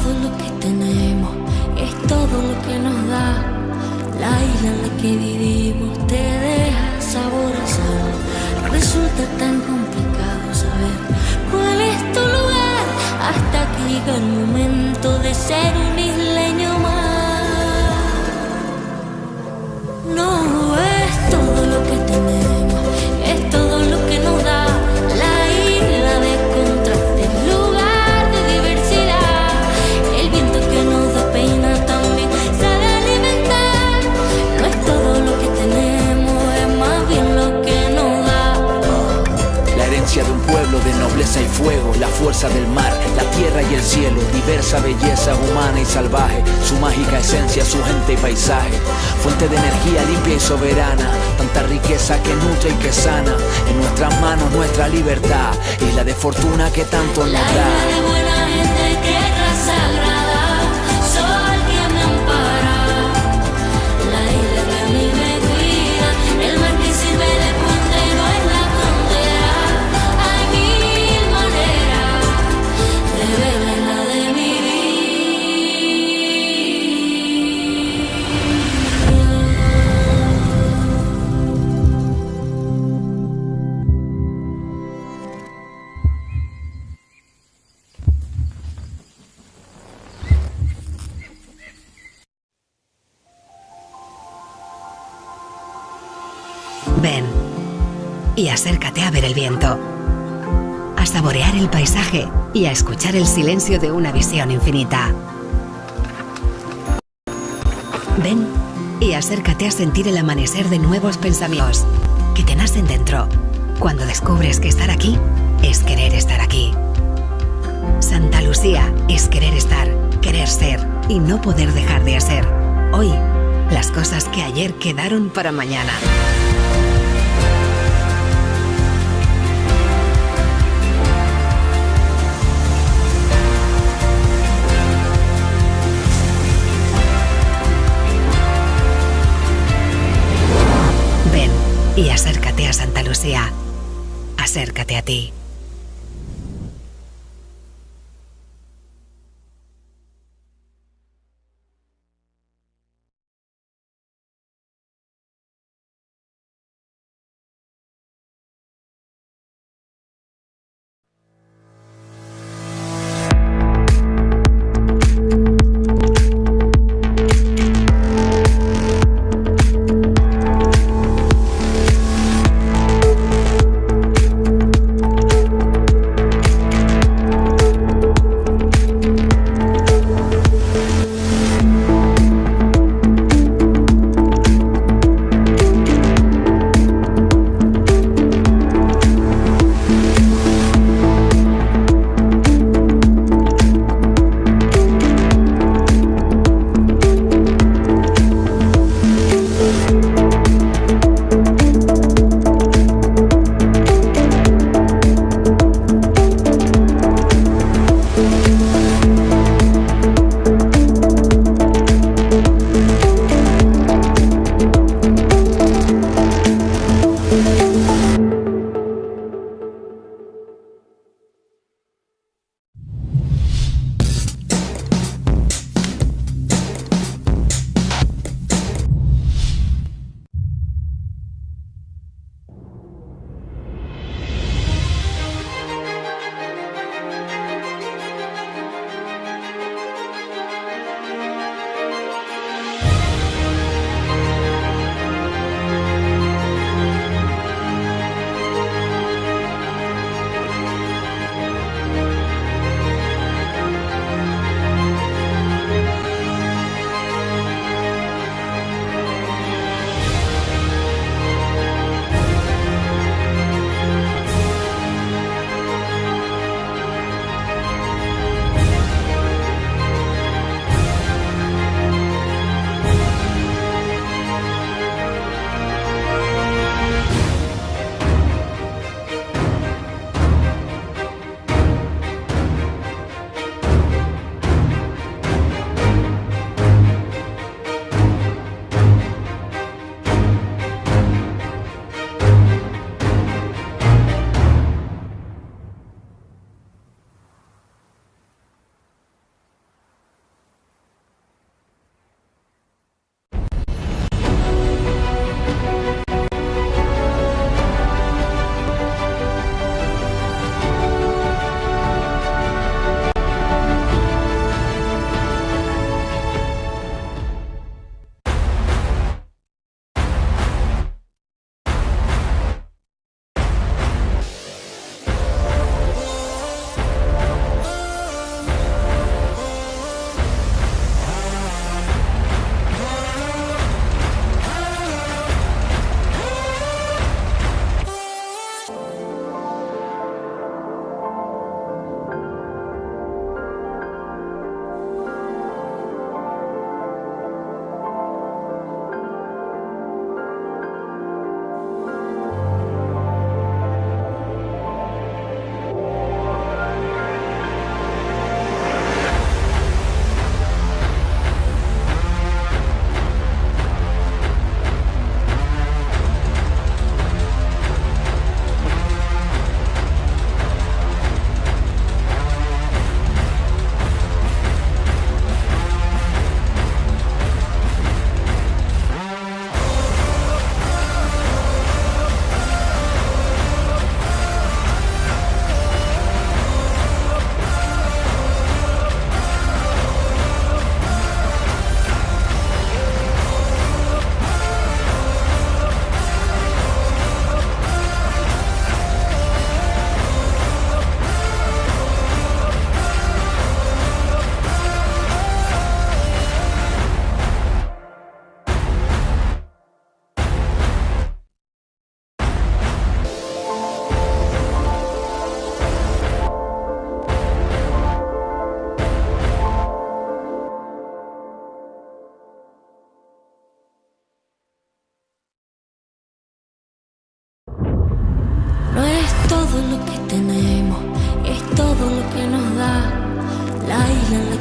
todo lo que tenemos, es todo lo que nos da. La isla en la que vivimos te deja sabor a sal. Resulta tan complicado saber cuál es tu lugar, hasta que llega el momento de ser un isleño más. No es todo lo que tenemos, es todo lo que nos da. La isla de contrastes, lugar de diversidad. El viento que nos despeina también sabe alimentar. No es todo lo que tenemos, es más bien lo que nos da. La herencia de un pueblo de nobleza y fuego, la fuerza del mar, la tierra y el cielo, diversa belleza humana y salvaje, su mágica esencia, su gente y paisaje, fuente de energía limpia y soberana, tanta riqueza que nutre y que sana, en nuestras manos nuestra libertad, isla de fortuna que tanto nos da. La isla de buena gente, tierra sagrada, sol que me ampara, la isla que a mí me cuida, el mar que sirve de puente no es la frontera. Hay mil maneras de verla en la de mi Ven y acércate a ver el viento, a saborear el paisaje y a escuchar el silencio de una visión infinita. Ven y acércate a sentir el amanecer de nuevos pensamientos que te nacen dentro. Cuando descubres que estar aquí es querer estar aquí. Santa Lucía es querer estar, querer ser y no poder dejar de hacer. Hoy, las cosas que ayer quedaron para mañana. Ven y acércate a Santa Lucía. Acércate a ti.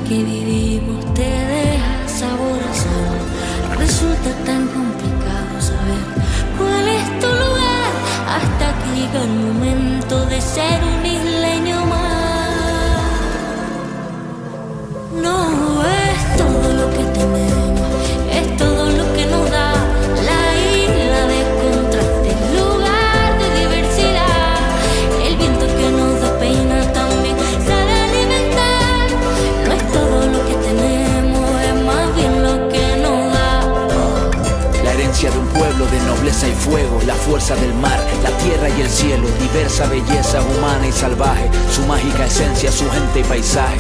que vivimos te deja sabor a sal. Resulta tan complicado saber cuál es tu lugar hasta que llega el momento de ser un isleño más. No es todo lo que tenemos, es todo lo que nos da la isla de contraste, lugar de diversidad. El viento que nos despeina también sabe alimentar. No es todo lo que tenemos, es más bien lo que nos da. La herencia de un pueblo de nobleza y fuego, la fuerza del mar, la tierra y el cielo, diversa belleza humana y salvaje, su mágica esencia, su gente y paisaje,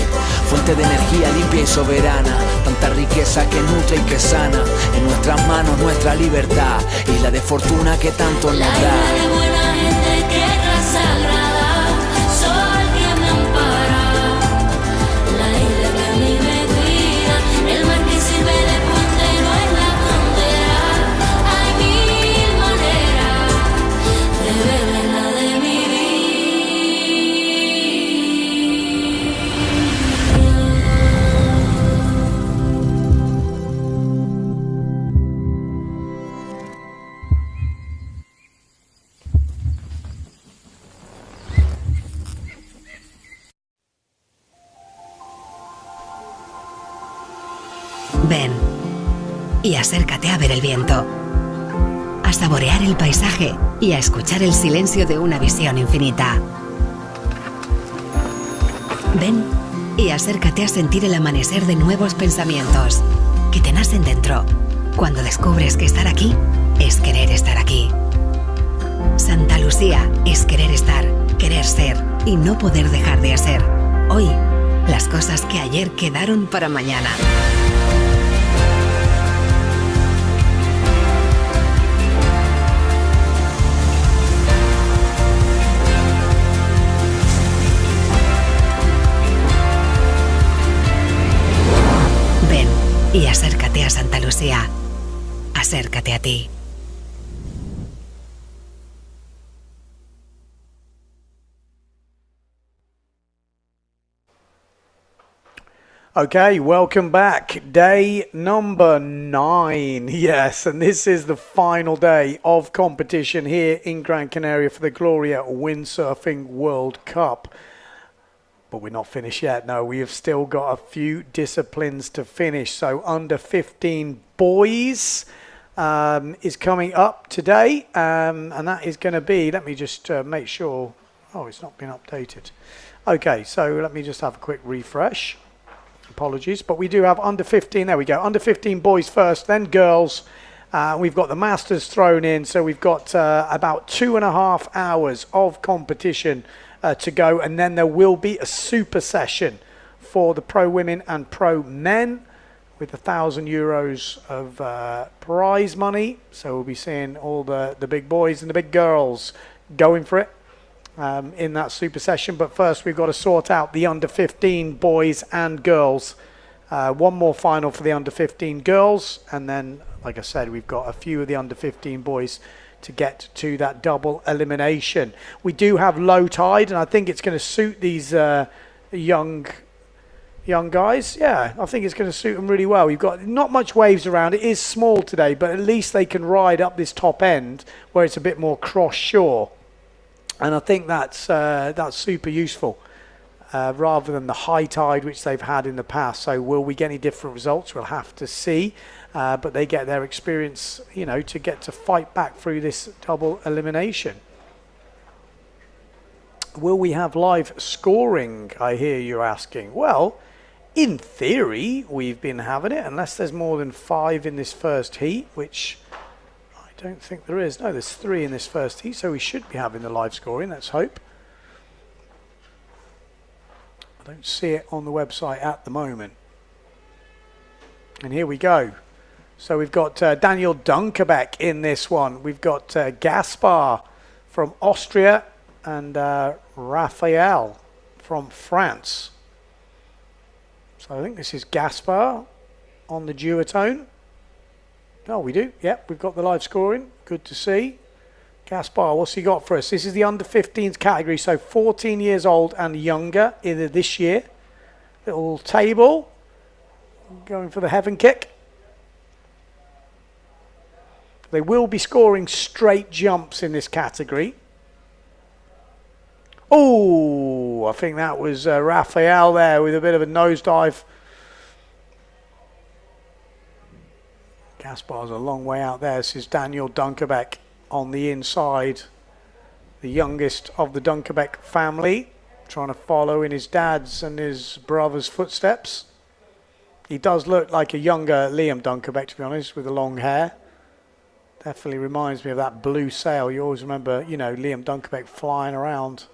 fuente de energía limpia y soberana, tanta riqueza que nutre y que sana, en nuestras manos nuestra libertad, isla de fortuna que tanto nos La da. isla de buena gente, tierra sagrada, sol que me ampara, la isla que a mí me cuida, el mar que sirve de puente no es la bandera. Hay mil maneras de ver la de mi vida. Ven y acércate a ver el viento, a saborear el paisaje y a escuchar el silencio de una visión infinita. Ven y acércate a sentir el amanecer de nuevos pensamientos que te nacen dentro cuando descubres que estar aquí es querer estar aquí. Santa Lucía es querer estar, querer ser y no poder dejar de hacer. Hoy, las cosas que ayer quedaron para mañana. Ven y acércate a Santa Lucía. Acércate a ti. Okay, welcome back. Day number 9. Yes, and this is the final day of competition here in Gran Canaria for the Gloria Windsurfing World Cup. But we're not finished yet. No, we have still got a few disciplines to finish. So under 15 boys is coming up today. And that is going to be, let me just make sure. Oh, it's not been updated. Okay, so let me just have a quick refresh. Apologies, but we do have under 15. There we go. Under 15 boys first, then girls. We've got the masters thrown in, so we've got about 2.5 hours of competition to go, and then there will be a super session for the pro women and pro men with €1,000 of prize money. So we'll be seeing all the big boys and the big girls going for it in that super session. But first we've got to sort out the under 15 boys and girls. One more final for the under 15 girls, and then, like I said, we've got a few of the under 15 boys to get to that double elimination. We do have low tide, and I think it's going to suit these young guys. Yeah, I think it's going to suit them really well. We've got not much waves around. It is small today, but at least they can ride up this top end where it's a bit more cross shore. And I think that's super useful rather than the high tide which they've had in the past. So will we get any different results? We'll have to see. But they get their experience, you know, to get to fight back through this double elimination. Will we have live scoring, I hear you're asking? Well, in theory, we've been having it, unless there's more than 5 in this first heat, which I don't think there is. No, there's 3 in this first heat, so we should be having the live scoring, let's hope. I don't see it on the website at the moment. And here we go. So we've got Daniel Dunkerbeck in this one. We've got Gaspar from Austria and Raphael from France. So I think this is Gaspar on the duotone. Oh, we do. Yep, we've got the live scoring. Good to see. Gaspar, what's he got for us? This is the under 15s category, so 14 years old and younger in this year. Little table. going for the heaven kick. They will be scoring straight jumps in this category. Oh, I think that was Raphael there with a bit of a nosedive. Gaspar's a long way out there. This is Daniel Dunkerbeck on the inside. The youngest of the Dunkerbeck family, trying to follow in his dad's and his brother's footsteps. He does look like a younger Liam Dunkerbeck, to be honest, with the long hair. Definitely reminds me of that blue sail. You always remember, you know, Liam Dunkerbeck flying around.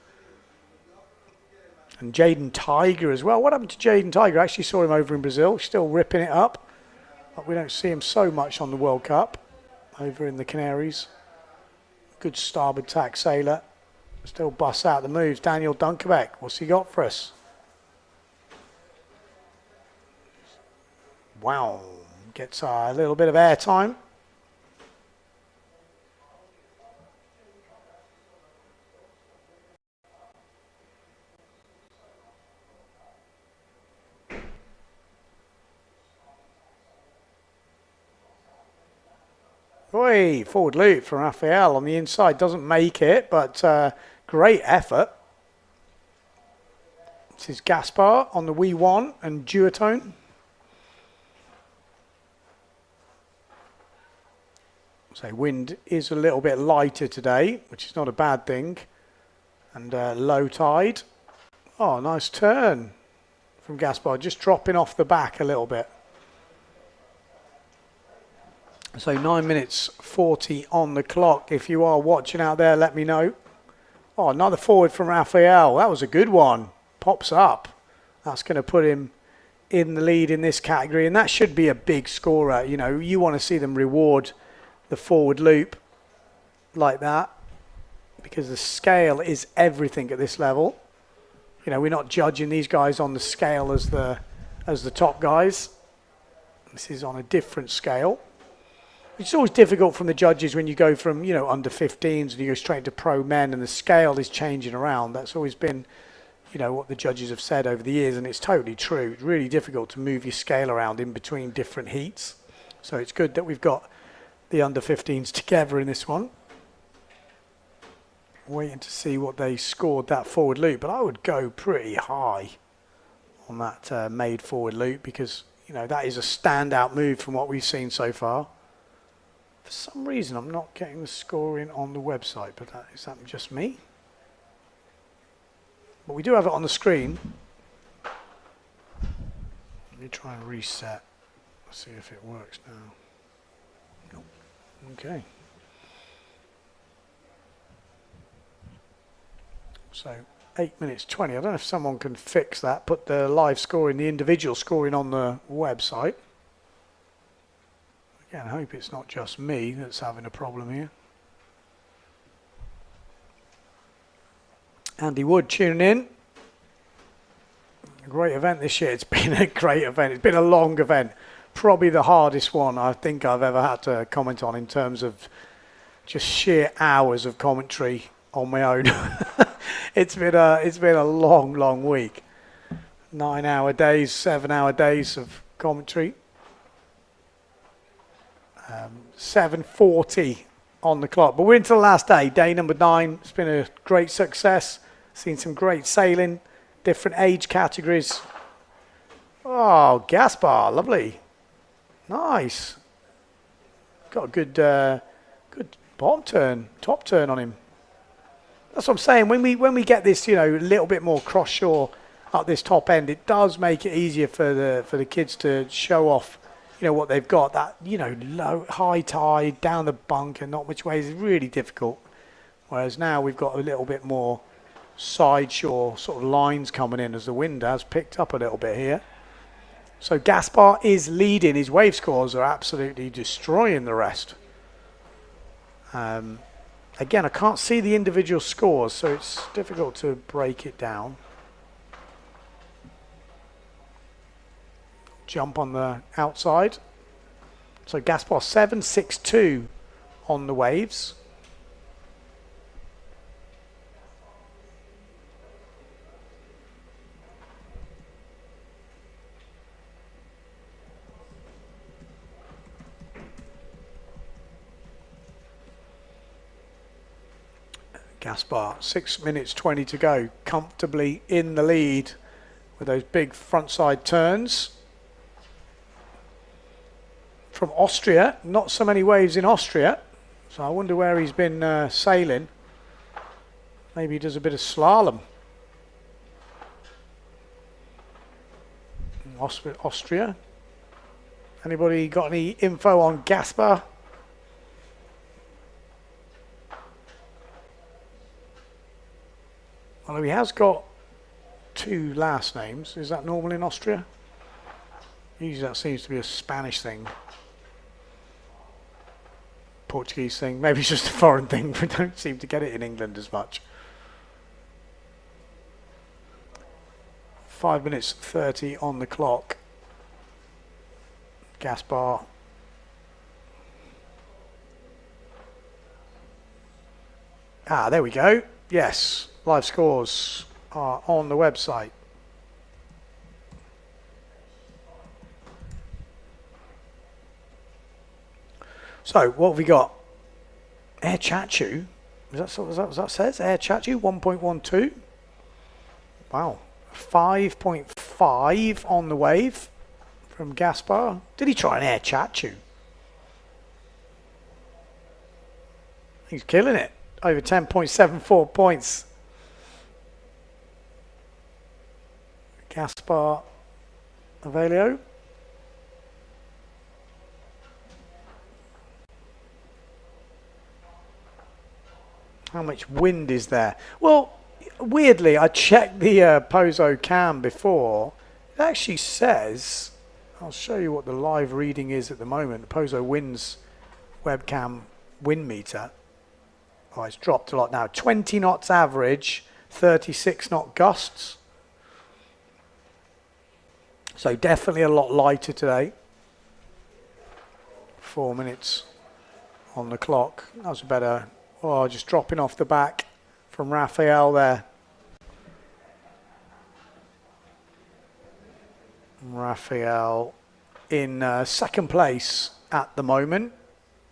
And Jaden Tiger as well. What happened to Jaden Tiger? I actually saw him over in Brazil, still ripping it up. But we don't see him so much on the World Cup over in the Canaries. Good starboard tack sailor. Still busts out the moves. Daniel Dunkerbeck, what's he got for us? Wow, gets a little bit of airtime. Oi, forward loop from Raphael on the inside. Doesn't make it, but great effort. This is Gaspar on the Wee One and duotone. So wind is a little bit lighter today, which is not a bad thing. And low tide. Oh, nice turn from Gaspar, just dropping off the back a little bit. So 9 minutes 40 on the clock. If you are watching out there, let me know. Oh, another forward from Raphael. That was a good one. Pops up. That's going to put him in the lead in this category. And that should be a big scorer. You know, you want to see them reward the forward loop like that, because the scale is everything at this level. You know, we're not judging these guys on the scale as the top guys. This is on a different scale. It's always difficult from the judges when you go from, you know, under 15s and you go straight to pro men and the scale is changing around. That's always been, you know, what the judges have said over the years, and it's totally true. It's really difficult to move your scale around in between different heats. So it's good that we've got the under 15s together in this one. Waiting to see what they scored that forward loop, but I would go pretty high on that made forward loop, because, you know, that is a standout move from what we've seen so far. For some reason, I'm not getting the scoring on the website, but is that just me? But we do have it on the screen. Let me try and reset. Let's see if it works now. Nope. Okay. So 8 minutes 20. I don't know if someone can fix that. Put the live scoring, the individual scoring on the website. Again, I hope it's not just me that's having a problem here. Andy Wood tuning in. A great event this year. It's been a great event. It's been a long event. Probably the hardest one I think I've ever had to comment on in terms of just sheer hours of commentary on my own. It's been a long week. 9-hour days, 7-hour days of commentary. 7:40 on the clock, but we're into the last day number 9. It's been a great success. Seen some great sailing, different age categories. Oh, Gaspar, lovely, nice. Got a good bottom turn, top turn on him. That's what I'm saying. When we get this, you know, a little bit more cross shore up this top end, it does make it easier for the kids to show off, you know, what they've got. That, you know, low, high tide, down the bunk and not which way is really difficult. Whereas now we've got a little bit more side shore sort of lines coming in as the wind has picked up a little bit here. So Gaspar is leading. His wave scores are absolutely destroying the rest. Again, I can't see the individual scores, so it's difficult to break it down. Jump on the outside. So Gaspar 7.62 on the waves. Gaspar, 6 minutes 20 to go, comfortably in the lead with those big frontside turns. From Austria, not so many waves in Austria, so I wonder where he's been sailing. Maybe he does a bit of slalom. Austria. Anybody got any info on Gaspar? Well, he has got 2 last names. Is that normal in Austria? Usually that seems to be a Spanish thing. Portuguese thing. Maybe it's just a foreign thing. We don't seem to get it in England as much. 5 minutes 30 on the clock. Gaspar. Ah, there we go. Yes, live scores are on the website. So, what have we got? Air Chachu. Is that what that says? Air Chachu 1.12. Wow. 5.5 on the wave from Gaspar. Did he try an Air Chachu? He's killing it. Over 10.74 points. Gaspar Avelio. How much wind is there? Well, weirdly, I checked the Pozo cam before. It actually says, I'll show you what the live reading is at the moment. The Pozo Winds webcam wind meter. Oh, it's dropped a lot now. 20 knots average, 36 knot gusts. So definitely a lot lighter today. 4 minutes on the clock. That was a better, oh, just dropping off the back from Raphael there. Raphael in second place at the moment.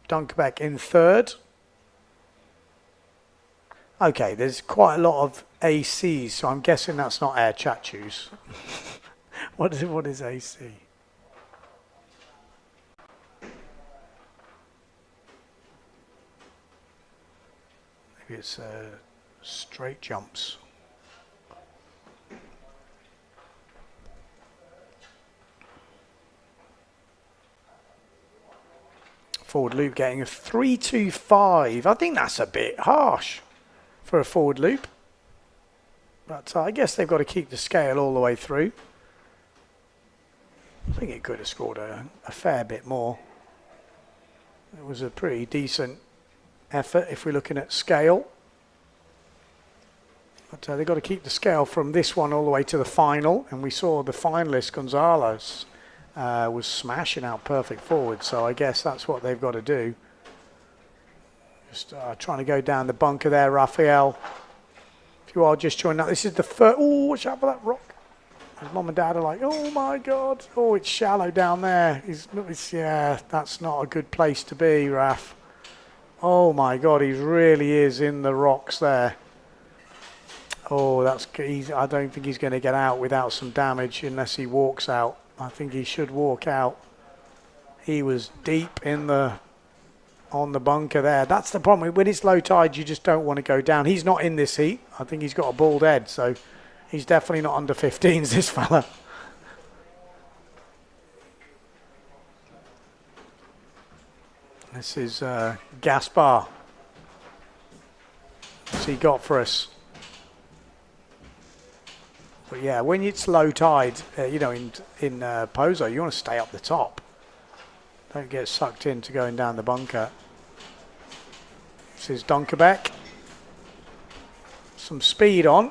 Dunkerbeck in third. Okay, there's quite a lot of ACs, so I'm guessing that's not Air Chachus. What is AC? Maybe it's straight jumps. Forward loop getting a 3.25. I think that's a bit harsh for a forward loop. But I guess they've got to keep the scale all the way through. I think it could have scored a fair bit more. It was a pretty decent effort if we're looking at scale. But they've got to keep the scale from this one all the way to the final. And we saw the finalist, Gonzalez, was smashing out perfect forward. So I guess that's what they've got to do. Just trying to go down the bunker there, Raphael. If you are just joining up, this is the first. Oh, watch out for that rock. His mum and dad are like, oh my God. Oh, it's shallow down there. Yeah, that's not a good place to be, Raf. Oh my God, he really is in the rocks there. Oh, I don't think he's going to get out without some damage unless he walks out. I think he should walk out. He was deep on the bunker there. That's the problem. When it's low tide, you just don't want to go down. He's not in this heat. I think he's got a bald head, so he's definitely not under 15s, this fella. This is Gaspar. What's he got for us? But yeah, when it's low tide, you know, in Pozo, you want to stay up the top. Don't get sucked into going down the bunker. This is Dunkerbeck. Some speed on.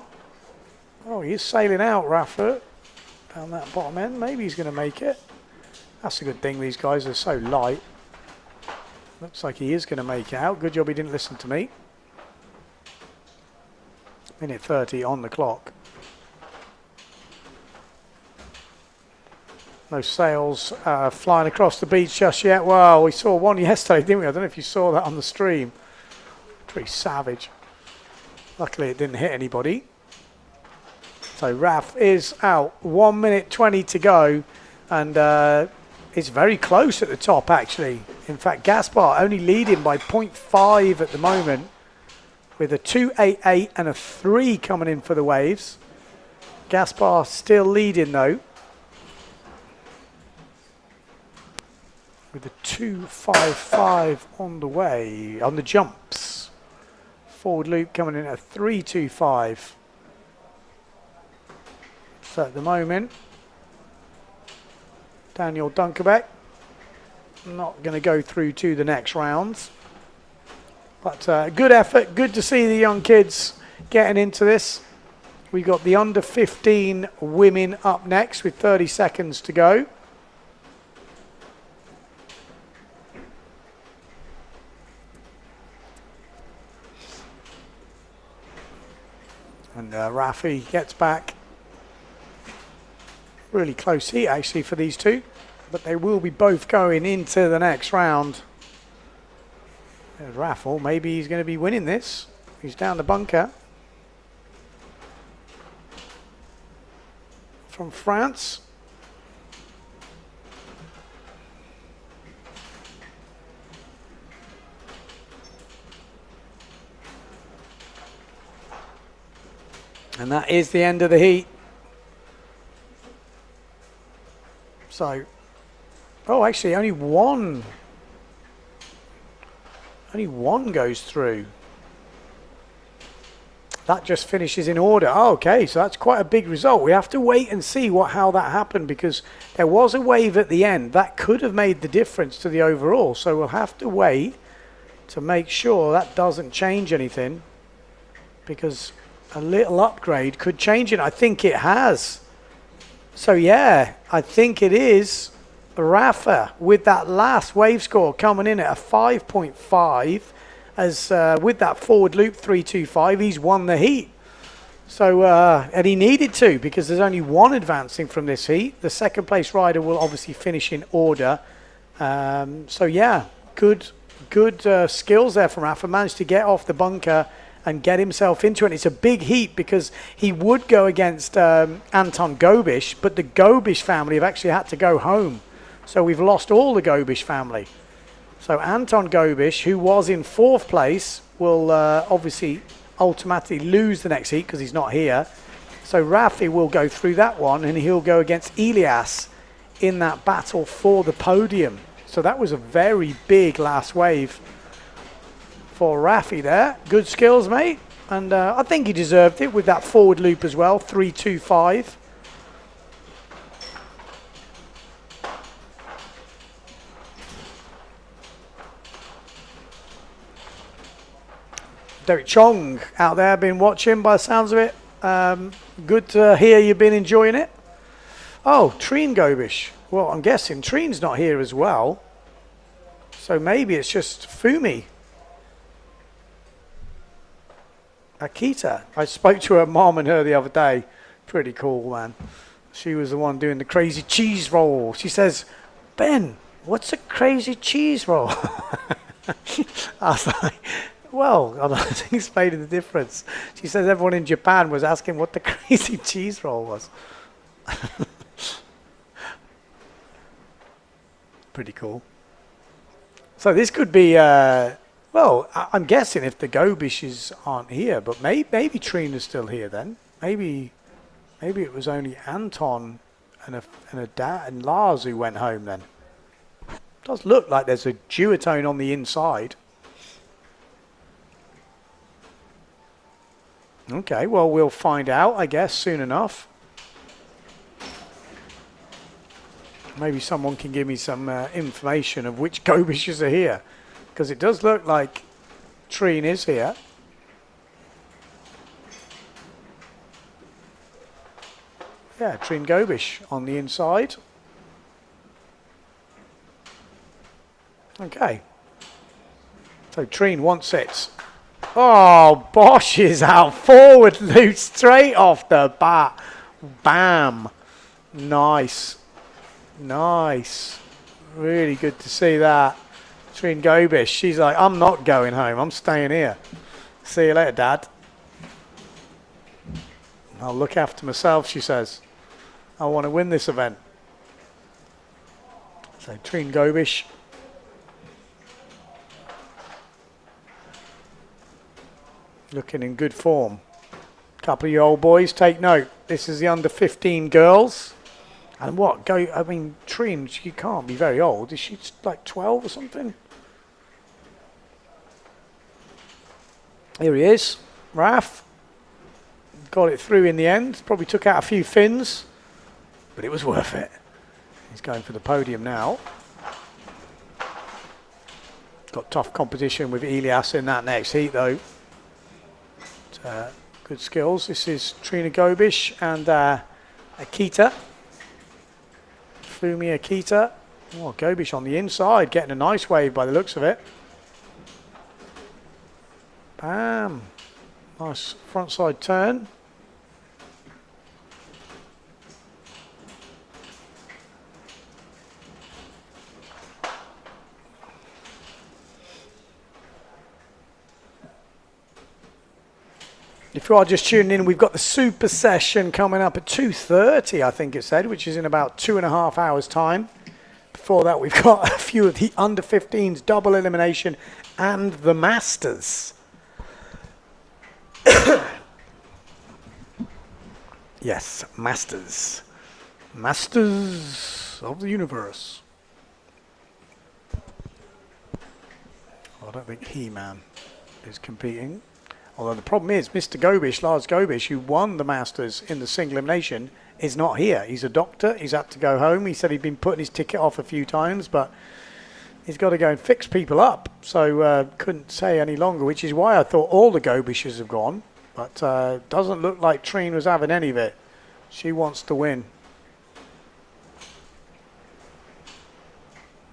Oh, he is sailing out, Rafa, down that bottom end. Maybe he's going to make it. That's a good thing. These guys are so light. Looks like he is going to make it out. Good job he didn't listen to me. Minute 30 on the clock. No sails flying across the beach just yet. Wow, we saw one yesterday, didn't we? I don't know if you saw that on the stream. Pretty savage. Luckily it didn't hit anybody. So Raf is out. 1 minute 20 to go. And it's very close at the top, actually. In fact, Gaspar only leading by 0.5 at the moment, with a 2.88 and a 3 coming in for the waves. Gaspar still leading, though, with a 2.55 on the way, on the jumps. Forward loop coming in at a 3.25. So at the moment, Daniel Dunkerbeck not going to go through to the next rounds. But good effort. Good to see the young kids getting into this. We've got the under 15 women up next with 30 seconds to go. And Rafi gets back. Really close heat actually for these two, but they will be both going into the next round. There's Raffle, maybe he's going to be winning this. He's down the bunker. From France. And that is the end of the heat. So, oh, actually, only one goes through. That just finishes in order. Oh, okay, so that's quite a big result. We have to wait and see how that happened, because there was a wave at the end that could have made the difference to the overall. So we'll have to wait to make sure that doesn't change anything, because a little upgrade could change it. I think it has. So yeah, I think it is Rafa with that last wave score coming in at a 5.5, as with that forward loop 3.25, he's won the heat. So and he needed to, because there's only one advancing from this heat. The second place rider will obviously finish in order. So yeah, good skills there from Rafa. Managed to get off the bunker and get himself into it. It's a big heat, because he would go against Anton Gobish, but the Gobish family have actually had to go home. So we've lost all the Gobish family. So Anton Gobish, who was in 4th place, will obviously automatically lose the next heat because he's not here. So Rafi will go through that one, and he'll go against Elias in that battle for the podium. So that was a very big last wave for Rafi there. Good skills, mate. And I think he deserved it with that forward loop as well, 3.25. Derek Chong out there, been watching by the sounds of it. Good to hear you've been enjoying it. Oh, Treen Gobish. Well, I'm guessing Treen's not here as well. So maybe it's just Fumi. Akita. I spoke to her mom and her the other day. Pretty cool, man. She was the one doing the crazy cheese roll. She says, Ben, what's a crazy cheese roll? I was like, well, I don't explain the difference. She says everyone in Japan was asking what the crazy cheese roll was. Pretty cool. So this could be, well, I'm guessing if the Gobishes aren't here, but maybe Trina's still here then. Maybe it was only Anton and a dad and Lars who went home then. Does look like there's a duotone on the inside. Okay, well, we'll find out, I guess, soon enough. Maybe someone can give me some information of which Gobishes are here, because it does look like Treen is here. Yeah, Treen Gobish on the inside. Okay. So Treen wants it. Oh, Bosch is out. Forward loop straight off the bat. Bam. Nice. Nice. Really good to see that. Treen Gobish. She's like, I'm not going home. I'm staying here. See you later, Dad. I'll look after myself, she says. I want to win this event. So Trine Gobish. Looking in good form. Couple of you old boys, take note. This is the under 15 girls. And what? I mean, Trine, she can't be very old. Is she like 12 or something? Here he is. Raf. Got it through in the end. Probably took out a few fins. But it was worth it. He's going for the podium now. Got tough competition with Elias in that next heat though. But, good skills. This is Trine Gobish and Akita. Fumi Akita. Oh, Gobish on the inside, getting a nice wave by the looks of it. Bam. Nice frontside turn. If you are just tuning in, we've got the super session coming up at 2:30, I think it said, which is in about 2.5 hours' time. Before that, we've got a few of the under 15s, double elimination, and the Masters. Yes, Masters. Masters of the universe. Well, I don't think He-Man is competing. Although the problem is, Mr. Gobish, Lars Gobish, who won the Masters in the single elimination, is not here. He's a doctor. He's had to go home. He said he'd been putting his ticket off a few times, but he's got to go and fix people up. So couldn't say any longer, which is why I thought all the Gobishes have gone. But doesn't look like Trine was having any of it. She wants to win.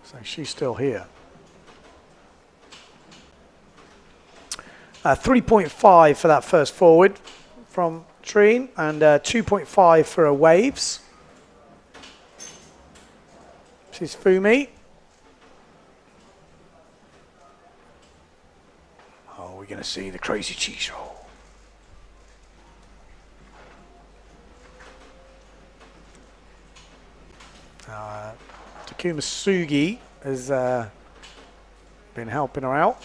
So she's still here. 3.5 for that first forward from Trine, and 2.5 for her waves. This is Fumi. Oh, we're going to see the crazy cheese roll. Takuma Sugi has been helping her out.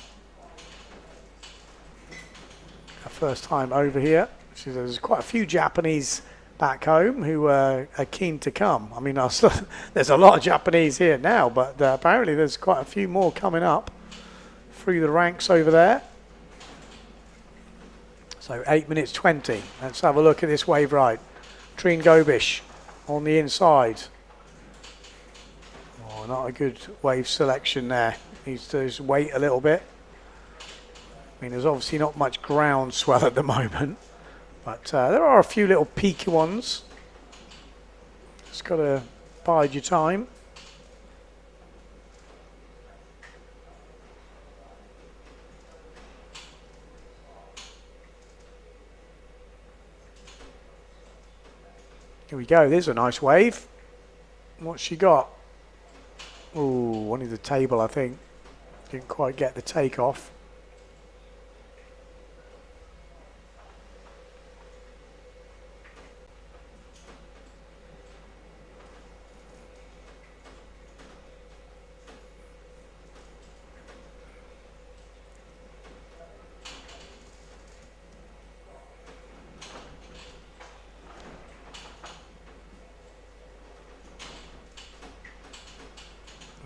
Her first time over here. There's quite a few Japanese back home who are keen to come. I mean, there's a lot of Japanese here now, but apparently there's quite a few more coming up through the ranks over there. So 8 minutes 20. Let's have a look at this wave ride. Trine Gobish on the inside. Oh, not a good wave selection there. Needs to just wait a little bit. I mean, there's obviously not much ground swell at the moment, but there are a few little peaky ones. Just got to bide your time. Here we go. There's a nice wave. What's she got? Ooh, one of the table, I think. Didn't quite get the takeoff.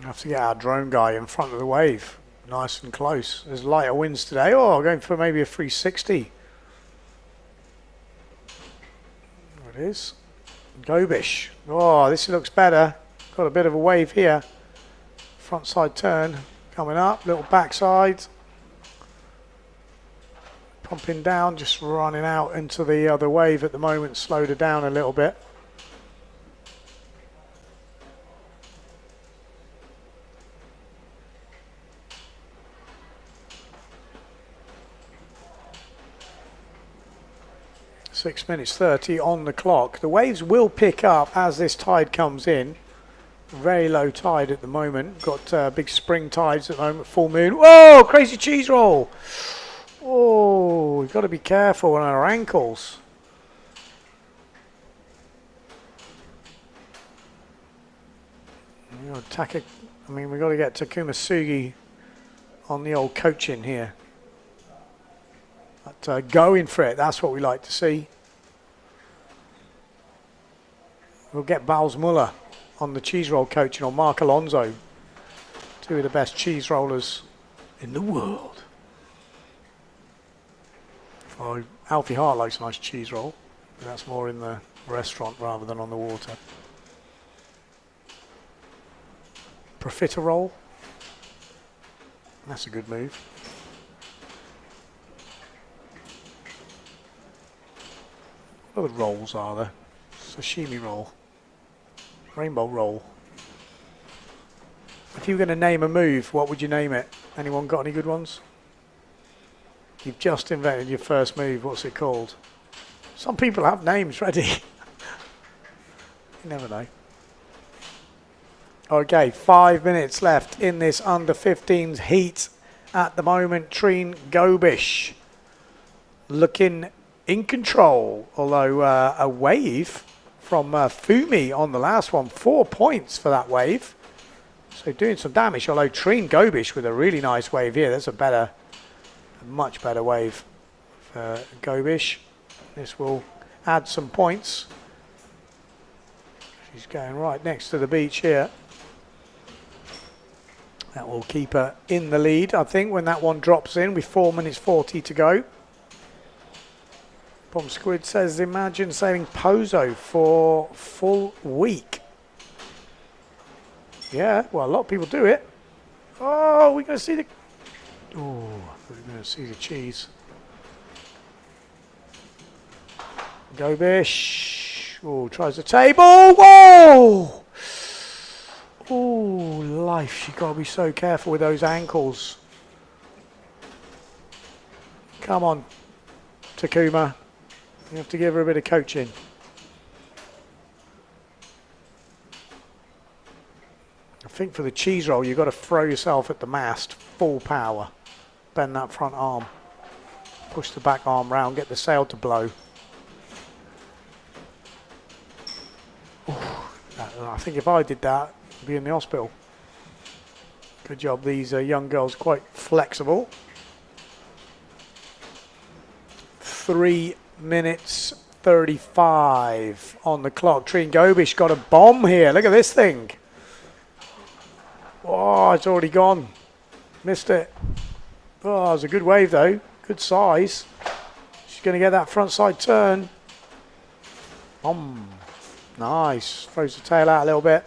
Have to get our drone guy in front of the wave, nice and close. There's lighter winds today. Oh, going for maybe a 360. There it is. Gobish. Oh, this looks better. Got a bit of a wave here. Front side turn coming up, little backside. Pumping down, just running out into the other wave at the moment. Slowed her down a little bit. Six minutes 30 on the clock. The waves will pick up as this tide comes in. Very low tide at the moment. Got big spring tides at the moment. Full moon. Whoa! Crazy cheese roll. Oh, we've got to be careful on our ankles. You know, I mean, we've got to get Takuma Sugi on the old coaching here. But going for it, that's what we like to see. We'll get Bals Muller on the cheese roll coaching, or Mark Alonso, two of the best cheese rollers in the world. Oh, Alfie Hart likes a nice cheese roll. That's more in the restaurant rather than on the water. Profiterole. That's a good move. What other rolls are there? Sashimi roll. Rainbow roll. If you were going to name a move, what would you name it? Anyone got any good ones? You've just invented your first move. What's it called? Some people have names ready. You never know. Okay, 5 minutes left in this under 15s heat at the moment. Trine Gobish looking in control, although a wave from Fumi on the last one. 4 points for that wave. So doing some damage, although Trine Gobish with a really nice wave here. That's a much better wave for Gobish. This will add some points. She's going right next to the beach here. That will keep her in the lead, I think, when that one drops in with 4 minutes 40 to go. Bomb Squid says, imagine sailing Pozo for full week. Yeah, well, a lot of people do it. Oh, we're going to see the... Oh, we're going to see the cheese. Gobish. Oh, tries the table. Whoa! Oh, life. She's got to be so careful with those ankles. Come on, Takuma. You have to give her a bit of coaching. I think for the cheese roll, you've got to throw yourself at the mast, full power. Bend that front arm. Push the back arm round, get the sail to blow. Ooh, I think if I did that, I'd be in the hospital. Good job, these young girls quite flexible. 3 minutes 35 on the clock. Trine Gobish got a bomb here. Look at this thing. Oh, it's already gone. Missed it. Oh, it was a good wave though. Good size. She's going to get that front side turn. Nice. Throws the tail out a little bit.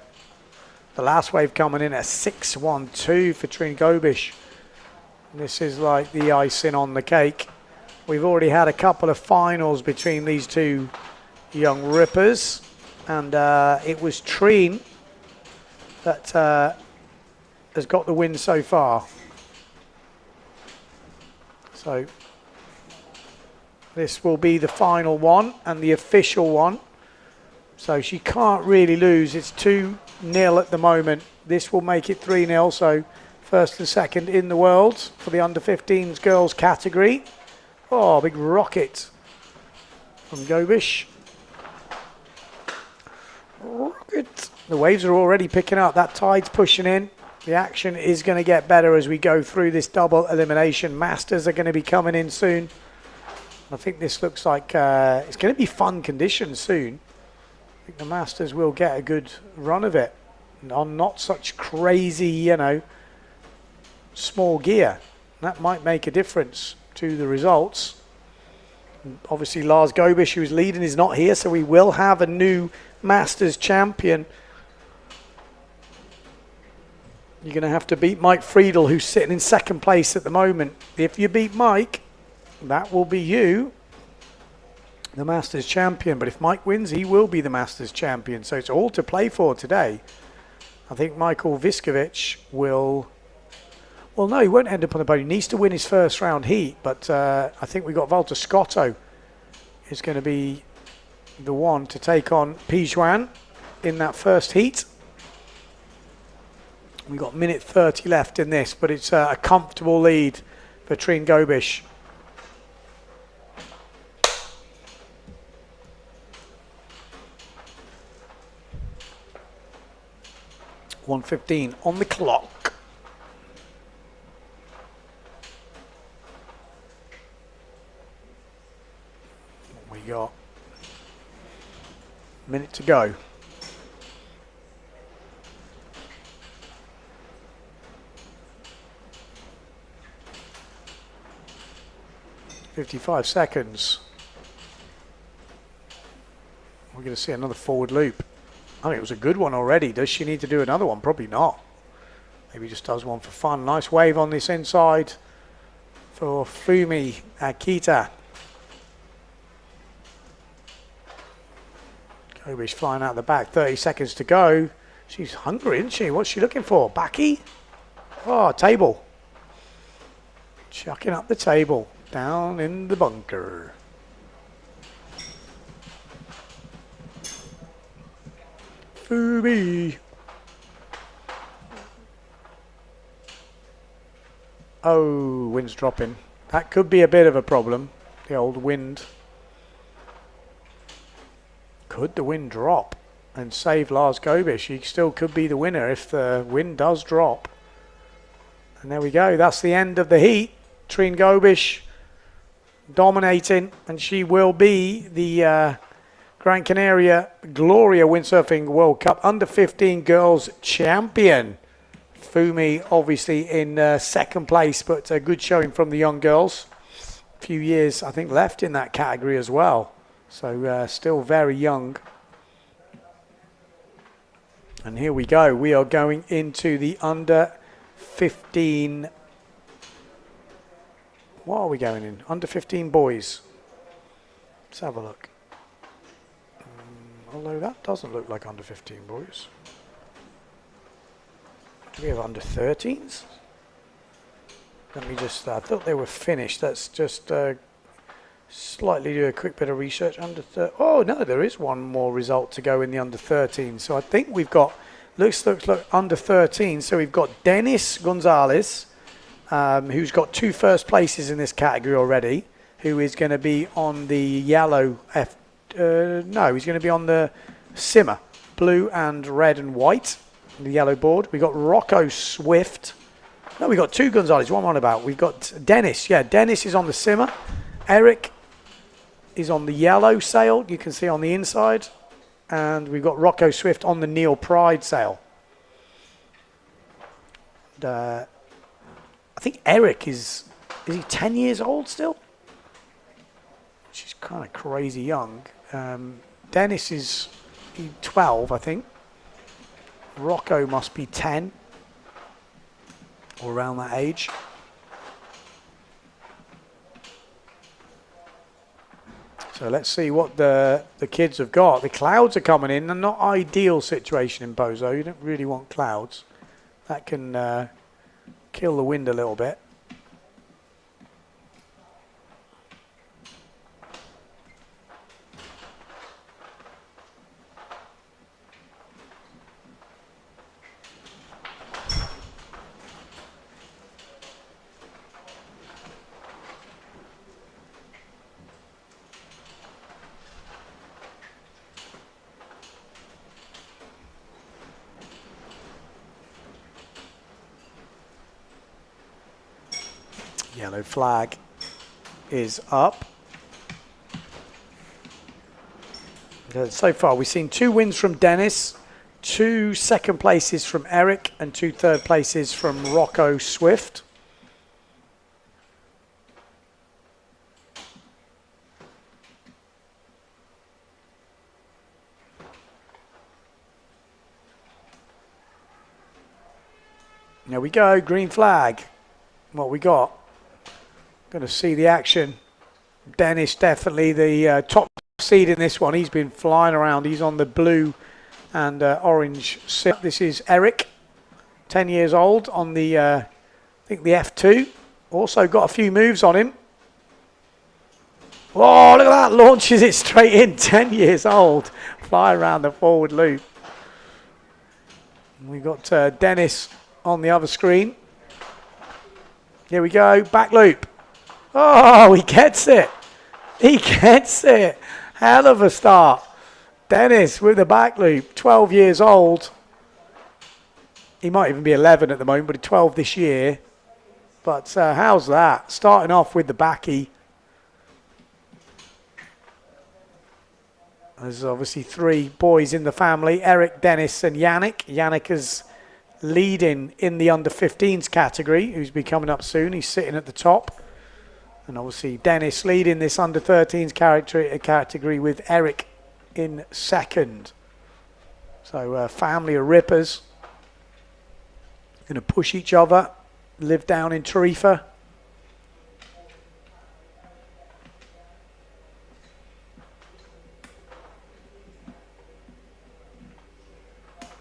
The last wave coming in at 6.12 for Trine Gobish. This is like the icing on the cake. We've already had a couple of finals between these two young rippers. And it was Trine that has got the win so far. So this will be the final one and the official one. So she can't really lose. It's 2-0 at the moment. This will make it 3-0. So first and second in the world for the under 15s girls category. Oh, big rocket from Gobish. Rocket. The waves are already picking up. That tide's pushing in. The action is going to get better as we go through this double elimination. Masters are going to be coming in soon. I think this looks like it's going to be fun conditions soon. I think the Masters will get a good run of it on not such crazy, you know, small gear. That might make a difference to the results. And obviously Lars Gobish, who's leading, is not here, so we will have a new Masters champion. You're going to have to beat Mike Friedel, who's sitting in second place at the moment. If you beat Mike, that will be you, the Masters champion. But if Mike wins, he will be the Masters champion. So it's all to play for today. I think Michael Viskovich will... Well, no, he won't end up on the podium. He needs to win his first round heat. But I think we've got Walter Scotto is going to be the one to take on Pijuan in that first heat. We've got minute 30 left in this, but it's a comfortable lead for Trine Gobish. 1:15 on the clock. What we got? Minute to go. "55 seconds. We're going to see another forward loop. I think it was a good one already. Does she need to do another one? Probably not. Maybe just does one for fun. Nice wave on this inside for Fumi Akita. Kobish flying out the back. 30 seconds to go. She's hungry, isn't she? What's she looking for? Backy? Oh, table. Chucking up the table. Down in the bunker. Fumi. Oh, wind's dropping. That could be a bit of a problem. The old wind. Could the wind drop and save Lars Gobish? He still could be the winner if the wind does drop. And there we go. That's the end of the heat. Trine Gobish dominating, and she will be the Gran Canaria GLORIA Windsurfing World Cup Under 15 Girls Champion. Fumi obviously in second place, but a good showing from the young girls. A few years, I think, left in that category as well. So still very young. And here we go. We are going into the Under 15. What are we going in? Under 15 boys. Let's have a look. Although that doesn't look like under 15 boys. Do we have under 13s? Let me just, I thought they were finished. Let's just slightly do a quick bit of research. Oh no, there is one more result to go in the under 13. So I think we've got, looks like under 13. So we've got Dennis Gonzalez, who's got 2 first places in this category already, who is going to be on the yellow no, he's going to be on the simmer, blue and red and white, the yellow board. We got Rocco Swift. No, we got 2 Gonzalez. What am I on about? We've got Dennis. Yeah, Dennis is on the simmer. Eric is on the yellow sail. You can see on the inside, and we've got Rocco Swift on the Neil Pride sail. And, I think Eric is he 10 years old still? She's kind of crazy young. Dennis is 12, I think. Rocco must be 10 or around that age. So let's see what the kids have got. The clouds are coming in. Not ideal situation in Pozo. You don't really want clouds. That can kill the wind a little bit. Yellow flag is up. So far we've seen 2 wins from Dennis, 2 second places from Eric, and 2 third places from Rocco Swift. There we go, green flag. What we got? Going to see the action. Dennis definitely the top seed in this one. He's been flying around. He's on the blue and orange set. This is Eric, 10 years old on the, I think the F2. Also got a few moves on him. Oh, look at that. Launches it straight in. 10 years old. Fly around the forward loop. We got Dennis on the other screen. Here we go. Back loop. Oh, he gets it. He gets it. Hell of a start. Dennis with the back loop, 12 years old. He might even be 11 at the moment, but he's 12 this year. But how's that? Starting off with the backy. There's obviously 3 boys in the family, Eric, Dennis and Yannick. Yannick is leading in the under-15s category, who's be coming up soon. He's sitting at the top. And obviously Dennis leading this under-13s category with Eric in second. So family of rippers. Going to push each other, live down in Tarifa.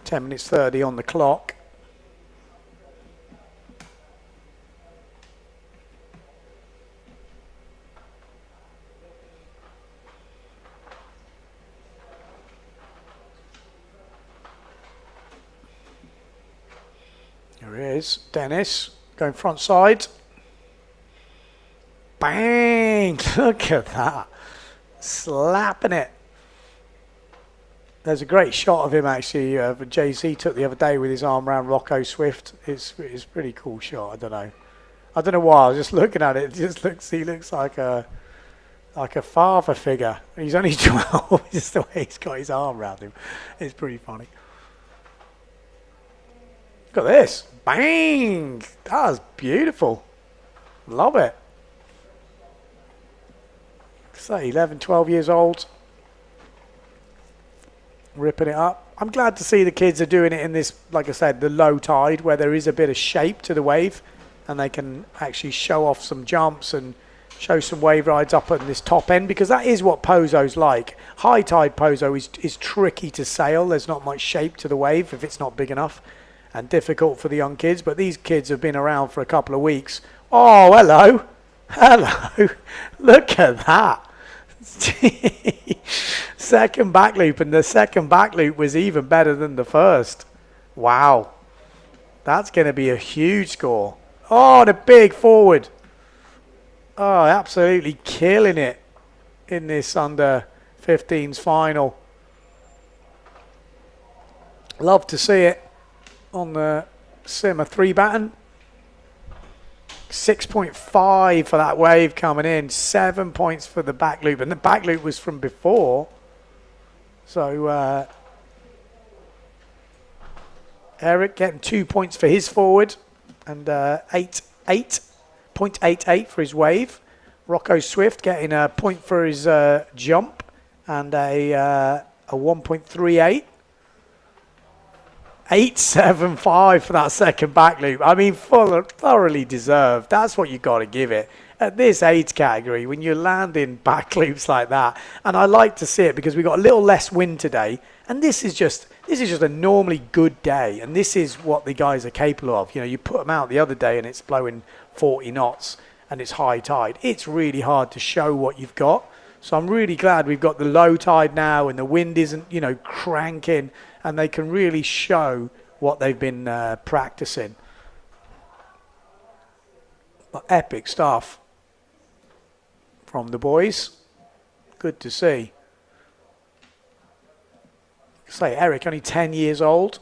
(10:30) on the clock. Here he is, Dennis, going front side. Bang! Look at that. Slapping it. There's a great shot of him actually, Jay-Z took the other day with his arm around Rocco Swift. It's a pretty cool shot, I don't know why, I was just looking at it, he looks like a father figure. He's only 12, just the way he's got his arm around him. It's pretty funny. Look at this. Bang! That was beautiful. Love it. Say 11, 12 years old. Ripping it up. I'm glad to see the kids are doing it in this, like I said, the low tide where there is a bit of shape to the wave and they can actually show off some jumps and show some wave rides up at this top end, because that is what Pozo's like. High tide Pozo is tricky to sail. There's not much shape to the wave if it's not big enough, and difficult for the young kids. But these kids have been around for a couple of weeks. Oh, hello. Hello. Look at that. Second back loop, and the second back loop was even better than the first. Wow. That's going to be a huge score. Oh, the big forward. Oh, absolutely killing it in this under 15s final. Love to see it on the Simmer 3 batten. 6.5 for that wave coming in. 7 points for the back loop. And the back loop was from before. So Eric getting 2 points for his forward. And 0.88 for his wave. Rocco Swift getting a point for his jump. And a 1.38. 8.75 for that second back loop. I mean, thoroughly deserved. That's what you got to give it. At this age category, when you're landing back loops like that, and I like to see it because we got a little less wind today, and this is just a normally good day, and this is what the guys are capable of. You know, you put them out the other day and it's blowing 40 knots and it's high tide. It's really hard to show what you've got. So I'm really glad we've got the low tide now and the wind isn't, you know, cranking, and they can really show what they've been practicing. But epic stuff from the boys. Good to see. Say Eric, only 10 years old.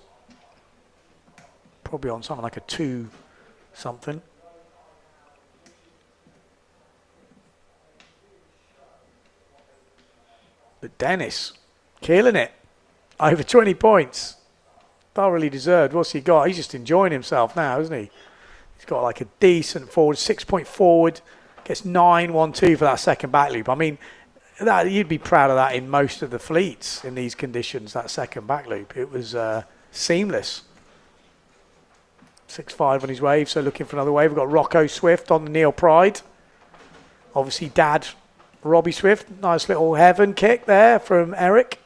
Probably on something like a 2 something. But Dennis, killing it. Over 20 points. Thoroughly deserved. What's he got? He's just enjoying himself now, isn't he? He's got like a decent forward, 6-point forward. Gets 9.12 for that second back loop. I mean, that you'd be proud of that in most of the fleets in these conditions, that second back loop. It was seamless. 6.5 on his wave, so looking for another wave. We've got Rocco Swift on the Neil Pride. Obviously, Dad Robbie Swift. Nice little heaven kick there from Eric.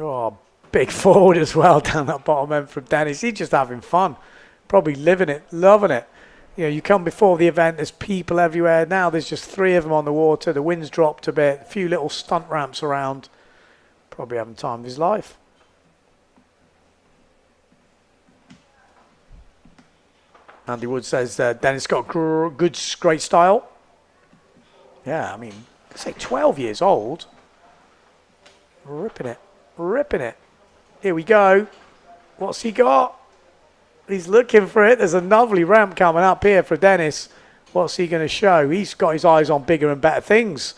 Oh, big forward as well down that bottom end from Dennis. He's just having fun. Probably living it, loving it. You know, you come before the event, there's people everywhere. Now there's just 3 of them on the water. The wind's dropped a bit. A few little stunt ramps around. Probably having time of his life. Andy Wood says Dennis got great style. Yeah, I mean, say 12 years old. Ripping it. Ripping it. Here we go. What's he got? He's looking for it. There's a lovely ramp coming up here for Dennis. What's he going to show? He's got his eyes on bigger and better things.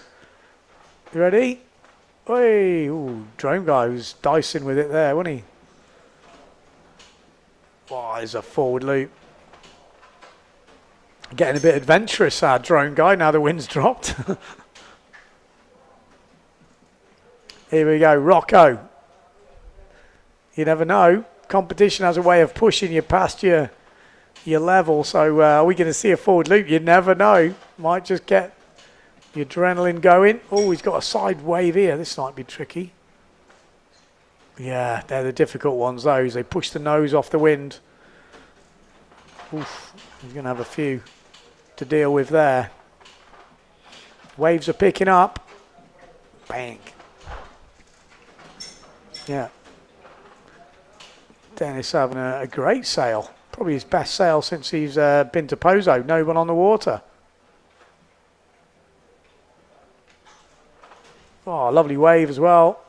You ready? Hey, ooh, drone guy was dicing with it there, wasn't he? Oh, there's a forward loop. Getting a bit adventurous, our drone guy, now the wind's dropped. Here we go, Rocco. You never know. Competition has a way of pushing you past your level. So are we going to see a forward loop? You never know. Might just get the adrenaline going. Oh, he's got a side wave here. This might be tricky. Yeah, they're the difficult ones, those. They push the nose off the wind. Oof, he's going to have a few to deal with there. Waves are picking up. Bang. Yeah. Dennis having a great sail. Probably his best sail since he's been to Pozo. No one on the water. Oh, lovely wave as well.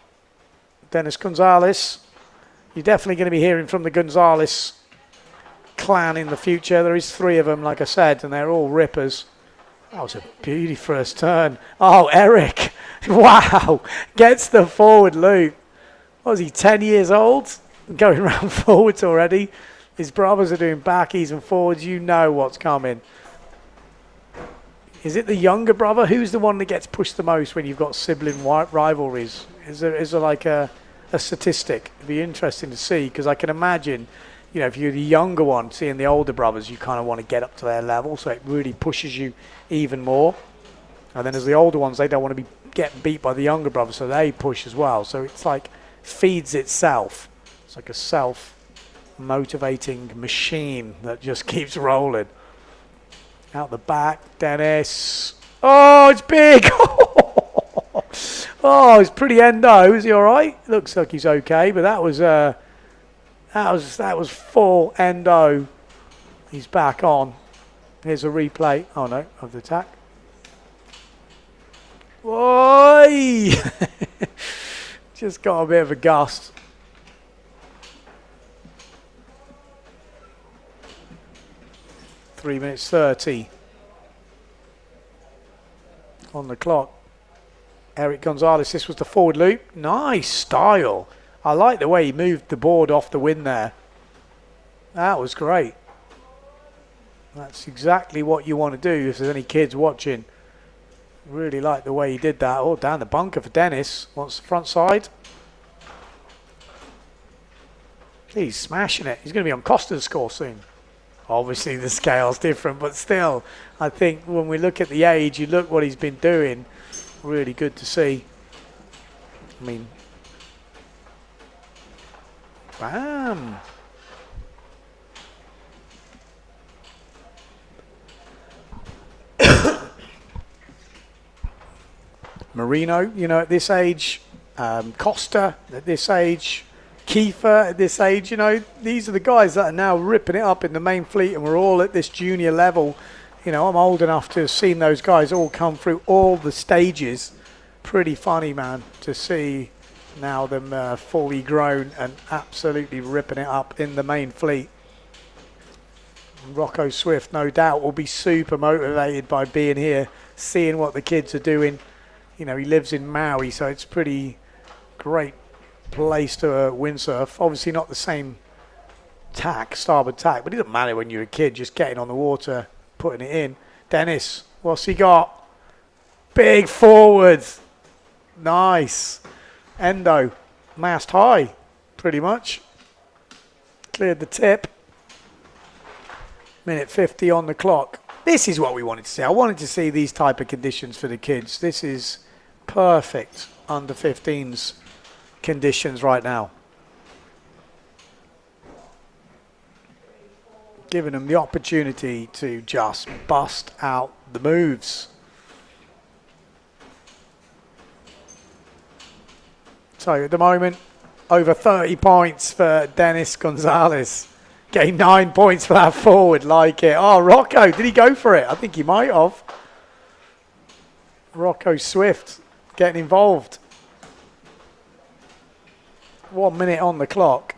Dennis Gonzalez. You're definitely going to be hearing from the Gonzalez clan in the future. There is 3 of them, like I said, and they're all rippers. That was a beauty first turn. Oh, Eric. Wow. Gets the forward loop. What was he, 10 years old? Going round forwards already. His brothers are doing backies and forwards. You know what's coming. Is it the younger brother? Who's the one that gets pushed the most when you've got sibling rivalries? Is there like a statistic? It'd be interesting to see, because I can imagine, you know, if you're the younger one, seeing the older brothers, you kind of want to get up to their level, so it really pushes you even more. And then as the older ones, they don't want to be getting beat by the younger brothers, so they push as well. So it's like feeds itself. It's like a self-motivating machine that just keeps rolling. Out the back, Dennis. Oh, it's big. Oh, it's pretty endo. Is he all right? Looks like he's okay, but that was full endo. He's back on. Here's a replay. Oh no, of the attack. Oi! Just got a bit of a gust. Three minutes 30 on the clock. Eric Gonzalez, this was the forward loop. Nice style. I like the way he moved the board off the wind there. That was great. That's exactly what you want to do if there's any kids watching. Really like the way he did that. Oh, down the bunker for Dennis. Wants the front side. He's smashing it. He's going to be on Costa's score soon. Obviously the scale's different, but still, I think when we look at the age, you look what he's been doing, really good to see. I mean, bam. Marino, you know, at this age, Costa at this age, Kiefer at this age, you know, these are the guys that are now ripping it up in the main fleet, and we're all at this junior level. You know, I'm old enough to have seen those guys all come through all the stages. Pretty funny, man, to see now them fully grown and absolutely ripping it up in the main fleet. Rocco Swift, no doubt, will be super motivated by being here, seeing what the kids are doing. You know, he lives in Maui, so it's pretty great place to windsurf. Obviously not the same tack, starboard tack, but it doesn't matter when you're a kid, just getting on the water, putting it in. Dennis, what's he got? Big forwards. Nice. Endo, mast high, pretty much. Cleared the tip. Minute 50 on the clock. This is what we wanted to see. I wanted to see these type of conditions for the kids. This is perfect under 15s conditions right now. Giving them the opportunity to just bust out the moves. So at the moment, over 30 points for Dennis Gonzalez. Getting 9 points for that forward, like it. Oh, Rocco, did he go for it? I think he might have. Rocco Swift getting involved. 1 minute on the clock.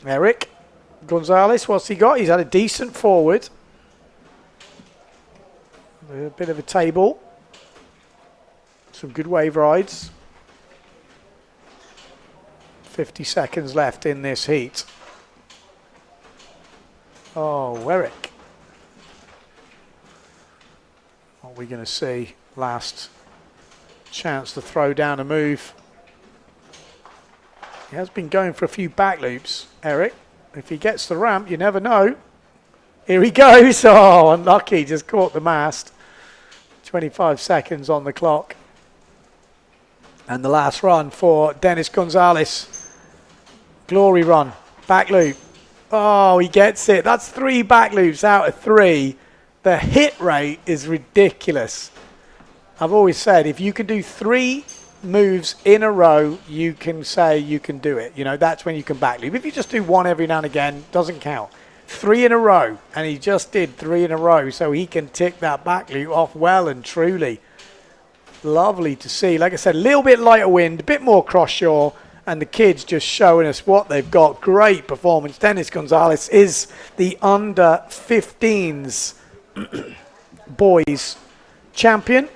Eric Gonzalez, what's he got? He's had a decent forward. A bit of a table. Some good wave rides. 50 seconds left in this heat. Oh, Eric. What are we going to see? Last chance to throw down a move. He has been going for a few back loops, Eric. If he gets the ramp, you never know. Here he goes. Oh, unlucky. Just caught the mast. 25 seconds on the clock. And the last run for Dennis Gonzalez. Glory run. Back loop. Oh, he gets it. That's 3 back loops out of 3. The hit rate is ridiculous. I've always said if you can do 3 moves in a row, you can say you can do it. You know, that's when you can back loop. If you just do 1 every now and again, doesn't count. 3 in a row, and he just did 3 in a row, so he can tick that back loop off well and truly. Lovely to see. Like I said, a little bit lighter wind, a bit more cross shore, and the kids just showing us what they've got. Great performance. Dennis Gonzalez is the under 15s boys champion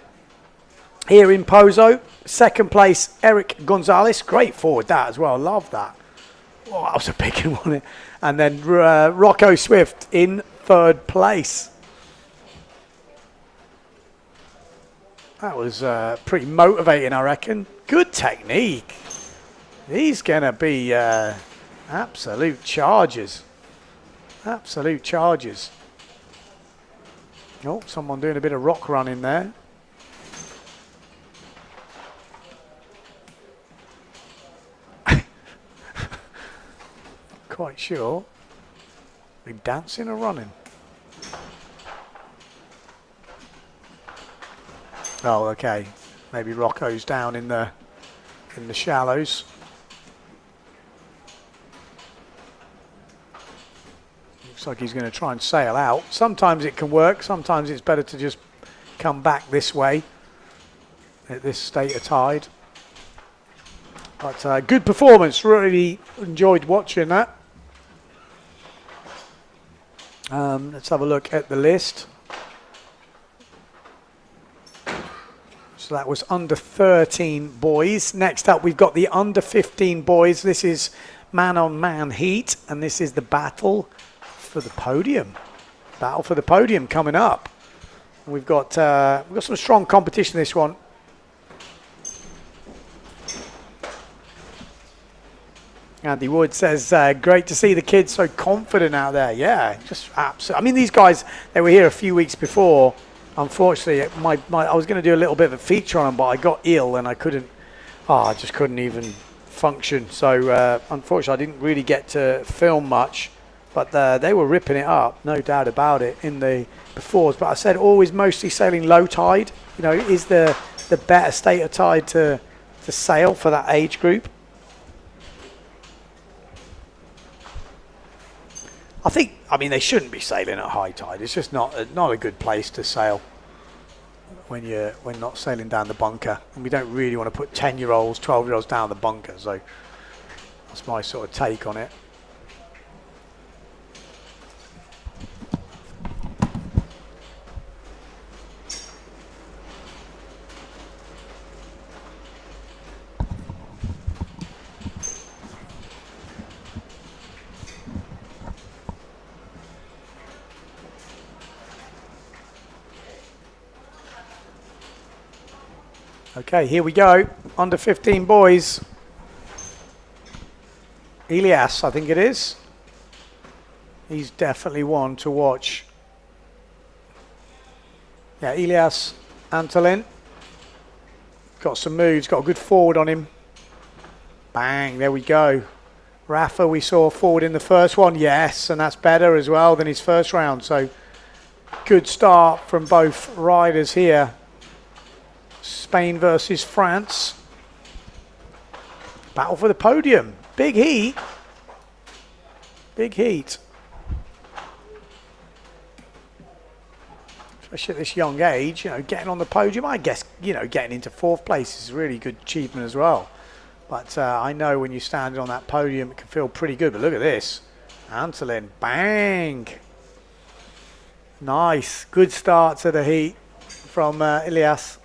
here in Pozo. Second place, Eric Gonzalez. Great forward that as well. Love that. Oh, that was a big one, wasn't it? And then Rocco Swift in 3rd place. That was pretty motivating, I reckon. Good technique. These going to be absolute charges. Absolute charges. Oh, someone doing a bit of rock running there. Quite sure. Are you dancing or running? Oh, okay. Maybe Rocco's down in the shallows. Looks like he's going to try and sail out. Sometimes it can work. Sometimes it's better to just come back this way at this state of tide. But good performance. Really enjoyed watching that. Let's have a look at the list. So that was under 13 boys. Next up, we've got the under 15 boys. This is man-on-man heat, and this is the battle for the podium. Battle for the podium coming up. We've got some strong competition this one. Andy Wood says, great to see the kids so confident out there. Yeah, just absolutely. I mean, these guys, they were here a few weeks before. Unfortunately, I was going to do a little bit of a feature on them, but I got ill and I just couldn't even function. So, unfortunately, I didn't really get to film much. But they were ripping it up, no doubt about it, in the befores. But I said always mostly sailing low tide. You know, is the better state of tide to sail for that age group. I mean, they shouldn't be sailing at high tide. It's just not a good place to sail when not sailing down the bunker. And we don't really want to put 10-year-olds, 12-year-olds down the bunker. So that's my sort of take on it. Okay, here we go. Under 15 boys. Elias, I think it is. He's definitely one to watch. Yeah, Elias Antolin. Got some moves, got a good forward on him. Bang, there we go. Rafa, we saw forward in the first one. Yes, and that's better as well than his first round. So, good start from both riders here. Spain versus France. Battle for the podium. Big heat. Big heat. especially at this young age, you know, getting on the podium. I guess, you know, getting into 4th place is a really good achievement as well. But I know when you're standing on that podium, it can feel pretty good. But look at this. Antolin, bang. Nice. Good start to the heat from Ilias.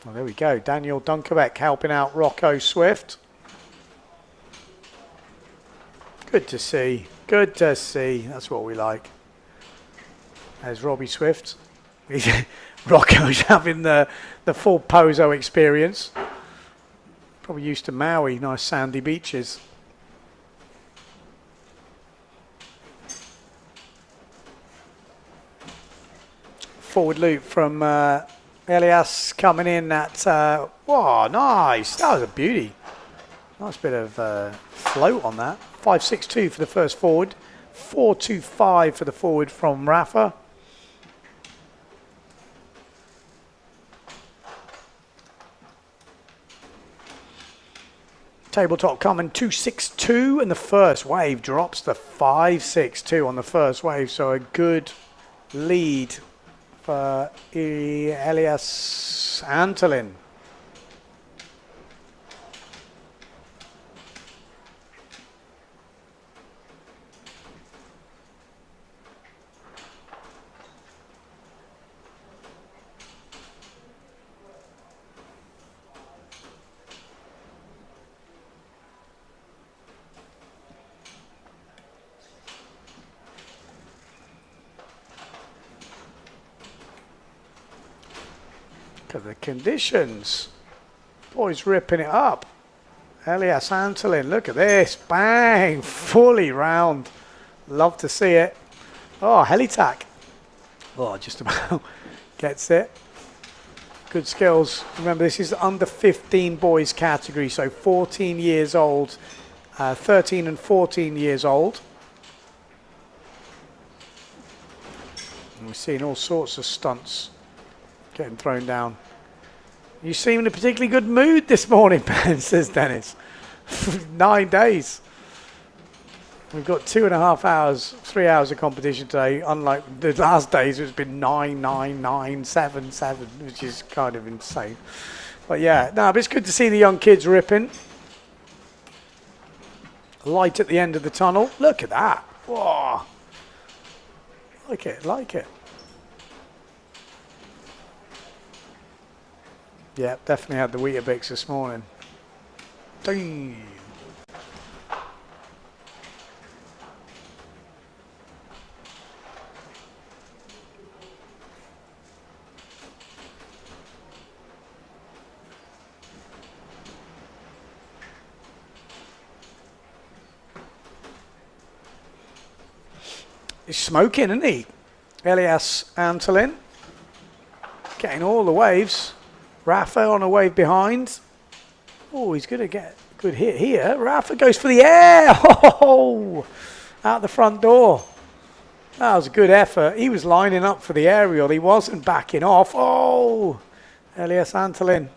Well, there we go. Daniel Dunkerbeck helping out Rocco Swift. Good to see. Good to see. That's what we like. There's Robbie Swift. Rocco's having the full Pozo experience. Probably used to Maui, nice sandy beaches. Forward loop from Elias coming in at, wow, nice. That was a beauty. Nice bit of float on that. 5.62 for the first forward. 4.25 for the forward from Rafa. Tabletop coming 2.62 and the first wave drops to 5.62 on the first wave. So a good lead for Elias Antolin. Look at the conditions. Boys ripping it up. Elias Antolin, look at this. Bang! Fully round. Love to see it. Oh, helitack. Oh, just about gets it. Good skills. Remember, this is the under 15 boys category, so 14 years old, 13 and 14 years old. And we're seeing all sorts of stunts getting thrown down. You seem in a particularly good mood this morning, Ben, says Dennis. 9 days. We've got 2.5 hours, 3 hours of competition today, unlike the last days, it's been 9, 9, 9, 7, 7, which is kind of insane. But yeah, no, but it's good to see the young kids ripping. Light at the end of the tunnel. Look at that. Whoa. Like it, like it. Yeah, definitely had the Weetabix this morning. Dang. He's smoking, isn't he? Elias Antolin. Getting all the waves. Rafa on a wave behind. Oh, he's going to get a good hit here. Rafa goes for the air. Oh, out the front door. That was a good effort. He was lining up for the aerial. He wasn't backing off. Oh, Elias Antolin.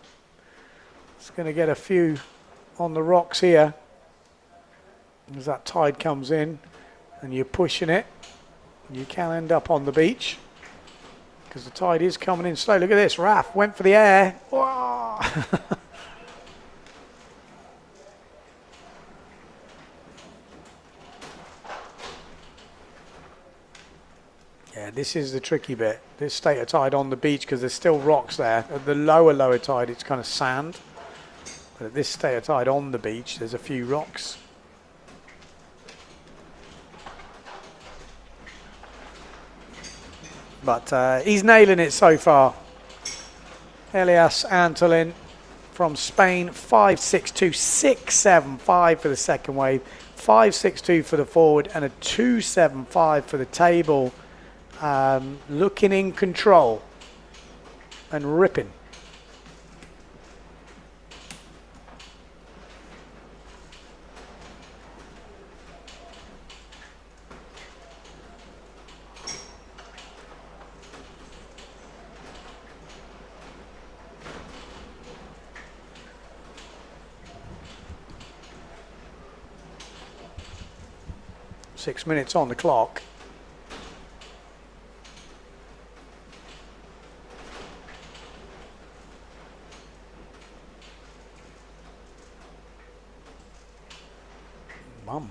He's going to get a few on the rocks here. As that tide comes in and you're pushing it, you can end up on the beach. Because the tide is coming in slow. Look at this. Raf went for the air. Yeah, this is the tricky bit. This state of tide on the beach, because there's still rocks there. At the lower tide, it's kind of sand. But at this state of tide on the beach, there's a few rocks. But he's nailing it so far. Elias Antolin from Spain, 5.62, 6.75 for the second wave, 5.62 for the forward, and a 2.75 for the table. Looking in control and ripping. 6 minutes on the clock. Mum.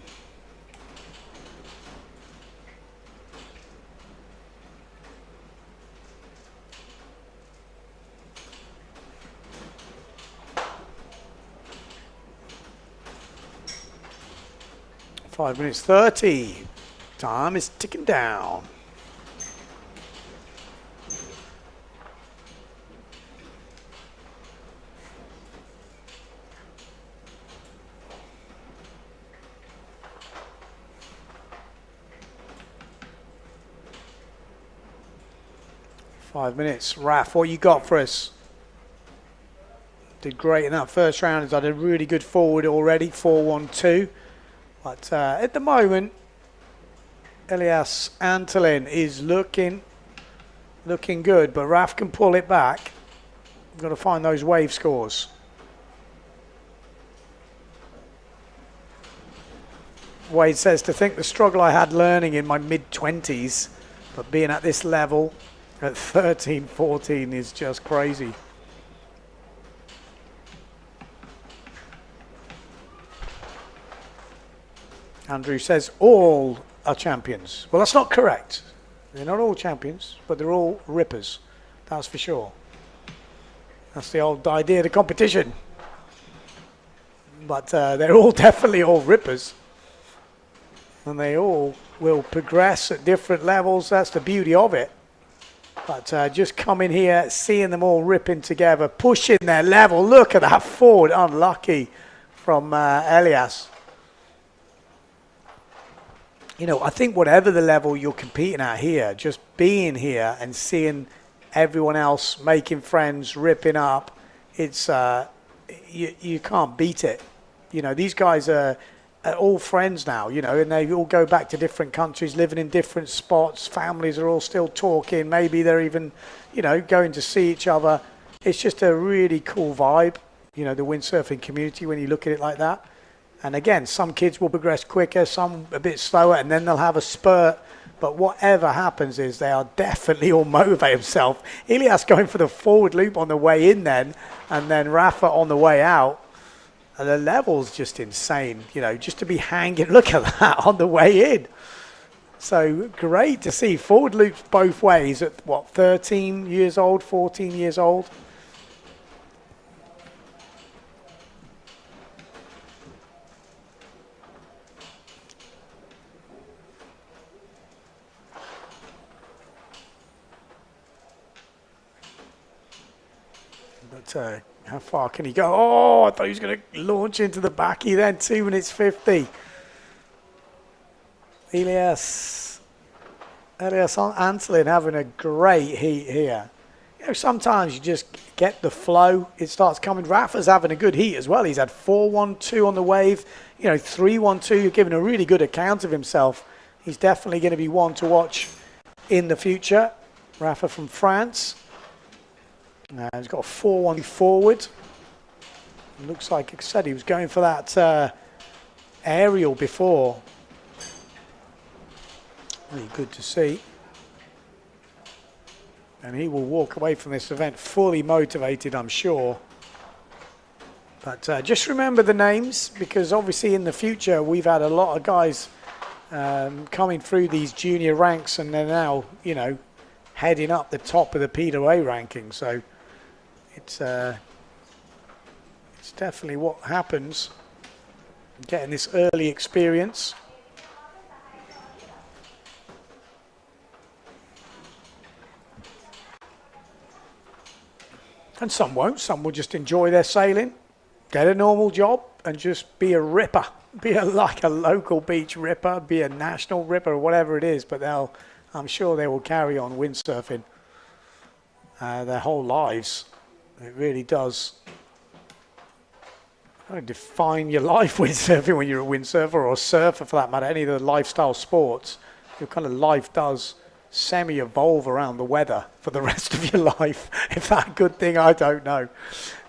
Five minutes 30. Time is ticking down. Five minutes. Raf, what you got for us? Did great in that first round. He's had a really good forward already, 4-1-2. But at the moment, Elias Antolin is looking good, but Raf can pull it back. We've got to find those wave scores. Wade says, to think the struggle I had learning in my mid-20s, but being at this level at 13, 14 is just crazy. Andrew says all are champions. Well, that's not correct. They're not all champions, but they're all rippers. That's for sure. That's the old idea of the competition. But they're all definitely all rippers. And they all will progress at different levels. That's the beauty of it. But just coming here, seeing them all ripping together, pushing their level. Look at that forward, unlucky from Elias. You know, I think whatever the level you're competing at here, just being here and seeing everyone else making friends, ripping up, it's you can't beat it. You know, these guys are all friends now, you know, and they all go back to different countries, living in different spots. Families are all still talking. Maybe they're even, you know, going to see each other. It's just a really cool vibe, you know, the windsurfing community when you look at it like that. And again, some kids will progress quicker, some a bit slower, and then they'll have a spurt. But whatever happens is they are definitely all motivate themselves. Elias going for the forward loop on the way in then, and then Rafa on the way out. And the level's just insane, you know, just to be hanging, look at that, on the way in. So great to see forward loops both ways at, what, 13 years old, 14 years old. But how far can he go? Oh, I thought he was going to launch into the backy then. 2 minutes 50. Elias Antolin having a great heat here. You know, sometimes you just get the flow. It starts coming. Rafa's having a good heat as well. He's had 4-1-2 on the wave. You know, 3-1-2. You're giving a really good account of himself. He's definitely going to be one to watch in the future. Rafa from France. He's got a 4-1 forward. Looks like I said he was going for that aerial before. Really good to see. And he will walk away from this event fully motivated, I'm sure. But just remember the names, because obviously in the future we've had a lot of guys coming through these junior ranks, and they're now, you know, heading up the top of the PWA ranking. So it's definitely what happens, getting this early experience. And some won't. Some will just enjoy their sailing, get a normal job, and just be a ripper. Be like a local beach ripper, be a national ripper, or whatever it is. But I'm sure they will carry on windsurfing their whole lives. It really does kind of define your life, windsurfing, when you're a windsurfer or a surfer for that matter, any of the lifestyle sports. Your kind of life does semi-evolve around the weather for the rest of your life. If that's a good thing, I don't know.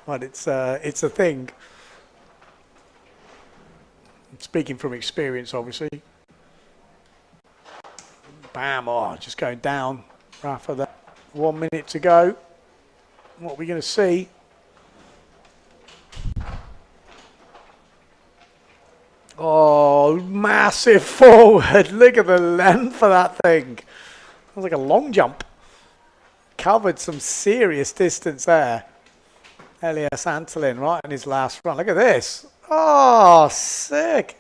But it's a thing. Speaking from experience, obviously. Bam. Oh, just going down. Rafa, that 1 minute to go. What are we going to see? Oh, massive forward. Look at the length of that thing. It was like a long jump. Covered some serious distance there. Elias Antolin right in his last run. Look at this. Oh, sick.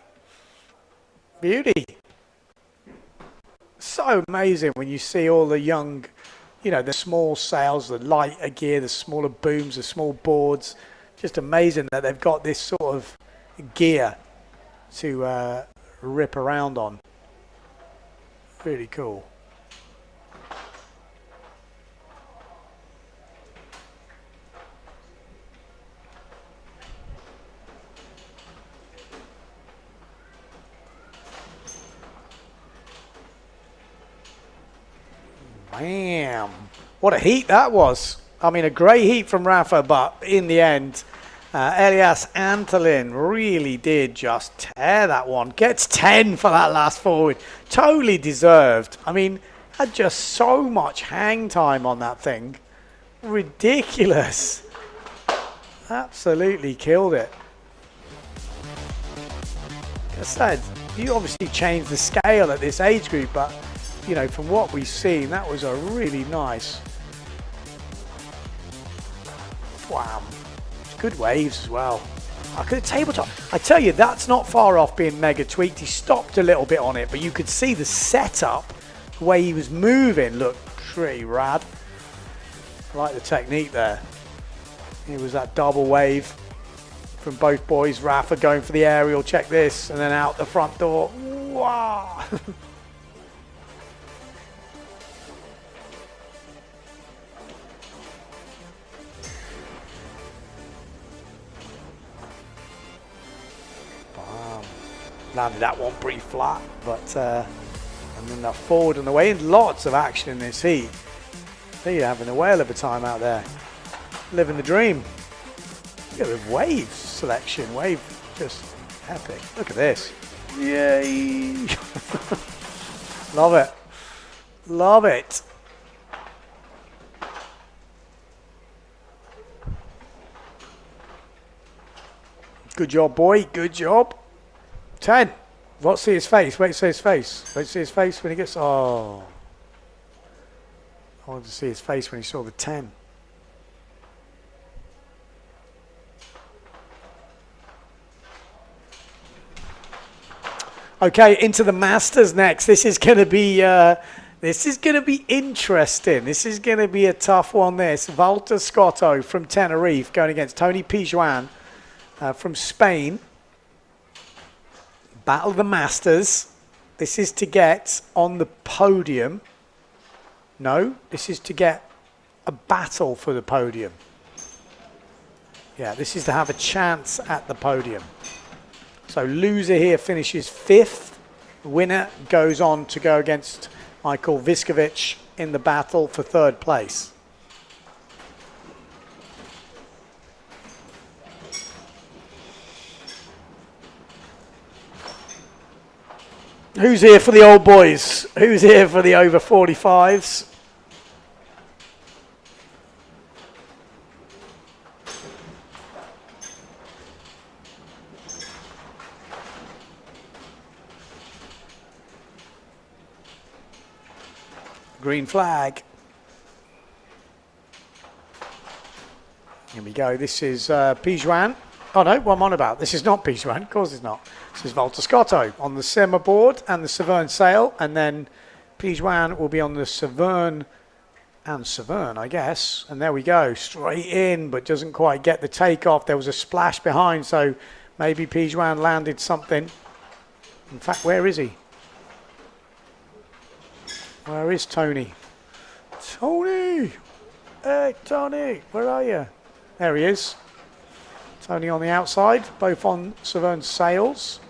Beauty. So amazing when you see all the young, you know, the small sails, the lighter gear, the smaller booms, the small boards. Just amazing that they've got this sort of gear to rip around on. Really cool. Bam! What a heat that was. I mean, a great heat from Rafa, but in the end, Elias Antolin really did just tear that one. Gets 10 for that last forward. Totally deserved. I mean, had just so much hang time on that thing. Ridiculous. Absolutely killed it. Like I said, you obviously changed the scale at this age group, but you know, from what we've seen, that was a really nice. Wow. Good waves as well. I could have tabletop. I tell you, that's not far off being mega tweaked. He stopped a little bit on it, but you could see the setup, the way he was moving, looked pretty rad. I like the technique there. It was that double wave from both boys. Rafa going for the aerial, check this, and then out the front door. Wow. Landed that one pretty flat, but and then that forward and away, and lots of action in this heat. They're having a whale of a time out there, living the dream. Look at the wave selection, wave just epic. Look at this, yay! Love it, love it. Good job, boy. Good job. 10. Let's see his face. Wait to see his face. Wait to see his face when he gets... Oh. I wanted to see his face when he saw the 10. Okay, into the Masters next. This is going to be... interesting. This is going to be a tough one, this. Walter Scotto from Tenerife going against Tony Pijuan from Spain. Battle of the Masters. This is to get on the podium. No, this is to get a battle for the podium. Yeah, this is to have a chance at the podium. So loser here finishes 5th. Winner goes on to go against Michael Viskovic in the battle for 3rd place. Who's here for the old boys? Who's here for the over 45s? Green flag. Here we go. This is Pijuan. Oh no, what I'm on about. This is not Pijuan. Of course it's not. This is Walter Scotto on the Simmer board and the Severn sail, and then Pijuan will be on the Severn and Severn, I guess. And there we go, straight in, but doesn't quite get the takeoff. There was a splash behind, so maybe Pijuan landed something. In fact, where is he? Where is Tony? Tony! Hey, Tony, where are you? There he is. Tony on the outside, both on Severn sails.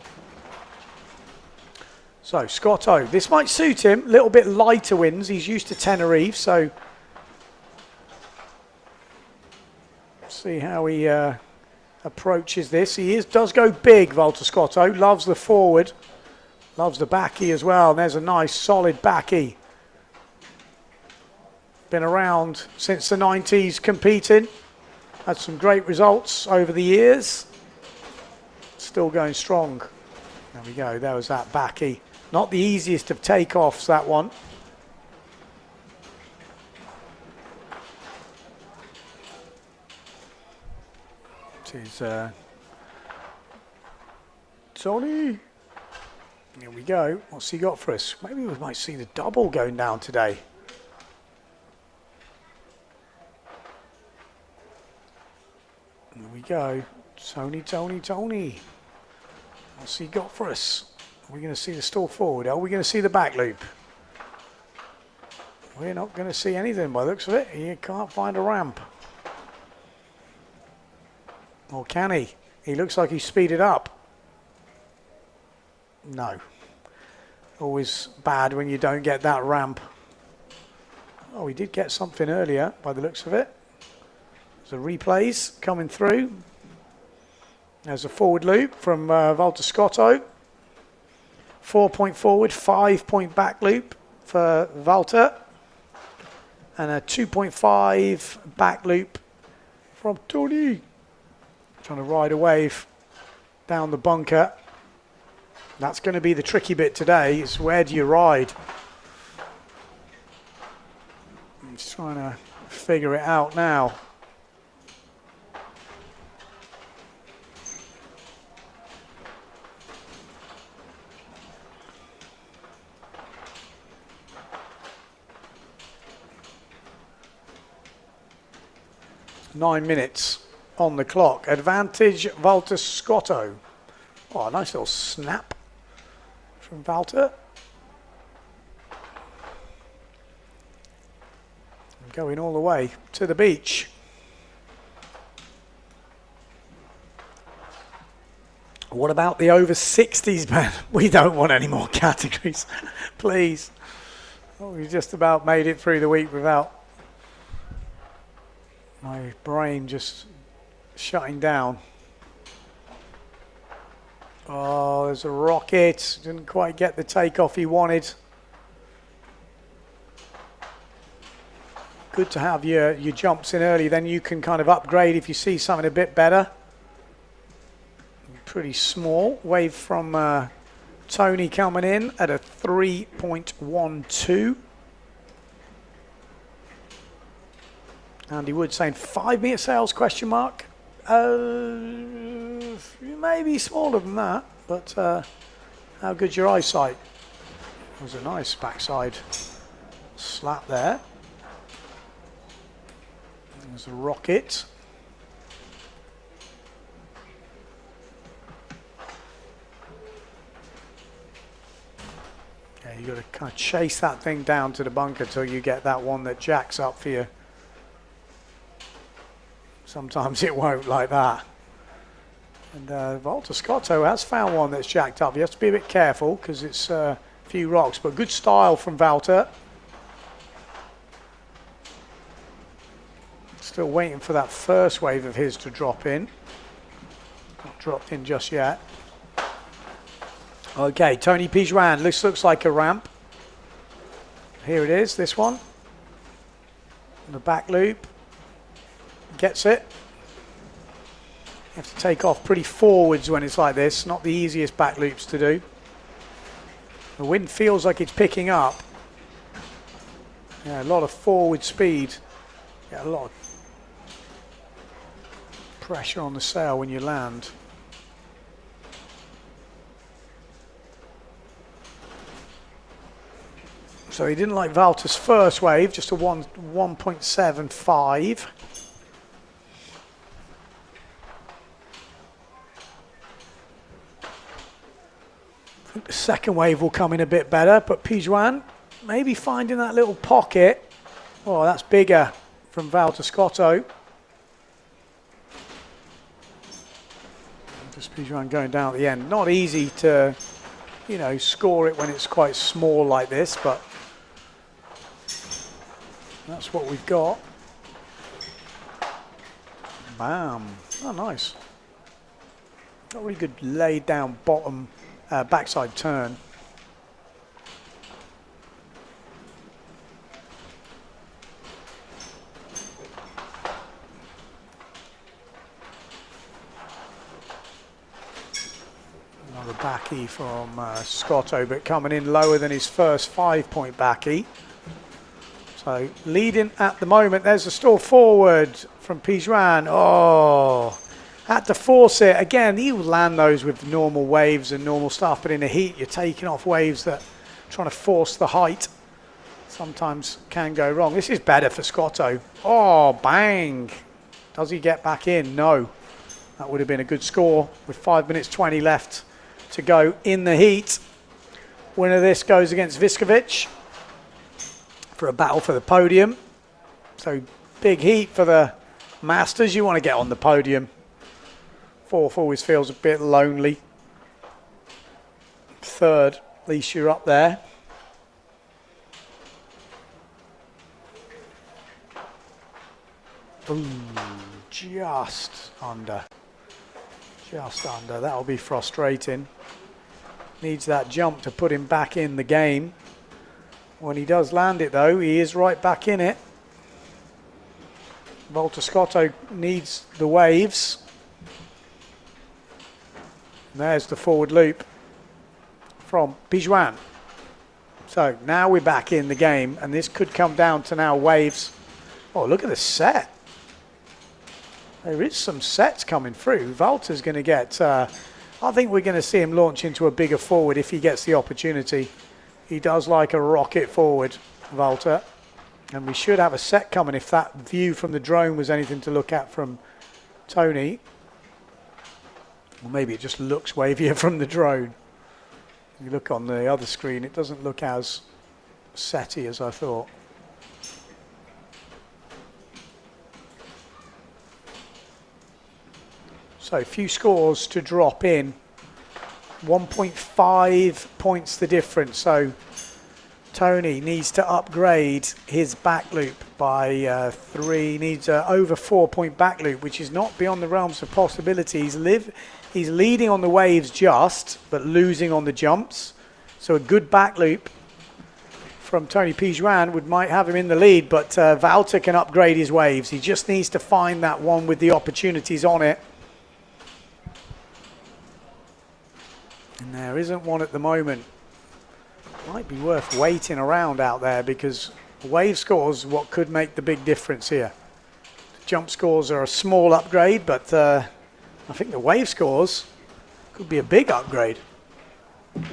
So, Scotto, this might suit him. A little bit lighter winds. He's used to Tenerife, so see how he approaches this. He does go big, Walter Scotto. Loves the forward. Loves the backy as well. And there's a nice solid backy. Been around since the 90s competing. Had some great results over the years. Still going strong. There we go. There was that backy. Not the easiest of takeoffs, that one. Is Tony. Here we go. What's he got for us? Maybe we might see the double going down today. Here we go. Tony. What's he got for us? Are we going to see the stall forward? Are we going to see the back loop? We're not going to see anything by the looks of it. You can't find a ramp. Or can he? He looks like he's speeded up. No. Always bad when you don't get that ramp. Oh, he did get something earlier by the looks of it. There's a replays coming through. There's a forward loop from Valter Scotto. 4-point forward, 5-point back loop for Valter. And a 2.5 back loop from Tony. Trying to ride a wave down the bunker. That's going to be the tricky bit today, is where do you ride? I'm just trying to figure it out now. Nine minutes on the clock. Advantage Valter Scotto. Oh, a nice little snap from Valter. Going all the way to the beach. What about the over 60s, man? We don't want any more categories, please. Oh, we just about made it through the week without my brain just shutting down. Oh, there's a rocket. Didn't quite get the takeoff he wanted. Good to have your jumps in early, then you can kind of upgrade if you see something a bit better. Pretty small. Wave from Tony coming in at a 3.12. Andy Wood saying 5-meter sails, question mark. Maybe smaller than that, but how good's your eyesight? That was a nice backside slap there. There's a rocket. Yeah, you got to kind of chase that thing down to the bunker till you get that one that jacks up for you. Sometimes it won't like that. And Valter Scotto has found one that's jacked up. You have to be a bit careful because it's a few rocks, but good style from Valter. Still waiting for that first wave of his to drop in. Not dropped in just yet. Okay, Tony Pijuan. This looks like a ramp. Here it is, this one. The back loop. Gets it. You have to take off pretty forwards when it's like this. Not the easiest back loops to do. The wind feels like it's picking up. Yeah, a lot of forward speed. Yeah, a lot of pressure on the sail when you land. So he didn't like Valter's first wave, just a 1.75. I think the second wave will come in a bit better, but Pijuan maybe finding that little pocket. Oh, that's bigger from Valter Scotto. Just Pijuan going down at the end. Not easy to, you know, score it when it's quite small like this, but that's what we've got. Bam. Oh, nice. Got a really good laid down bottom backside turn. The backy from Scotto, but coming in lower than his first 5-point backy. So leading at the moment. There's a stall forward from Pijuan. Oh, had to force it. Again, you land those with normal waves and normal stuff, but in the heat, you're taking off waves that trying to force the height. Sometimes can go wrong. This is better for Scotto. Oh, bang. Does he get back in? No. That would have been a good score with 5 minutes 20 left to go in the heat. Winner of this goes against Viskovic for a battle for the podium. So big heat for the Masters. You want to get on the podium. Fourth always feels a bit lonely. Third, at least you're up there. Ooh, just under. Just under. That'll be frustrating. Needs that jump to put him back in the game. When he does land it, though, he is right back in it. Walter Scotto needs the waves. And there's the forward loop from Pijuan. So now we're back in the game, and this could come down to now waves. Oh, look at the set. There is some sets coming through. Walter's going to get, I think we're going to see him launch into a bigger forward if he gets the opportunity. He does like a rocket forward, Walter. And we should have a set coming if that view from the drone was anything to look at from Tony. Or maybe it just looks wavier from the drone. If you look on the other screen, it doesn't look as setty as I thought. So a few scores to drop in. 1.5 points the difference. So Tony needs to upgrade his back loop by 3. Needs an over 4-point back loop, which is not beyond the realms of possibilities. He's leading on the waves just, but losing on the jumps. So a good back loop from Tony Pijuan might have him in the lead, but Walter can upgrade his waves. He just needs to find that one with the opportunities on it. And there isn't one at the moment. Might be worth waiting around out there because wave scores what could make the big difference here. Jump scores are a small upgrade, but I think the wave scores could be a big upgrade. And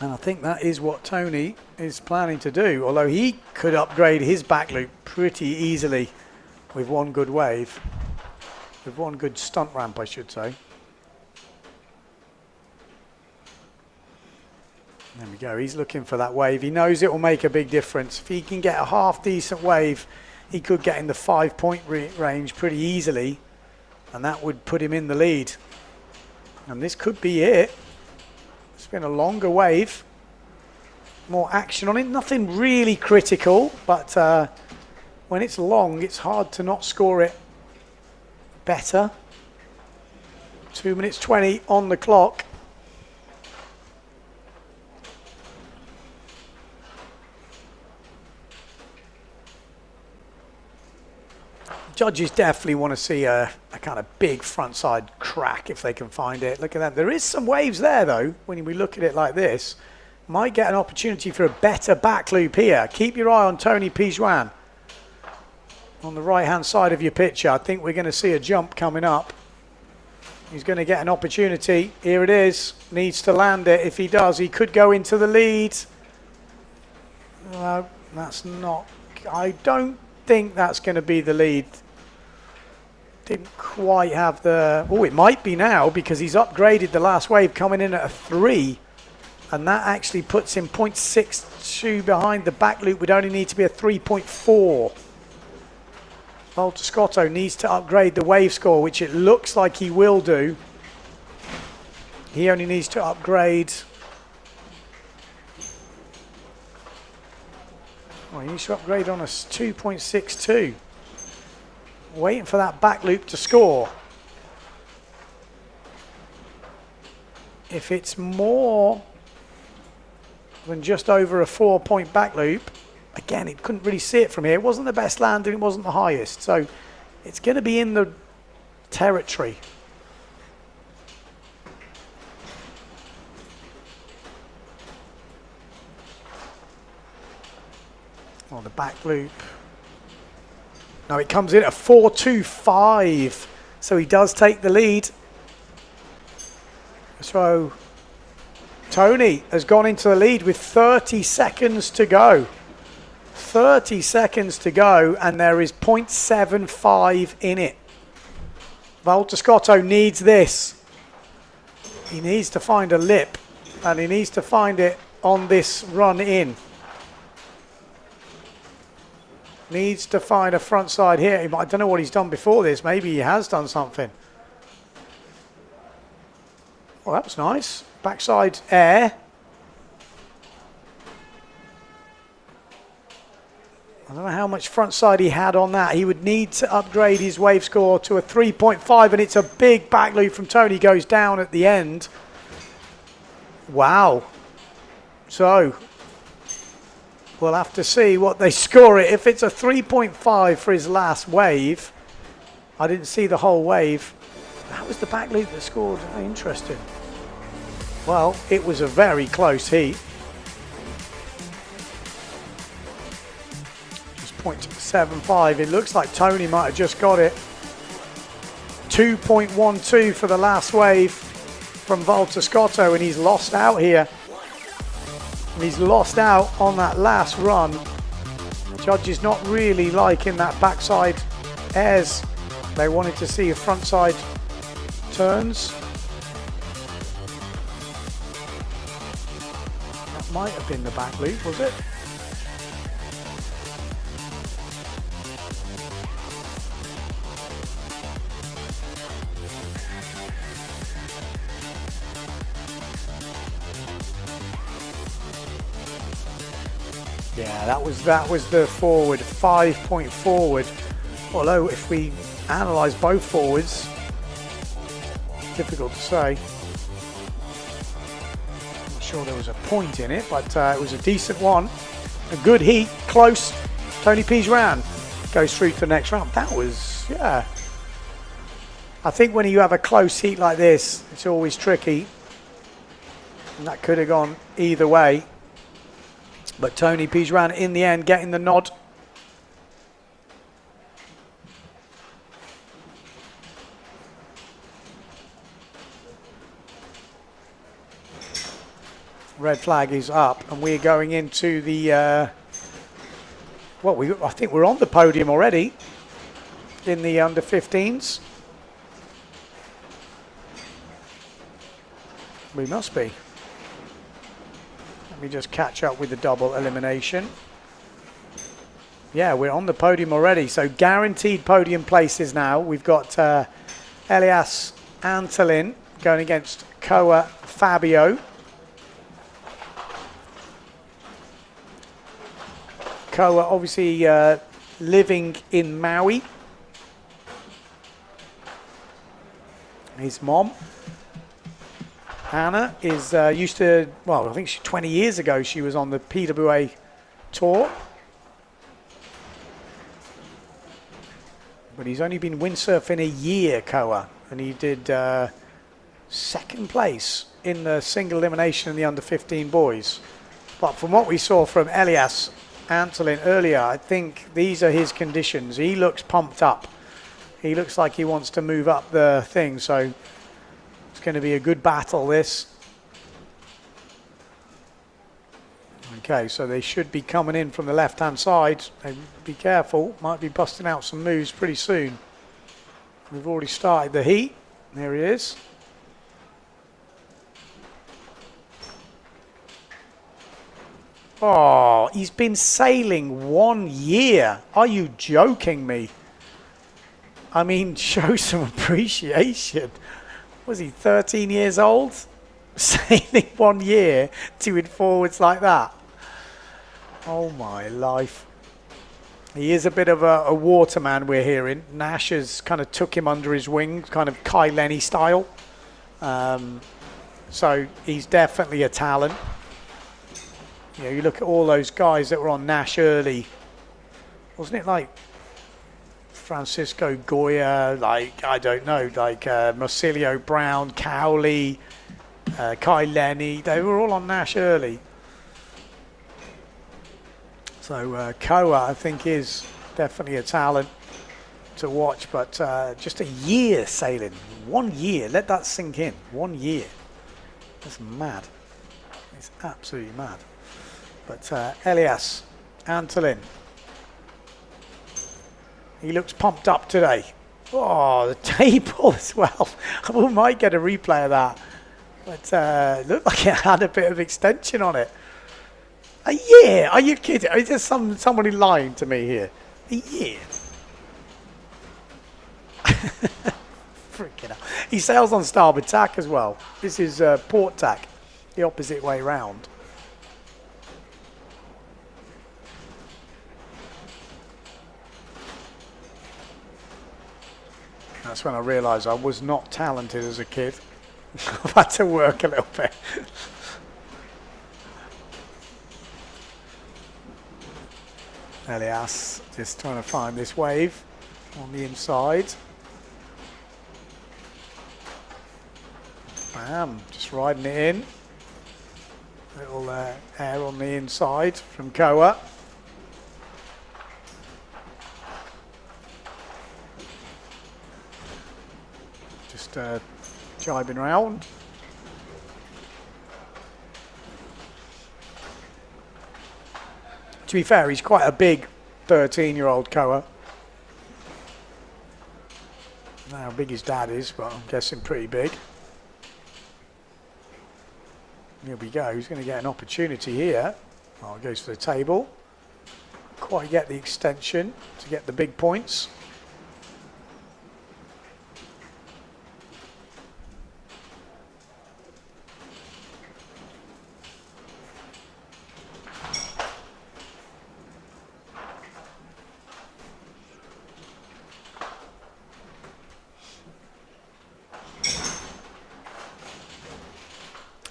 I think that is what Tony is planning to do, although he could upgrade his back loop pretty easily with one good wave. With one good stunt ramp, I should say. There we go, he's looking for that wave. He knows it will make a big difference. If he can get a half decent wave, he could get in the 5-point range pretty easily, and that would put him in the lead. And this could be it. It's been a longer wave, more action on it, nothing really critical, but when it's long, it's hard to not score it better. 2 minutes 20 on the clock. Judges definitely want to see a kind of big front side crack if they can find it. Look at that. There is some waves there, though, when we look at it like this. Might get an opportunity for a better back loop here. Keep your eye on Tony Pijuan. On the right-hand side of your picture, I think we're going to see a jump coming up. He's going to get an opportunity. Here it is. Needs to land it. If he does, he could go into the lead. No, that's not... I don't think that's going to be the lead. Didn't quite have the... Oh, it might be now because he's upgraded the last wave coming in at a 3. And that actually puts him 0.62 behind. The back loop would only need to be a 3.4. Walter Scotto needs to upgrade the wave score, which it looks like he will do. He only needs to upgrade... Oh, he needs to upgrade on a 2.62. Waiting for that back loop to score. If it's more than just over a 4-point back loop, again, it couldn't really see it from here. It wasn't the best landing, it wasn't the highest. So it's going to be in the territory. on the back loop. Now it comes in at 4.25, so he does take the lead. So Tony has gone into the lead with 30 seconds to go. 30 seconds to go, and there is 0.75 in it. Valter Scotto needs this. He needs to find a lip, and he needs to find it on this run in. Needs to find a front side here. I don't know what he's done before this. Maybe he has done something. Well, that was nice. Backside air. I don't know how much front side he had on that. He would need to upgrade his wave score to a 3.5, and it's a big back loop from Tony. Goes down at the end. Wow. So we'll have to see what they score it. If it's a 3.5 for his last wave, I didn't see the whole wave. That was the back loop that scored. Interesting. Well, it was a very close heat. Just 0.75. It looks like Tony might have just got it. 2.12 for the last wave from Valter Scotto, and he's lost out here. He's lost out on that last run. Judges not really liking that backside airs. They wanted to see a frontside turns. That might have been the back loop, was it? Yeah, that was the forward, 5-point forward. Although if we analyse both forwards, difficult to say. Not sure there was a point in it, but it was a decent one. A good heat, close. Tony Pizran goes through to the next round. That was, yeah. I think when you have a close heat like this, it's always tricky. And that could have gone either way. But Tony Pizran in the end getting the nod. Red flag is up, and we're going into the I think we're on the podium already in the under 15s. We must be. Let me just catch up with the double elimination. Yeah, we're on the podium already, so guaranteed podium places now. We've got Elias Antolin going against Koa Fabio. Koa obviously living in Maui. His mom, Anna, is used to, well, I think 20 years ago she was on the PWA tour. But he's only been windsurfing a year, Koa, and he did second place in the single elimination in the under 15 boys. But from what we saw from Elias Antolin earlier, I think these are his conditions. He looks pumped up. He looks like he wants to move up the thing, so it's going to be a good battle, this. Okay, so they should be coming in from the left-hand side. Be careful, might be busting out some moves pretty soon. We've already started the heat. There he is. Oh, he's been sailing 1 year. Are you joking me? I mean, show some appreciation. Was he 13 years old? Sailing 1 year, doing forwards like that. Oh my life. He is a bit of a waterman, we're hearing. Nash has kind of took him under his wing, kind of Kai Lenny style. So he's definitely a talent. You know, you look at all those guys that were on Nash early. Wasn't it like Francisco Goya, like, I don't know, like Marsilio Brown, Cowley, Kai Lenny. They were all on Nash early. So Koa, I think, is definitely a talent to watch, but just a year sailing. 1 year. Let that sink in. 1 year. That's mad. It's absolutely mad. But Elias Antolin, he looks pumped up today. Oh, the table as well. We might get a replay of that. But it looked like it had a bit of extension on it. A year? Are you kidding? Is there somebody lying to me here? A year? Freaking hell. He sails on starboard tack as well. This is port tack, the opposite way round. That's when I realised I was not talented as a kid. I've had to work a little bit. Elias just trying to find this wave on the inside. Bam, just riding it in. Little air on the inside from Koa. Just jibing around. To be fair, he's quite a big 13-year-old Koa. I don't know how big his dad is, but I'm guessing pretty big. Here we go. He's going to get an opportunity here. Oh, goes for the table. Quite get the extension to get the big points.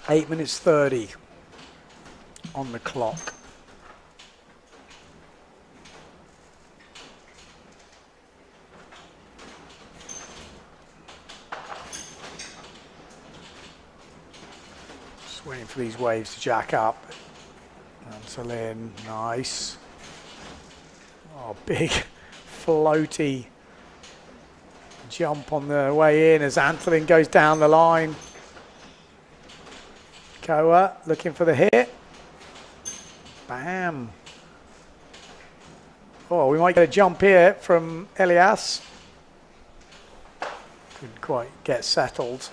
Eight minutes 30 on the clock. Just waiting for these waves to jack up. Antolin, nice. Oh, big floaty jump on the way in as Antolin goes down the line. Koa looking for the hit. Bam. Oh, we might get a jump here from Elias. Couldn't quite get settled.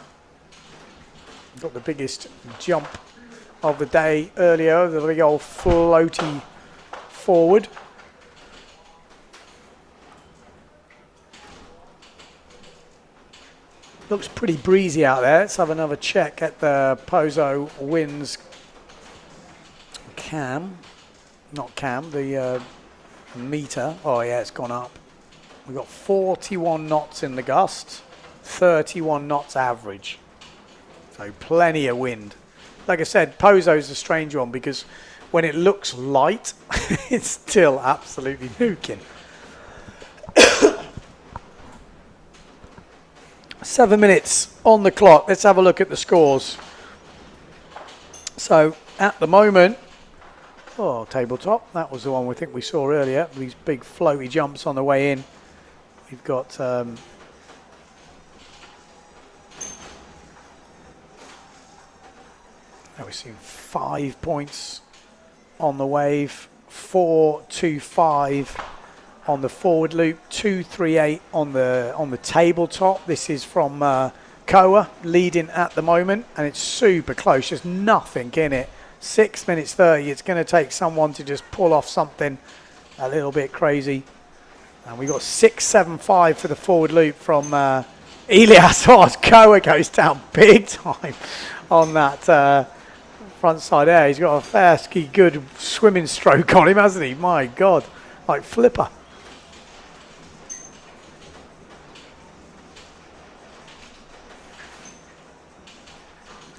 Got the biggest jump of the day earlier, the big old floaty forward. Looks pretty breezy out there. Let's have another check at the Pozo winds cam. Not cam, the meter. Oh yeah, it's gone up. We've got 41 knots in the gust, 31 knots average. So plenty of wind. Like I said, Pozo's a strange one because when it looks light, it's still absolutely nuking. 7 minutes on the clock. Let's have a look at the scores. So at the moment, oh, tabletop. That was the one we think we saw earlier. These big floaty jumps on the way in. We've got we've seen 5 points on the wave, 4-2-5 on the forward loop, 2-3-8 on the tabletop. This is from Koa leading at the moment, and it's super close. There's nothing in it. 6 minutes 30. It's going to take someone to just pull off something a little bit crazy. And we got 6-7-5 for the forward loop from Elias. Oh, Koa goes down big time on that front side air. He's got a fair ski good swimming stroke on him, hasn't he? My God, like flipper.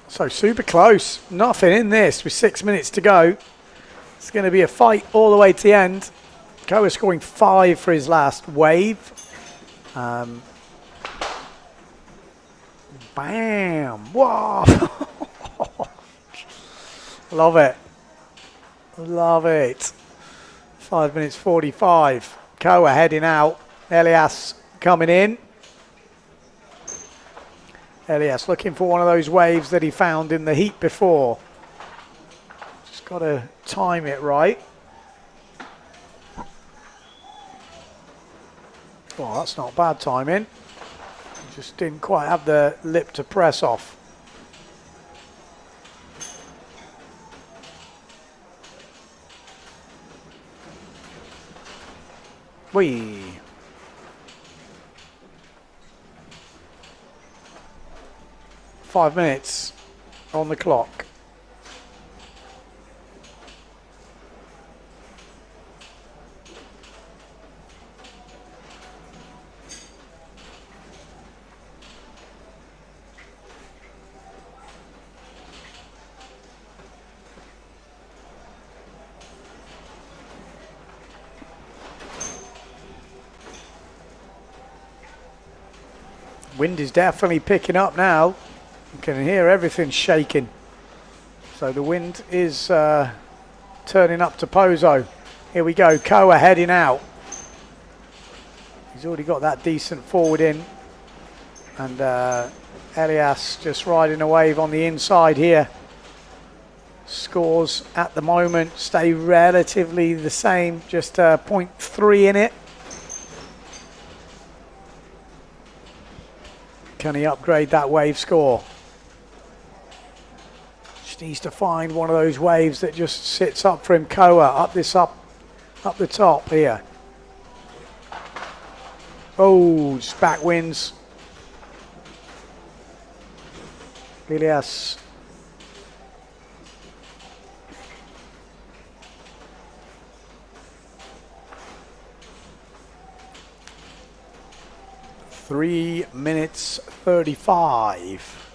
So super close. Nothing in this with 6 minutes to go. It's going to be a fight all the way to the end. Koa scoring 5 for his last wave. Bam! Whoa! Love it. Love it. 5 minutes 45. Koa heading out. Elias coming in. Elias looking for one of those waves that he found in the heat before. Just got to time it right. Well, that's not bad timing. Just didn't quite have the lip to press off. Whee! Five minutes on the clock. Wind is definitely picking up now. You can hear everything shaking. So the wind is turning up to Pozo. Here we go, Koa heading out. He's already got that decent forward in. And Elias just riding a wave on the inside here. Scores at the moment stay relatively the same, just 0.3 in it. Can he upgrade that wave score? Just needs to find one of those waves that just sits up for him. Koa up the top here. Oh, just back winds. Elias. Three minutes 35.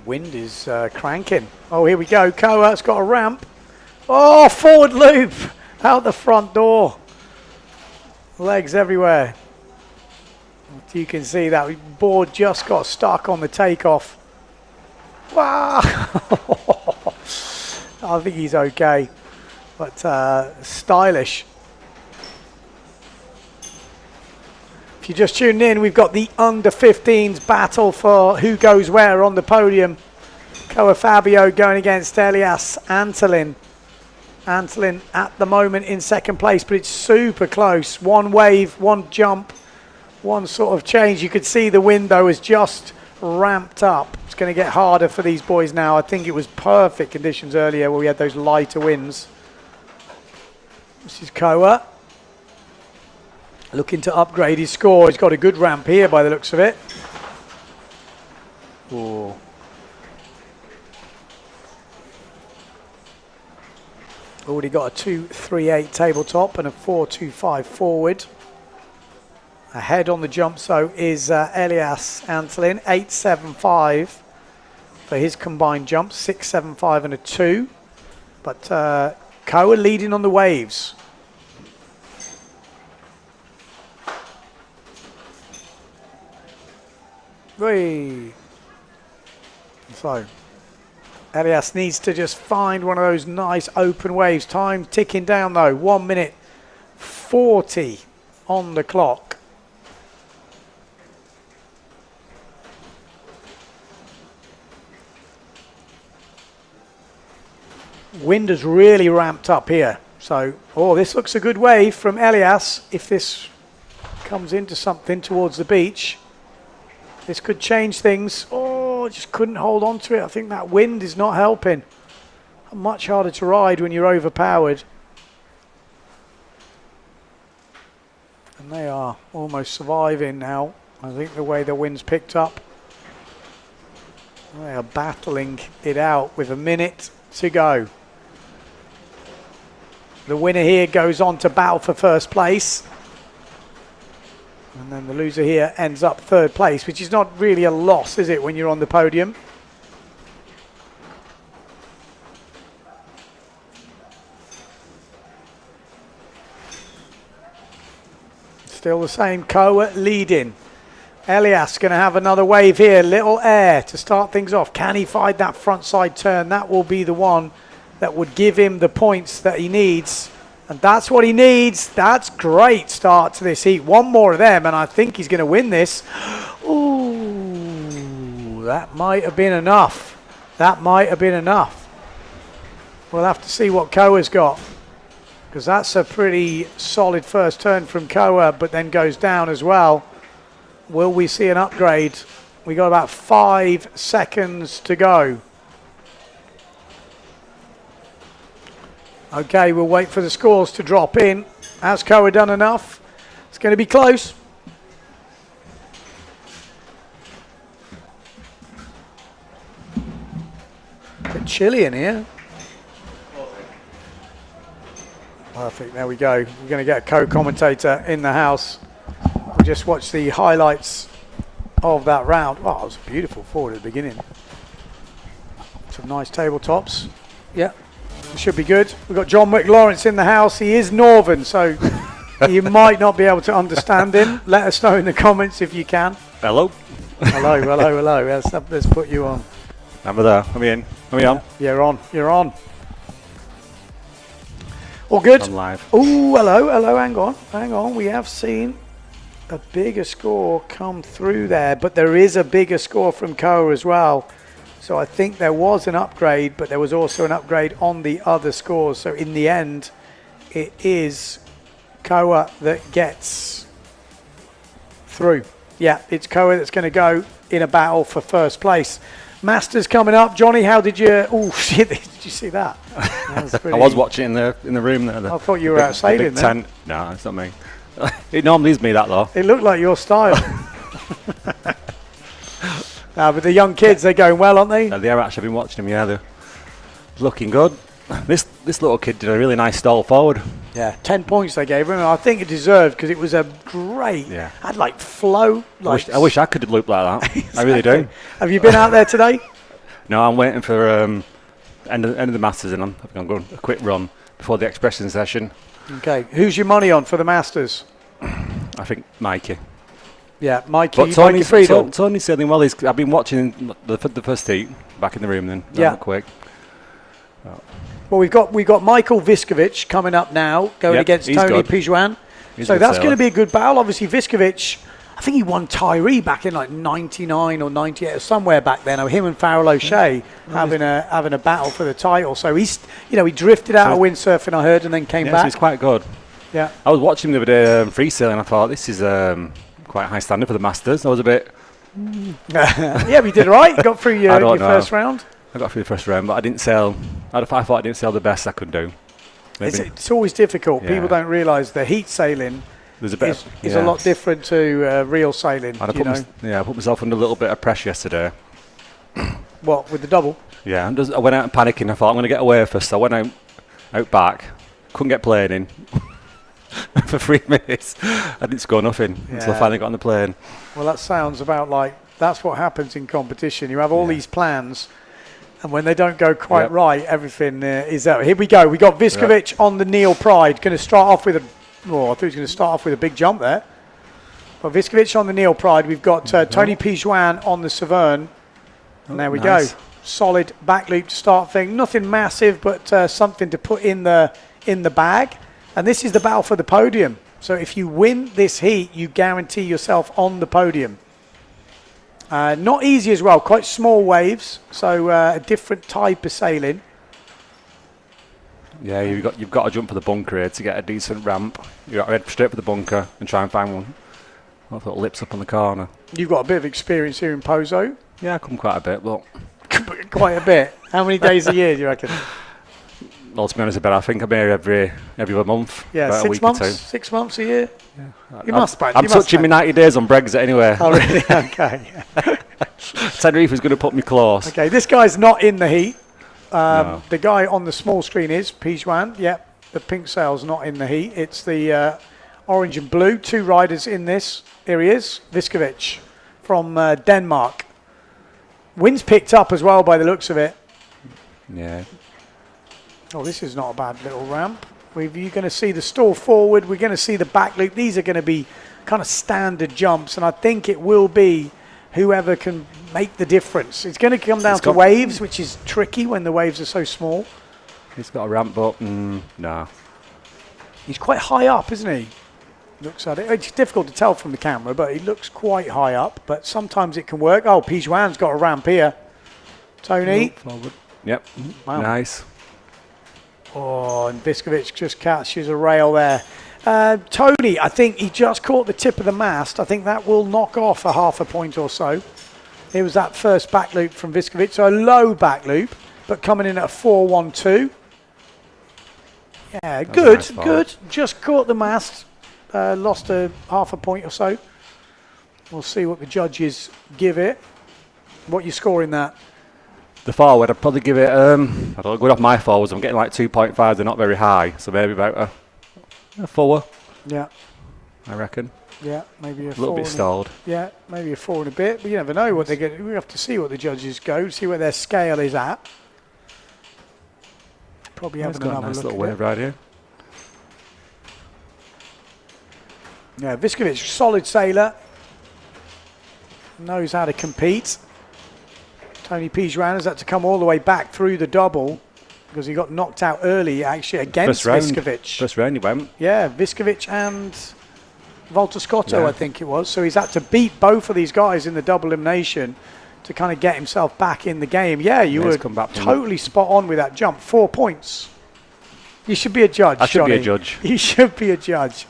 Wind is cranking. Oh, here we go. Koa's got a ramp. Oh, forward loop out the front door. Legs everywhere. You can see that board just got stuck on the takeoff. Wow! I think he's okay, but stylish. If you're just tuning in, we've got the under-15s battle for who goes where on the podium. Koa Fabio going against Elias Antolin. Antolin at the moment in second place, but it's super close. One wave, one jump. One sort of change. You could see the window is just ramped up. It's going to get harder for these boys now. I think it was perfect conditions earlier where we had those lighter winds. This is Koa. Looking to upgrade his score. He's got a good ramp here by the looks of it. Ooh. Already got a 2.38 tabletop and a 4.25 forward. Ahead on the jump, so is Elias Antolin, 8.75 for his combined jump, 6.75 and a 2. But Koa leading on the waves. Whee. So Elias needs to just find one of those nice open waves. Time ticking down though, 1 minute 40 on the clock. Wind has really ramped up here. So, oh, this looks a good wave from Elias. If this comes into something towards the beach, this could change things. Oh, just couldn't hold on to it. I think that wind is not helping. Much harder to ride when you're overpowered. And they are almost surviving now. I think the way the wind's picked up. They are battling it out with a minute to go. The winner here goes on to battle for first place. And then the loser here ends up third place, which is not really a loss, is it, when you're on the podium? Still the same. Koa leading. Elias going to have another wave here. Little air to start things off. Can he find that front side turn? That will be the one that would give him the points that he needs. And that's what he needs. That's great start to this heat. One more of them, and I think he's going to win this. Ooh, that might have been enough. That might have been enough. We'll have to see what Koa's got, because that's a pretty solid first turn from Koa, but then goes down as well. Will we see an upgrade? We got about 5 seconds to go. Okay, we'll wait for the scores to drop in. Has Koa done enough? It's going to be close. A bit chilly in here. Perfect, there we go. We're going to get a co-commentator in the house. We'll just watch the highlights of that round. Oh, it was beautiful forward at the beginning. Some nice tabletops. Yeah, it should be good. We've got John McLawrence in the house. He is Northern, so you might not be able to understand him. Let us know in the comments if you can. Hello. Hello, hello, hello. Let's put you on. I'm there. I'm in. Are we on? Yeah, you're on. You're on. All good? I'm live. Oh, hello, hello. Hang on, hang on. We have seen a bigger score come through there, but there is a bigger score from Koa as well. So I think there was an upgrade, but there was also an upgrade on the other scores. So in the end, it is Koa that gets through. Yeah, it's Koa that's going to go in a battle for first place. Masters coming up. Johnny, how did you... Oh, shit, did you see that? That I was watching it in the room there. I thought you were out sailing then. No, it's not me. It normally is me, that though. It looked like your style. Now, but the young kids, they're going well, aren't they? They are actually. I've been watching them, yeah. They're looking good. This little kid did a really nice stall forward. Yeah, 10 points they gave him. And I think it deserved, because it was a great... Yeah. Had like flow. Like I wish I could loop like that. Exactly. I really do. Have you been out there today? No, I'm waiting for end of the Masters, and I think I'm going a quick run before the expression session. Okay. Who's your money on for the Masters? I think Mikey. Yeah, Mikey. But Mikey Friedel. Tony's sailing well. I've been watching the first heat back in the room. Then yeah, quick. Well, we've got Michael Viskovic coming up now, going against Tony Pijuan. So that's going to be a good battle. Obviously, Viskovic, I think he won Tyree back in like 99 or 98 or somewhere back then. Him and Farrell O'Shea having a battle for the title. So he drifted out of windsurfing, I heard, and then came back. So he's quite good. Yeah. I was watching him the other day free sailing. I thought this is quite a high standard for the Masters. I was a bit. Yeah, but you did all right. You got through your first round. I got through the first round, but I didn't sail. I thought I didn't sail the best I could do. It's always difficult. Yeah. People don't realise the heat sailing is a lot different to real sailing. I put myself under a little bit of pressure yesterday. What, with the double? Yeah, I went out and panicking. I thought I'm going to get away first. So I went out back, couldn't get plane in for 3 minutes. I didn't score nothing until I finally got on the plane. Well, that sounds about like that's what happens in competition. You have all these plans, and when they don't go quite right, everything is out. Here we go. We got Viskovic on the Neil Pride. Going to start off with I thought he was going to start off with a big jump there. But Viskovic on the Neil Pride. We've got Tony Pijuan on the Severn. And there we go. Solid back loop to start thing. Nothing massive, but something to put in the bag. And this is the battle for the podium. So if you win this heat, you guarantee yourself on the podium. Not easy as well. Quite small waves. So a different type of sailing. Yeah, you've got to jump for the bunker here to get a decent ramp. You've got to head straight for the bunker and try and find one. I thought lips up on the corner. You've got a bit of experience here in Pozo. Yeah, I come quite a bit, but... Quite a bit? How many days a year do you reckon? Well, to be honest, I think I'm here every other month. Yeah, 6 months? 6 months a year? Yeah. I'm touching my 90 days on Brexit anyway. Oh, really? Okay. Tenerife is going to put me close. Okay, this guy's not in the heat. No. The guy on the small screen is Pijuan. Yep, the pink sail's not in the heat. It's the orange and blue. 2 riders in this. Here he is, Viskovic from Denmark. Wind's picked up as well by the looks of it. Yeah. Oh, this is not a bad little ramp. You're going to see the stall forward. We're going to see the back loop. These are going to be kind of standard jumps, and I think it will be whoever can make the difference. It's going to come down to waves, which is tricky when the waves are so small. He's got a ramp up. No. He's quite high up, isn't he? Looks at it. It's difficult to tell from the camera, but he looks quite high up. But sometimes it can work. Oh, Pijuan's got a ramp here. Tony. Forward. Yep. Wow. Nice. Oh, and Viskovic just catches a rail there. Tony, I think he just caught the tip of the mast. I think that will knock off a half a point or so. It was that first back loop from Viskovic, so a low back loop, but coming in at a 4.12. Yeah, good, nice good. Just caught the mast. Lost a half a point or so. We'll see what the judges give it. What you scoring that? The forward, I'd probably give it, I don't know, going off my forwards, I'm getting like 2.5, they're not very high, so maybe about a 4, Yeah. I reckon. Yeah, maybe a little bit stalled. Yeah, maybe a 4 and a bit, but you never know what they get. We have to see what the judges go, see where their scale is at. Probably having another nice look little at wave it. right here. Yeah, Viskovic, solid sailor. Knows how to compete. Tony Pijuan has had to come all the way back through the double because he got knocked out early, actually, against Viskovic. First round he went. Yeah, Viskovic and Walter Scotto, I think it was. So he's had to beat both of these guys in the double elimination to kind of get himself back in the game. Yeah, you were totally spot on with that jump. 4 points. You should be a judge, I should Johnny. be a judge. You should be a judge.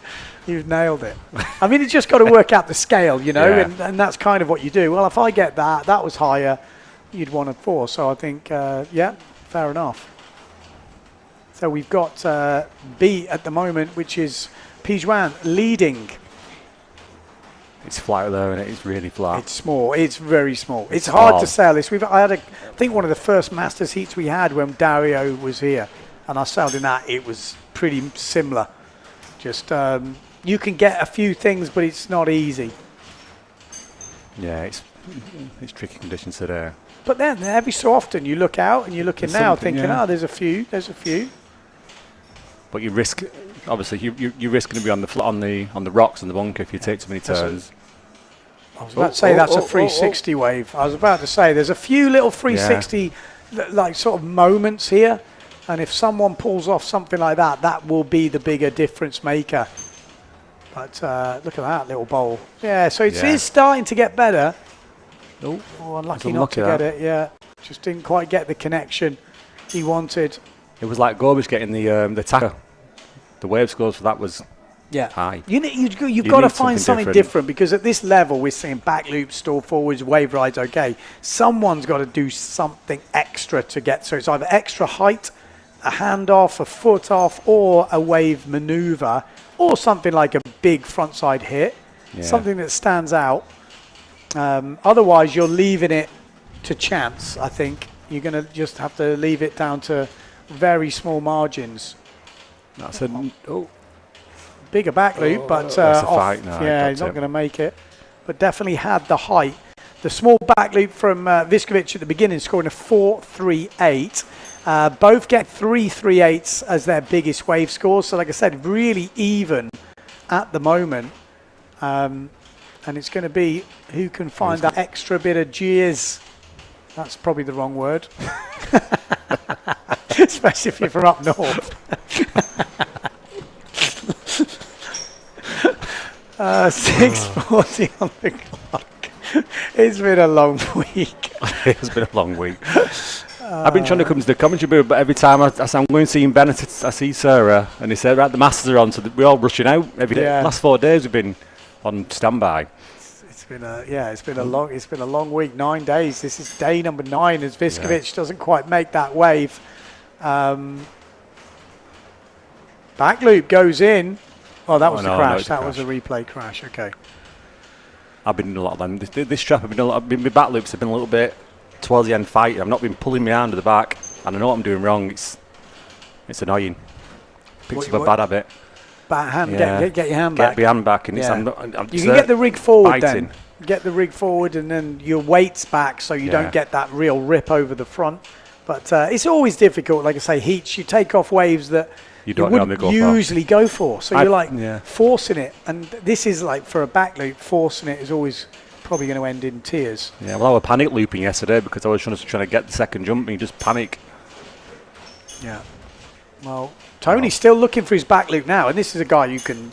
You've nailed it. I mean, it's just got to work out the scale, you know, and that's kind of what you do. Well, if I get that was higher, you'd want a 4. So I think, yeah, fair enough. So we've got B at the moment, which is Pijuan leading. It's flat there, and it's really flat. It's small. It's very small. It's hard to sail this. I had I think one of the first Masters heats we had when Dario was here, and I sailed in that. It was pretty similar. Just you can get a few things, but it's not easy. Yeah, it's tricky conditions today. But then every so often you look out and you're looking now, thinking, there's a few. But you risk, obviously, you risk going to be on the rocks and the bunker if you take too many turns. I was about to say that's a 360 wave. I was about to say there's a few little 360 like sort of moments here, and if someone pulls off something like that, that will be the bigger difference maker. But look at that little bowl. Yeah, so it is starting to get better. Oh, unlucky not to get it. Yeah, just didn't quite get the connection he wanted. It was like Gobish getting the tacker. The wave scores for that was high. You've got to find something different because at this level we're seeing back loops, stall forwards, wave rides. Okay, someone's got to do something extra to get. So it's either extra height, a hand off, a foot off, or a wave maneuver, or something like a big frontside hit. Something that stands out. Otherwise, you're leaving it to chance. I think you're going to just have to leave it down to very small margins. That's a bigger back loop, but off. He's not going to make it. But definitely had the height. The small back loop from Viskovic at the beginning, scoring a 4.38. Both get 3.38s as their biggest wave scores. So, like I said, really even at the moment. And it's going to be who can find that extra bit of jizz. That's probably the wrong word. Especially if you're from up north. 6:40 on the clock. It's been a long week. It has been a long week. I've been trying to come to the commentary booth, but every time I'm going to see Bennett, I see Sarah, and he said, right, the Masters are on, so we're all rushing out every day. Last 4 days we've been on standby. It's been a long week. 9 days. This is day number 9 as Viskovic doesn't quite make that wave. Back loop goes in. Oh, that was the crash. That was a replay crash. Okay. I've been in a lot of them. This strap, my back loops have been a little bit towards the end fighting. I've not been pulling my hand to the back, and I know what I'm doing wrong. It's annoying. Picks up a bad habit. Back hand. Get your hand back. Get my hand back, and you can get the rig forward then. Get the rig forward, and then your weight's back, so you don't get that real rip over the front. But it's always difficult, like I say, heats. You take off waves that You you wouldn't usually go for. So you're like forcing it. And this is like for a back loop, forcing it is always probably going to end in tears. Yeah, well, I was panic looping yesterday because I was trying to get the second jump and you just panic. Yeah. Well, Tony's still looking for his back loop now, and this is a guy you can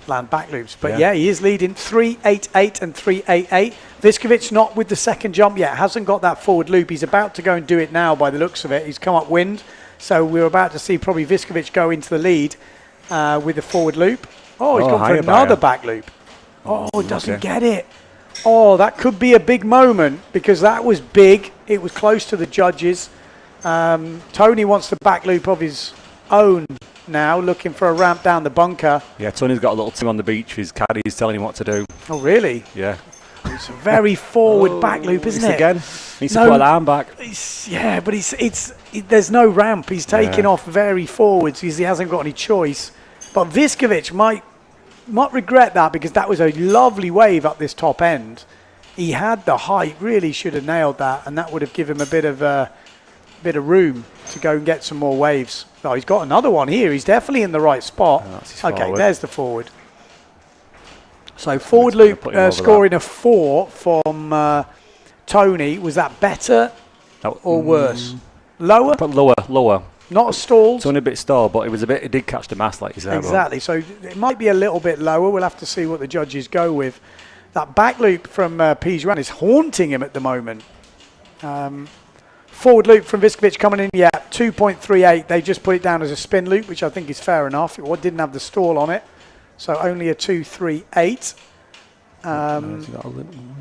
land back loops. But yeah, he is leading 3.88 and 3.88. Viskovic not with the second jump yet, hasn't got that forward loop. He's about to go and do it now by the looks of it. He's come upwind, so we're about to see probably Viskovic go into the lead with the forward loop. Oh, he's gone for another back loop. Oh, doesn't get it. Oh, that could be a big moment because that was big. It was close to the judges. Tony wants the back loop of his own now, looking for a ramp down the bunker. Yeah, Tony's got a little team on the beach. His caddy is telling him what to do. Oh, really? Yeah. It's a very forward back loop, isn't it? Again. Needs to put the arm back. Yeah, but there's no ramp. He's taking off very forwards because he hasn't got any choice. But Viskovic might regret that because that was a lovely wave up this top end. He had the height, really should have nailed that, and that would have given him a bit of room to go and get some more waves. Oh, he's got another one here. He's definitely in the right spot. Okay, there's the forward. So forward loop scoring a 4 from Tony. Was that better or worse? Lower? Lower. Not stalled? It's only a bit stalled, but it did catch the mast like you said. Exactly. So it might be a little bit lower. We'll have to see what the judges go with. That back loop from Pizran is haunting him at the moment. Forward loop from Viskovic coming in, 2.38. They just put it down as a spin loop, which I think is fair enough. It didn't have the stall on it, so only a 2.38.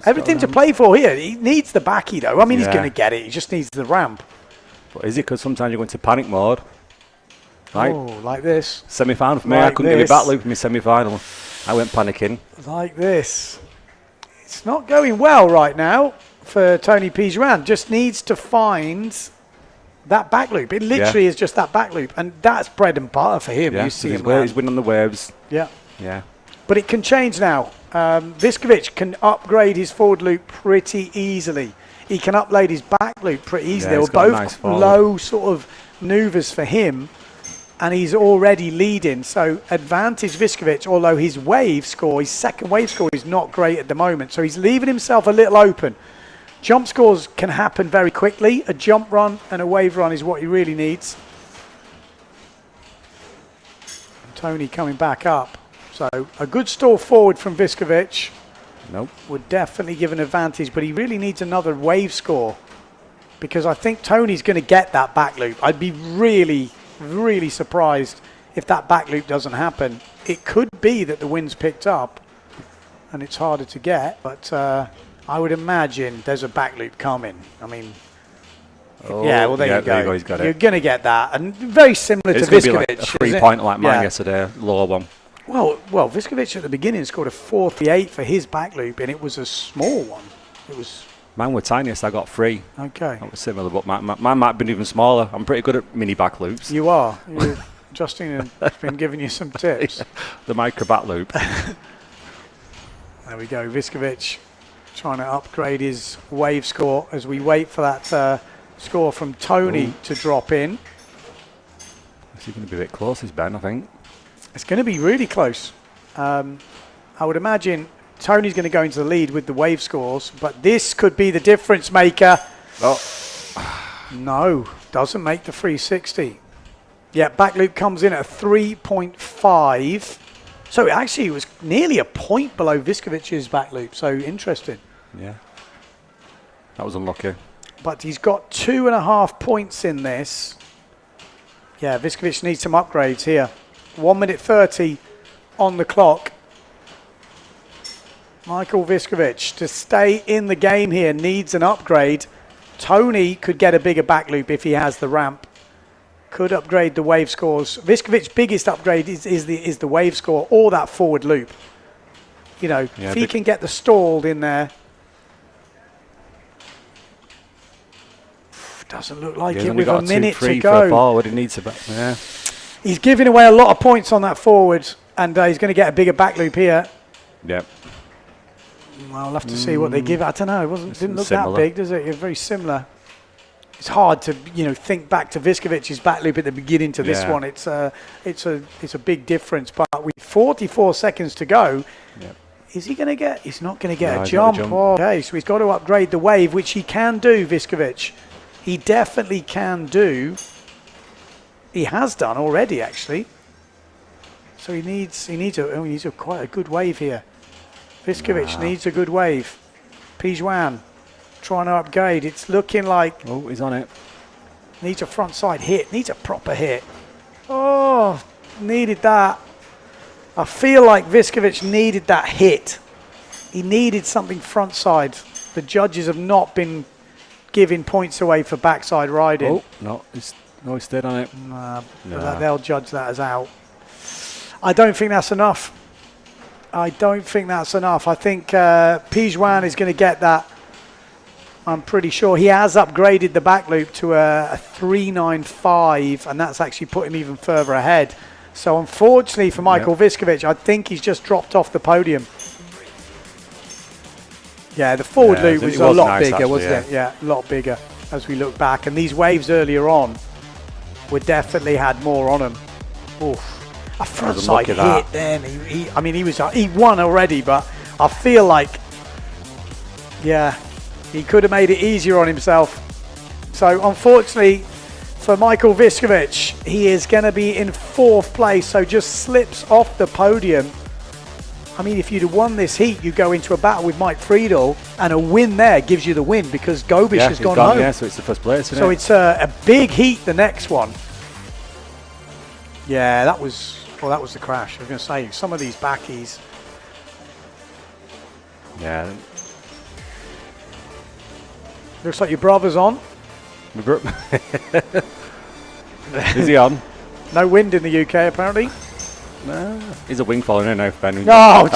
Everything to play for here. He needs the backy, though. I mean, he's going to get it. He just needs the ramp. But is it because sometimes you go into panic mode? Right? Oh, like this. Semi-final for me. I couldn't get my back loop in my semi-final. I went panicking. Like this. It's not going well right now for Tony Pizran. Just needs to find that back loop. It literally is just that back loop, and that's bread and butter for him. You see him. He's winning on the waves. Yeah. Yeah. But it can change now. Viskovic can upgrade his forward loop pretty easily. He can upload his back loop pretty easily. They were both low sort of maneuvers for him, and he's already leading. So advantage Viskovic, although his second wave score is not great at the moment. So he's leaving himself a little open. Jump scores can happen very quickly. A jump run and a wave run is what he really needs. Tony coming back up. So a good stall forward from Viskovic. Nope. Would definitely give an advantage, but he really needs another wave score because I think Tony's going to get that back loop. I'd be really, really surprised if that back loop doesn't happen. It could be that the wind's picked up and it's harder to get, but I would imagine there's a back loop coming. I mean, there you go. There you go. He's got You're going to get that, and very similar to Viskovic. Like a 3-pointer like mine yesterday, lower one. Well, Viskovic at the beginning scored a 4.38 for his back loop, and it was a small one. Mine were tiniest. I got 3. Okay. That was similar, but mine might have been even smaller. I'm pretty good at mini back loops. You are. Justin has been giving you some tips. The micro back loop. There we go. Viskovic trying to upgrade his wave score as we wait for that score from Tony to drop in. This is going to be a bit close, this Ben, I think. It's going to be really close. I would imagine Tony's going to go into the lead with the wave scores, but this could be the difference maker. No, doesn't make the 360. Yeah, back loop comes in at a 3.5. So it was nearly a point below Viskovic's back loop. So interesting. Yeah. That was unlucky. But he's got 2.5 points in this. Yeah, Viskovic needs some upgrades here. 1 minute 30 on the clock. Michael Viskovic, to stay in the game here, needs an upgrade. Tony could get a bigger back loop if he has the ramp. Could upgrade the wave scores. Viskovic's biggest upgrade is the wave score or that forward loop. If he can get the stalled in there. Doesn't look like it with a minute to go. Forward. He needs He's giving away a lot of points on that forward, and he's going to get a bigger back loop here. Yep. Well, I'll have to see what they give. I don't know. It didn't look similar. That big, does it? It's very similar. it's hard to think back to Viskovic's back loop at the beginning to this one. It's a big difference. But with 44 seconds to go, is he going to get? He's not going to get a jump. Okay, so he's got to upgrade the wave, which he can do. Viskovic, he definitely can do. He has done already, actually. So he needs quite a good wave here. Viskovic needs a good wave. Pijuan trying to upgrade. It's looking like... Oh, he's on it. Needs a front side hit. Needs a proper hit. Oh, needed that. I feel like Viskovic needed that hit. He needed something front side. The judges have not been giving points away for backside riding. Oh, no, he's stayed on it. But they'll judge that as out. I don't think that's enough. I think Pijuan is going to get that. I'm pretty sure he has upgraded the back loop to a 395, and that's actually put him even further ahead. So unfortunately for Michael Viskovic, I think he's just dropped off the podium. Yeah, the forward loop was a lot bigger, wasn't it? Yeah, a lot bigger as we look back. And these waves earlier on definitely had more on them. Oof. A front side hit then. He won already, but I feel like, he could have made it easier on himself. So unfortunately for Michael Viskovic, he is going to be in 4th place, so just slips off the podium. I mean, if you'd have won this heat, you go into a battle with Mike Friedel, and a win there gives you the win because Gobish has gone home. Yeah, so it's the first place, isn't it? So it's a big heat, the next one. Yeah, that was the crash. I was going to say, some of these backies. Yeah. Looks like your brother's on. Is he on? No wind in the UK, apparently. No. He's a wing following in now, Ben. No,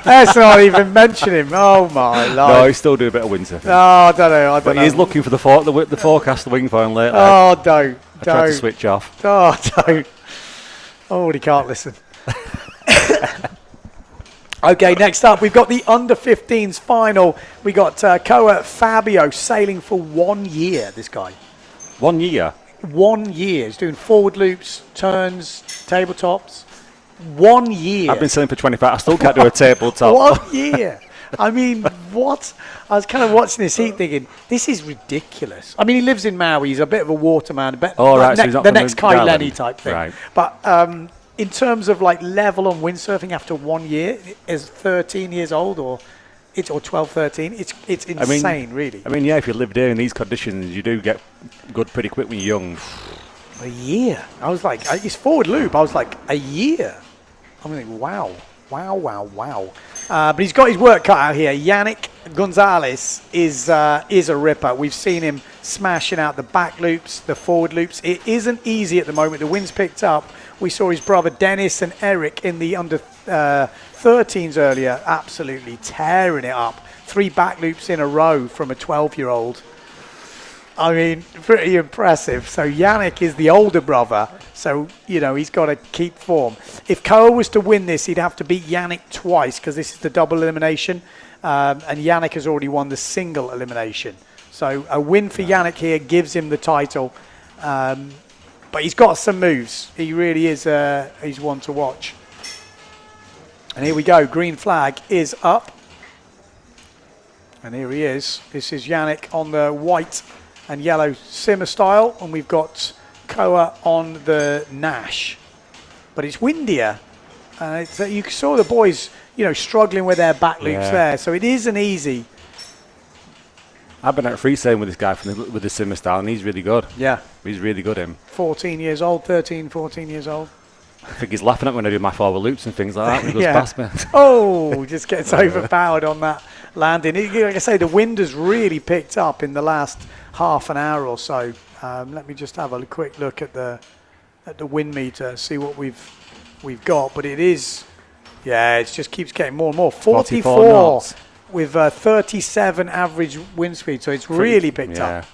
let's not even mention him. Oh, my life. No, he's still doing a bit of windsurfing. No, I don't know. But he's looking for the forecast, the wing following later. Oh, don't. I tried to switch off. Oh, don't. Oh, he can't listen. Okay, next up, we've got the under-15s final. We got Koa Fabio sailing for 1 year, this guy. 1 year? 1 year. He's doing forward loops, turns, tabletops. 1 year. I've been sailing for 25. I still can't do a tabletop. 1 year. I mean, what? I was kind of watching this heat thinking, this is ridiculous. I mean, he lives in Maui. He's a bit of a waterman. So he's not the next Kai Lenny type thing. Right. But in terms of like level on windsurfing after 1 year, is 13 years old or 12, 13. It's insane, really. I mean, yeah, if you live there in these conditions, you do get good pretty quick when you're young. A year. I was like, it's forward loop. I was like, a year. I'm like, wow. But he's got his work cut out here. Yannick Gonzalez is a ripper. We've seen him smashing out the back loops, the forward loops. It isn't easy at the moment. The wind's picked up. We saw his brother Dennis and Eric in the under 13s earlier, absolutely tearing it up. 3 back loops in a row from a 12-year-old. I mean, pretty impressive. So Yannick is the older brother, so, he's got to keep form. If Koa was to win this, he'd have to beat Yannick twice because this is the double elimination, and Yannick has already won the single elimination. So a win for Yannick here gives him the title, but he's got some moves. He really is he's one to watch. And here we go. Green flag is up. And here he is. This is Yannick on the white and yellow simmer style, and we've got Koa on the Nash. But it's windier. You saw the boys, struggling with their back loops there, so it isn't easy. I've been out free sailing with this guy with the simmer style, and he's really good. Yeah. He's really good, him. 14 years old, 13, 14 years old. I think he's laughing at me when I do my forward loops and things like that when he goes past me. Oh, just gets overpowered on that landing. Like I say, the wind has really picked up in the last half an hour or so. Let me just have a quick look at the wind meter, see what we've got. But it is, it just keeps getting more and more. 44 knots. With 37 average wind speed, so it's really picked up.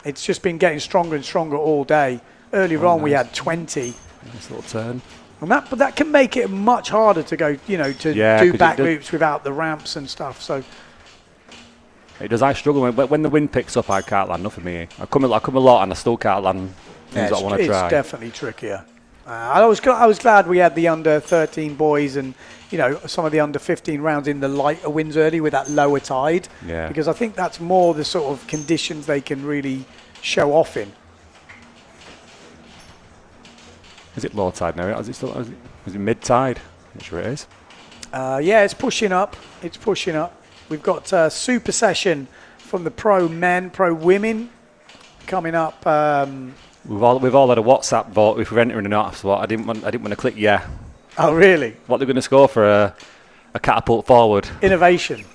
It's just been getting stronger and stronger all day. Earlier on, we had 20. Nice little turn. And that can make it much harder to go, to do back loops without the ramps and stuff. So It does. I struggle when the wind picks up. I can't land nothing here. I come a lot and I still can't land things that I want to try. It's definitely trickier. I was glad we had the under 13 boys and some of the under 15 rounds in the lighter winds early with that lower tide. Yeah. Because I think that's more the sort of conditions they can really show off in. Is it low tide now? Is it mid tide? I'm sure it is. Yeah, it's pushing up. It's pushing up. We've got super session from the pro men, pro women coming up. We've all had a WhatsApp vote if we're entering or not. So I didn't want to click yeah. Oh really? What they're going to score for a catapult forward? Innovation,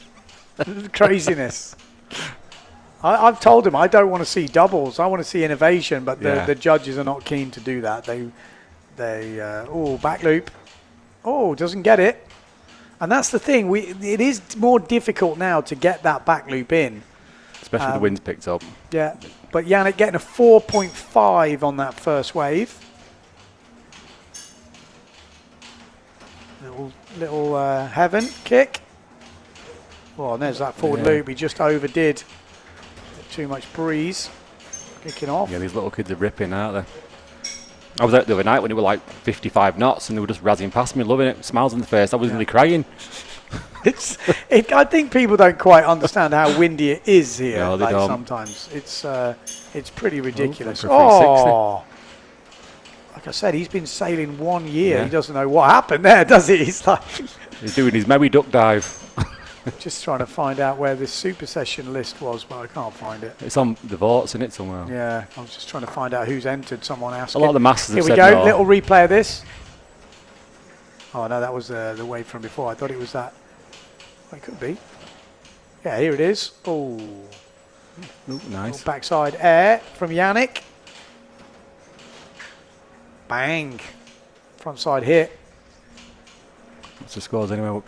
craziness. I've told them I don't want to see doubles. I want to see innovation, but the judges are not keen to do that. They back loop. Oh, doesn't get it. And that's the thing. It is more difficult now to get that back loop in. Especially if the wind's picked up. Yeah, but Yannick getting a 4.5 on that first wave. Little heaven kick. Well, and there's that forward loop. He just overdid. Too much breeze. Kicking off. Yeah, these little kids are ripping, aren't they? I was out the other night when it were like 55 knots and they were just razzing past me, loving it, smiles on the face. I was nearly crying. I think people don't quite understand how windy it is here. No, they don't. Sometimes it's pretty ridiculous. Oh, like I said, he's been sailing 1 year. Yeah. He doesn't know what happened there, does he? He's doing his Maui duck dive. Just trying to find out where this super session list was, but I can't find it. It's on the votes, isn't it, somewhere? Yeah, I was just trying to find out who's entered. Someone asked. A lot of the masters have said Here we go, no. little replay of this. Oh no, that was the wave from before. I thought it was that. Well, it could be. Yeah, here it is. Oh, nice. Backside air from Yannick. Bang. Frontside hit. What's the scores anyway?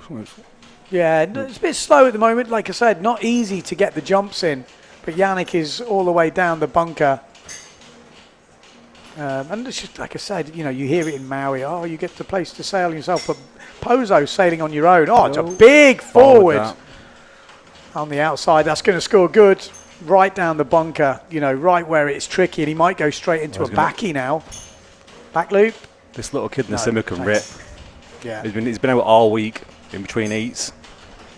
Yeah, it's a bit slow at the moment. Like I said, not easy to get the jumps in. But Yannick is all the way down the bunker. And it's just, like I said, you hear it in Maui. Oh, you get the place to sail yourself. But Pozo sailing on your own. Oh, it's a big forward on the outside. That's going to score good. Right down the bunker, right where it's tricky. And he might go straight into a backy now. Back loop. This little kid in the simmer can rip. Yeah. He's been out all week in between heats.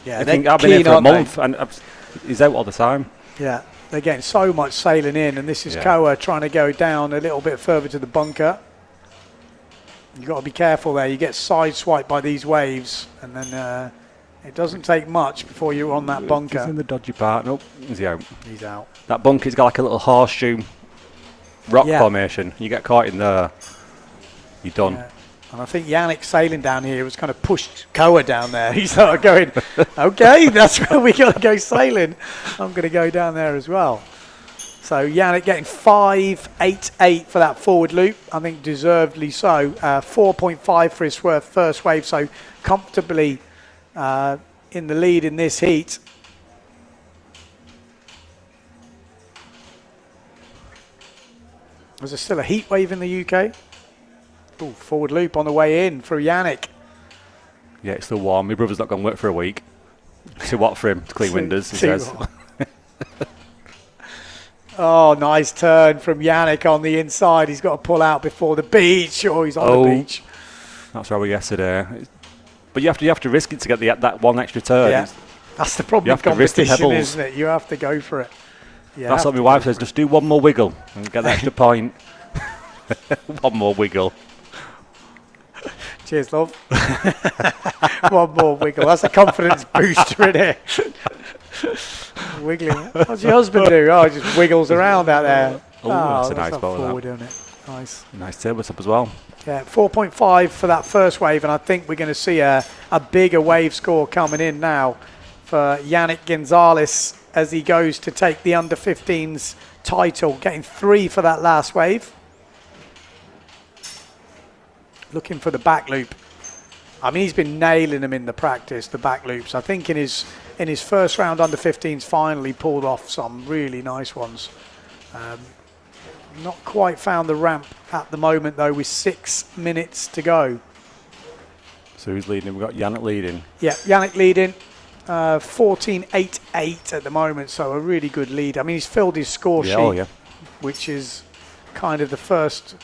Yeah, I've been here for a month and he's out all the time. Yeah, they're getting so much sailing in, and this is Koa trying to go down a little bit further to the bunker. You've got to be careful there. You get sideswiped by these waves, and then it doesn't take much before you're on that bunker. He's in the dodgy part. Nope, he's out. He's out. That bunker's got like a little horseshoe rock formation. You get caught in there, you're done. Yeah. And I think Yannick sailing down here was kind of pushed Koa down there. He started going, okay, that's where we got to go sailing. I'm going to go down there as well. So Yannick getting 5.88 for that forward loop. I think deservedly so. 4.5 for his first wave. So comfortably in the lead in this heat. Was there still a heat wave in the UK? Ooh, forward loop on the way in for Yannick. Yeah, it's still warm. My brother's not going to work for a week. Too hot for him to clean windows, he says. Oh, nice turn from Yannick on the inside. He's got to pull out before the beach. Oh, he's on the beach. That's where we yesterday. But you have to risk it to get that one extra turn. Yeah, that's the problem with competition, isn't it? You have to go for it. That's what my wife says. Just do one more wiggle and get the extra point. One more wiggle. Cheers, love. One more wiggle. That's a confidence booster, isn't it? Wiggling. What's your husband do? Oh, he just wiggles around out there. That's a nice ball. Forward, isn't it? Nice. Nice tabletop as well. Yeah, 4.5 for that first wave, and I think we're going to see a bigger wave score coming in now for Yannick Gonzalez as he goes to take the under-15s title, getting 3 for that last wave. Looking for the back loop. I mean, he's been nailing them in the practice, the back loops. I think in his first round under-15s finally pulled off some really nice ones. Not quite found the ramp at the moment, though, with 6 minutes to go. So who's leading? We've got Yannick leading. Yeah, Yannick leading. 14.88 at the moment, so a really good lead. I mean, he's filled his score sheet, which is kind of the first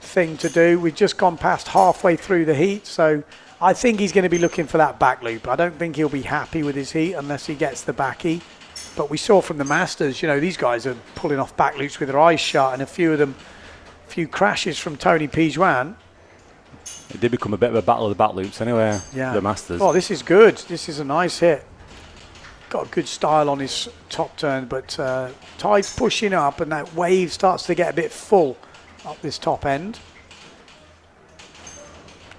thing to do. We've just gone past halfway through the heat, so I think he's going to be looking for that back loop. I don't think he'll be happy with his heat unless he gets the backy. But we saw from the Masters, you know, these guys are pulling off back loops with their eyes shut, and a few crashes from Tony Pijuan. It did become a bit of a battle of the back loops anyway, the Masters. Oh, this is good. This is a nice hit. Got a good style on his top turn, but tide's pushing up and that wave starts to get a bit full up this top end.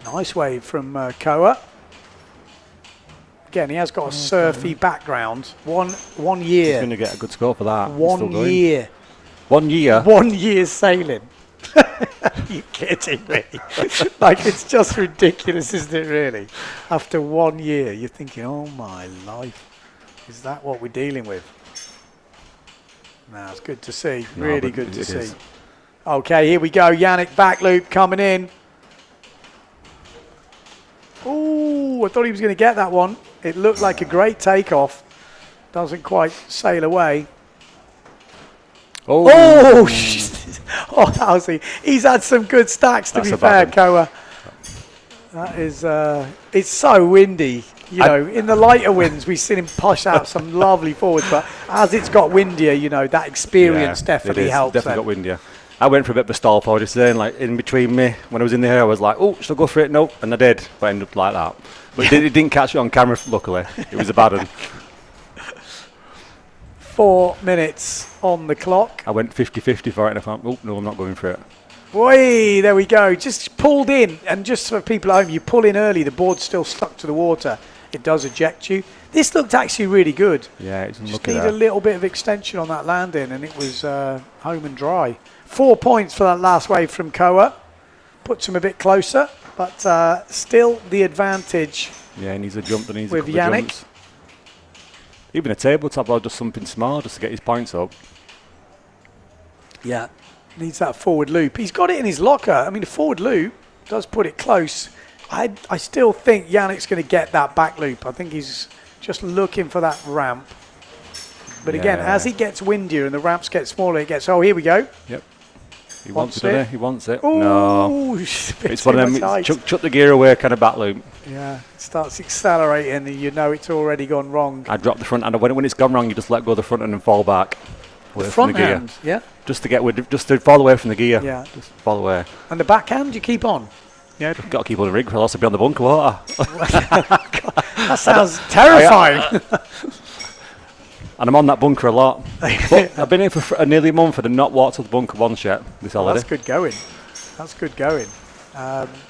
Nice wave from Koa. Again, he has got a surfy background. One year. He's going to get a good score for that. 1 year. 1 year? 1 year sailing. Are you kidding me? Like, it's just ridiculous, isn't it, really? After 1 year, you're thinking, oh my life, is that what we're dealing with? No, it's good to see. Really good to see. Okay, here we go. Yannick back loop coming in. Oh, I thought he was going to get that one. It looked like a great takeoff. Doesn't quite sail away. Oh, that was he's had some good stacks, to be fair, Koa. That is, it's so windy. You know, in the lighter winds, we've seen him push out some lovely forwards, but as it's got windier, you know, that experience definitely helps. Definitely got windier. I went for a bit of a stall forward, just saying, like, in between me, when I was in the air, I was like, oh, should I go for it? Nope, and I did, but I ended up like that. But it didn't catch it on camera, luckily. It was a bad one. 4 minutes on the clock. I went 50-50 for it, and I thought, oh, no, I'm not going for it. Boy, there we go. Just pulled in, and just for people at home, you pull in early, the board's still stuck to the water. It does eject you. This looked actually really good. Yeah, it's just need a little bit of extension on that landing, and it was home and dry. 4 points for that last wave from Koa. Puts him a bit closer, but still the advantage. Yeah, he needs a jump, and he's with Yannick. Even a tabletop or just something small just to get his points up. Yeah, needs that forward loop. He's got it in his locker. I mean, the forward loop does put it close. I still think Yannick's going to get that back loop. I think he's just looking for that ramp. But again, as it gets windier and the ramps get smaller, it gets, oh, here we go. Yep. He wants it, doesn't he? He wants it. Ooh, no. It's one of them, chuck the gear away kind of back loop. Yeah, it starts accelerating and you know it's already gone wrong. I drop the front hand. When it's gone wrong, you just let go of the front end and fall back. The front hand, yeah? Just to fall away from the gear. Yeah. Just fall away. And the backhand, you keep on? Yeah, I've got to keep on the rig, or else I'll be on the bunker water. That sounds terrifying. And I'm on that bunker a lot. But I've been here for nearly a month and I've not walked to the bunker once yet this holiday. That's good going. That's good going.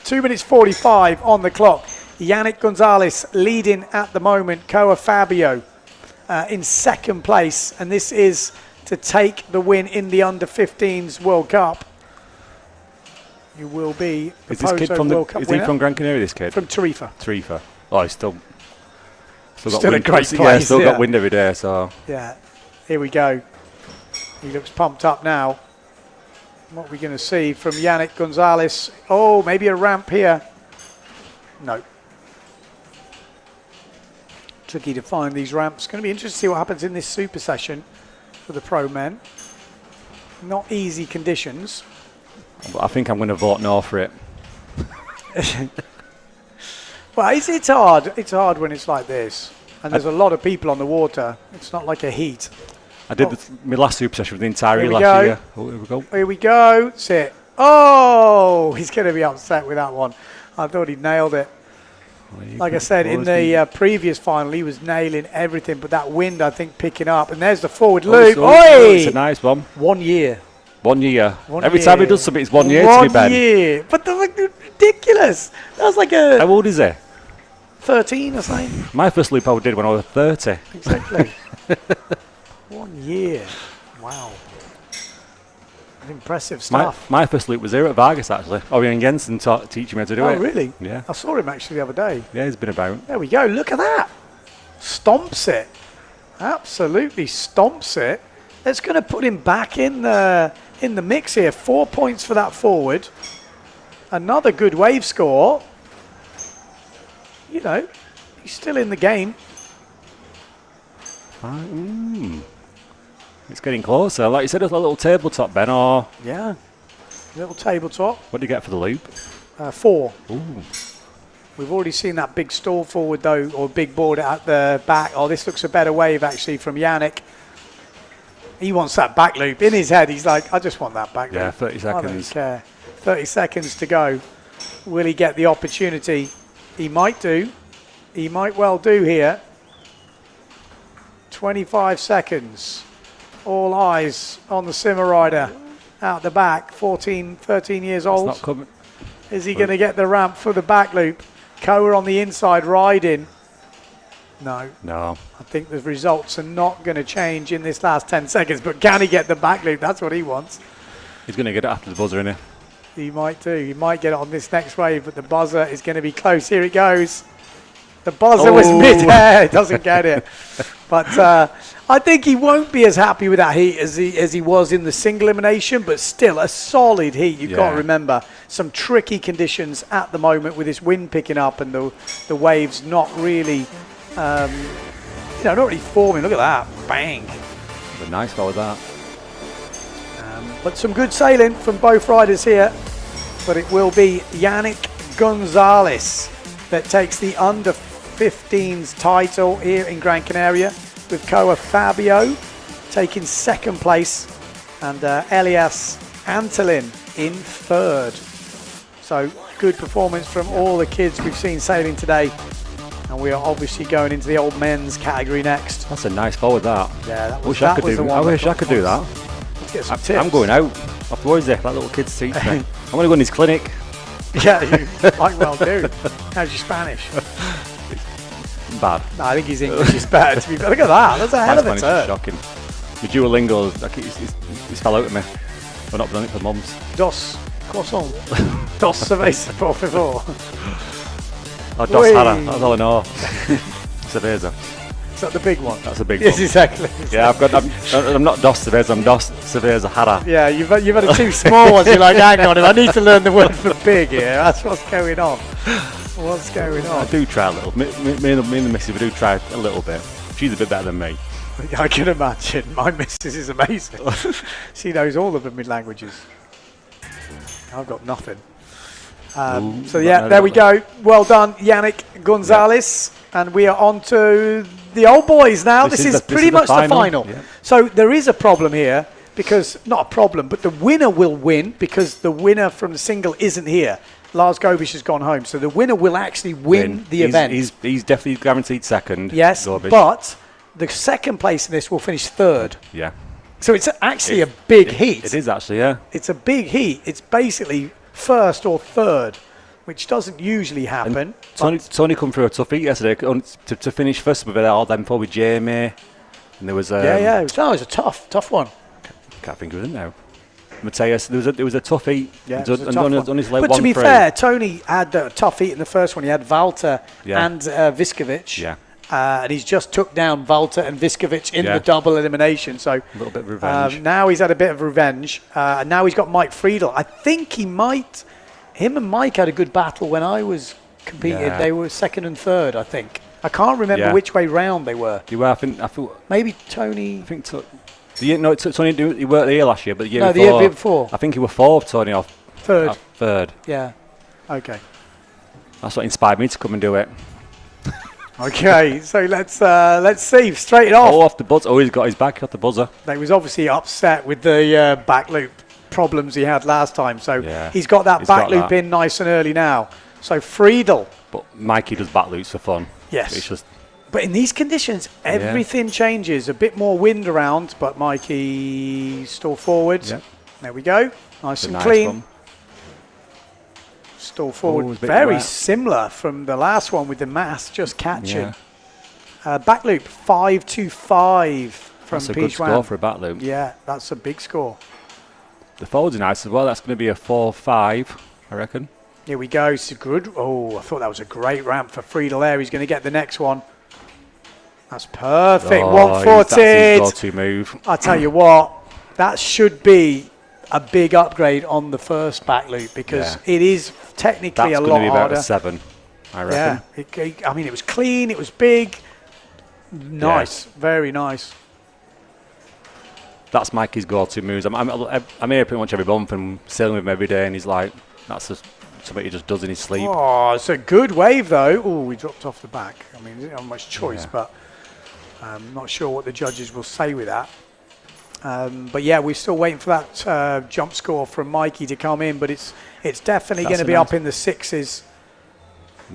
2 minutes 45 on the clock. Yannick Gonzalez leading at the moment. Koa Fabio in second place. And this is to take the win in the Under-15s World Cup. You will be the Is this kid from World Cup winner. He from Gran Canaria, this kid? From Tarifa. Tarifa. Oh, he's still got a great place. Yeah, still got wind every day, so. Yeah, here we go. He looks pumped up now. What are we going to see from Yannick Gonzalez? Oh, maybe a ramp here. No. Tricky to find these ramps. It's going to be interesting to see what happens in this super session for the pro men. Not easy conditions. But I think I'm going to vote no for it. Well, it's hard. It's hard when it's like this. And there's a lot of people on the water. It's not like a heat. I did my last super session with the entire last year. Oh, here we go. Here we go. That's it. Oh, he's going to be upset with that one. I thought he nailed it. Like I said, in the previous final, he was nailing everything. But that wind, I think, picking up. And there's the forward loop. It's a nice one. 1 year. 1 year. Every time he does something, it's 1 year to be Ben. 1 year. But they're like ridiculous. That was like a... How old is he? 13 or something. My first loop I did when I was 30. Exactly. 1 year. Wow. Impressive stuff. My first loop was here at Vargas, actually. Orion Jensen teaching me how to do it. Oh, really? Yeah. I saw him actually the other day. Yeah, he's been about. There we go. Look at that. Stomps it. Absolutely stomps it. That's going to put him back in the mix here. 4 points for that forward. Another good wave score. You know, he's still in the game. It's getting closer. Like you said, a little tabletop, Ben, or... Yeah, little tabletop. What do you get for the loop? 4. Ooh. We've already seen that big stall forward, though, or big board at the back. Oh, this looks a better wave, actually, from Yannick. He wants that back loop. In his head, he's like, I just want that back loop. Yeah, 30 seconds. I don't care. 30 seconds to go. Will he get the opportunity? He might do. He might well do here. 25 seconds. All eyes on the Simmer rider out the back. 13 years old. It's not coming. Is he going to get the ramp for the back loop? Koa on the inside riding. No. I think the results are not going to change in this last 10 seconds, but can he get the back loop? That's what he wants. He's going to get it after the buzzer, isn't he? He might do. He might get it on this next wave, but the buzzer is going to be close. Here it goes. The buzzer was mid-air. He doesn't get it. But I think he won't be as happy with that heat as he was in the single elimination, but still a solid heat. You've got to remember some tricky conditions at the moment with this wind picking up and the waves not really, not really forming. Look at that. Bang. A nice one with that. But some good sailing from both riders here. But it will be Yannick Gonzalez that takes the under 15s title here in Gran Canaria, with Koa Fabio taking second place and Elias Antolin in third. So good performance from all the kids we've seen sailing today. And we are obviously going into the old men's category next. That's a nice forward, that. Yeah, that was I wish I could do that. Let's get some tips. I'm going out. What is it? That little kid's teach me. I'm going to go in his clinic. Yeah, you might well do. How's your Spanish? Bad. No, I think his English is better, to be fair. Look at that. That's a hell of a turn. Shocking. My Duolingo, he's fell out of me. I've not done it for months. Dos croissant. Dos cerveza, por favor. Oh, Dos Hara. That's all I know. Cerveza. Is that the big one? That's a big yes, one. Exactly. Yeah, I'm not Dos Cerveza, I'm Dos Cerveza Hara. Yeah, you've had the two small ones. You're like, hang on, I need to learn the word for big here. That's what's going on. What's going on? I do try a little. Me and the missus, we do try a little bit. She's a bit better than me. I can imagine. My missus is amazing. She knows all of the mid languages. I've got nothing. So yeah, there we go. Well done, Yannick Gonzalez. Yeah. And we are on to the old boys now. This is pretty much the final. Yeah. So there is a problem here, because, not a problem, but the winner will win, because the winner from the single isn't here. Lars Gobish has gone home, so the winner will actually win the event. He's definitely guaranteed second. Yes, Gobish. But the second place in this will finish third. Yeah. So it's actually a big heat. It is actually, yeah. It's a big heat. It's basically first or third, which doesn't usually happen. Tony come through a tough heat yesterday to finish first with all them before with Jamie, and there was it was a tough one. Can't think of it now. Mateus, there was a tough heat. Yeah, but to be fair, Tony had a tough heat in the first one. He had Walter and Viskovic. Yeah. And he's just took down Walter and Viskovic in the double elimination. So a little bit of revenge. Now he's had a bit of revenge. And now he's got Mike Friedel. I think him and Mike had a good battle when I was competing. Yeah. They were second and third, I think. I can't remember which way round they were. I thought maybe Tony. I think Tony, he worked here last year, but the year before. I think he was fourth, Tony, off third. Third. Yeah. Okay. That's what inspired me to come and do it. Okay, so let's see. Straight off. Off the buzzer. Oh, he's got his back off the buzzer. He was obviously upset with the back loop problems he had last time, so he's got that back loop in nice and early now. So Friedel. But Mikey does back loops for fun. Yes. It's just. But in these conditions, everything changes. A bit more wind around, but Mikey stall forward. Yep. There we go. Nice and clean. One. Stall forward. Very similar from the last one with the mass just catching. Yeah. Back loop 5-5 from That's a good score for a back loop. Yeah, that's a big score. The forwards are nice as well. That's going to be a 4-5, I reckon. Here we go. It's good. Oh, I thought that was a great ramp for Friedel there. He's going to get the next one. That's perfect. 140. That's his go-to move. I tell you what, that should be a big upgrade on the first back loop, because it is technically a lot harder. That's going to be about a 7, I reckon. Yeah, it was clean, it was big. Nice, very nice. That's Mikey's go-to moves. I'm here pretty much every month and sailing with him every day, and he's like, that's something he just does in his sleep. Oh, it's a good wave though. Oh, we dropped off the back. I mean, he didn't have much choice, but I'm not sure what the judges will say with that. But yeah, we're still waiting for that jump score from Mikey to come in, but it's definitely going to be up in the 6s.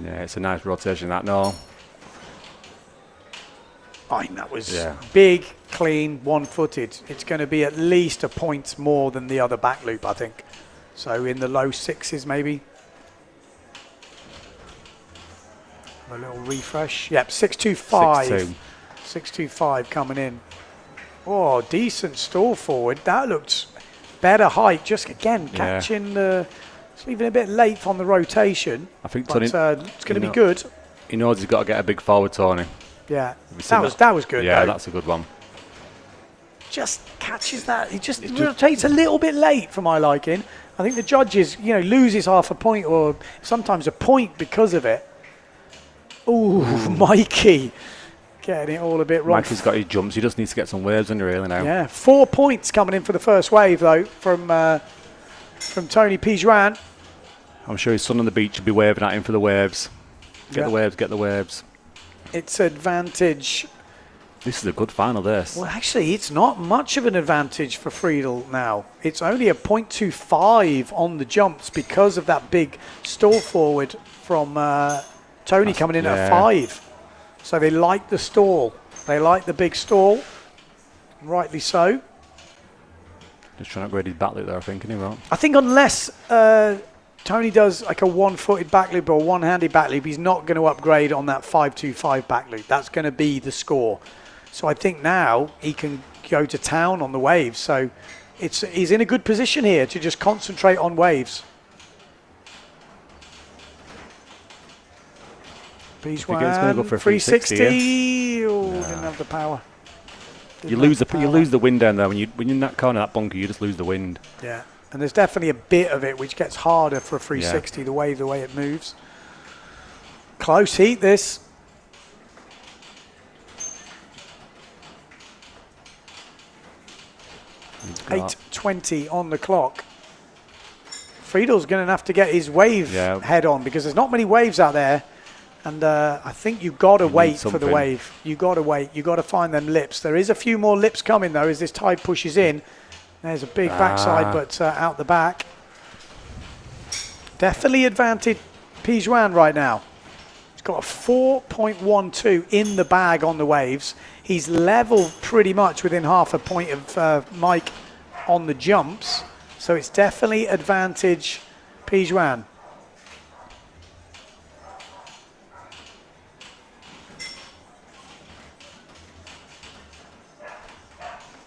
Yeah, it's a nice rotation, that, no. I think that was big, clean, one-footed. It's going to be at least a point more than the other back loop, I think. So in the low 6s, maybe. A little refresh. Yep, 625. 625 coming in. Oh, decent stall forward. That looked better height. Just again catching the. It's leaving a bit late on the rotation. I think but, it's going to be good. He knows he's got to get a big forward, Tony. Yeah, that was good. Yeah, though. That's a good one. Just catches that. He just rotates a little bit late for my liking. I think the judges, loses half a point or sometimes a point because of it. Ooh, Mikey. Getting it all a bit wrong. Mikey's got his jumps. He just needs to get some waves under really now. Yeah, 4 points coming in for the first wave, though, from Tony Pijuan. I'm sure his son on the beach will be waving at him for the waves. Get the waves, get the waves. It's advantage. This is a good final, this. Well, actually, it's not much of an advantage for Friedel now. It's only a 0.25 on the jumps because of that big stall forward from Tony coming in at 5. So they like the stall. They like the big stall. Rightly so. Just trying to upgrade his back loop there, I think, isn't he, Ron? I think unless Tony does like a one-footed back loop or one-handed back loop, he's not going to upgrade on that 525 back loop. That's going to be the score. So I think now he can go to town on the waves. So he's in a good position here to just concentrate on waves. He's going to go for a 360. Oh, didn't have the power. You lose the wind down there when you're in that corner, that bunker. You just lose the wind. Yeah, and there's definitely a bit of it which gets harder for a 360. The way it moves. Close heat this. .820 on the clock. Friedel's going to have to get his wave head on because there's not many waves out there. And I think you've got to wait for the wave. You've got to wait. You've got to find them lips. There is a few more lips coming, though, as this tide pushes in. There's a big backside, but out the back. Definitely advantage Pijuan right now. He's got a 4.12 in the bag on the waves. He's level pretty much within half a point of Mike on the jumps. So it's definitely advantage Pijuan.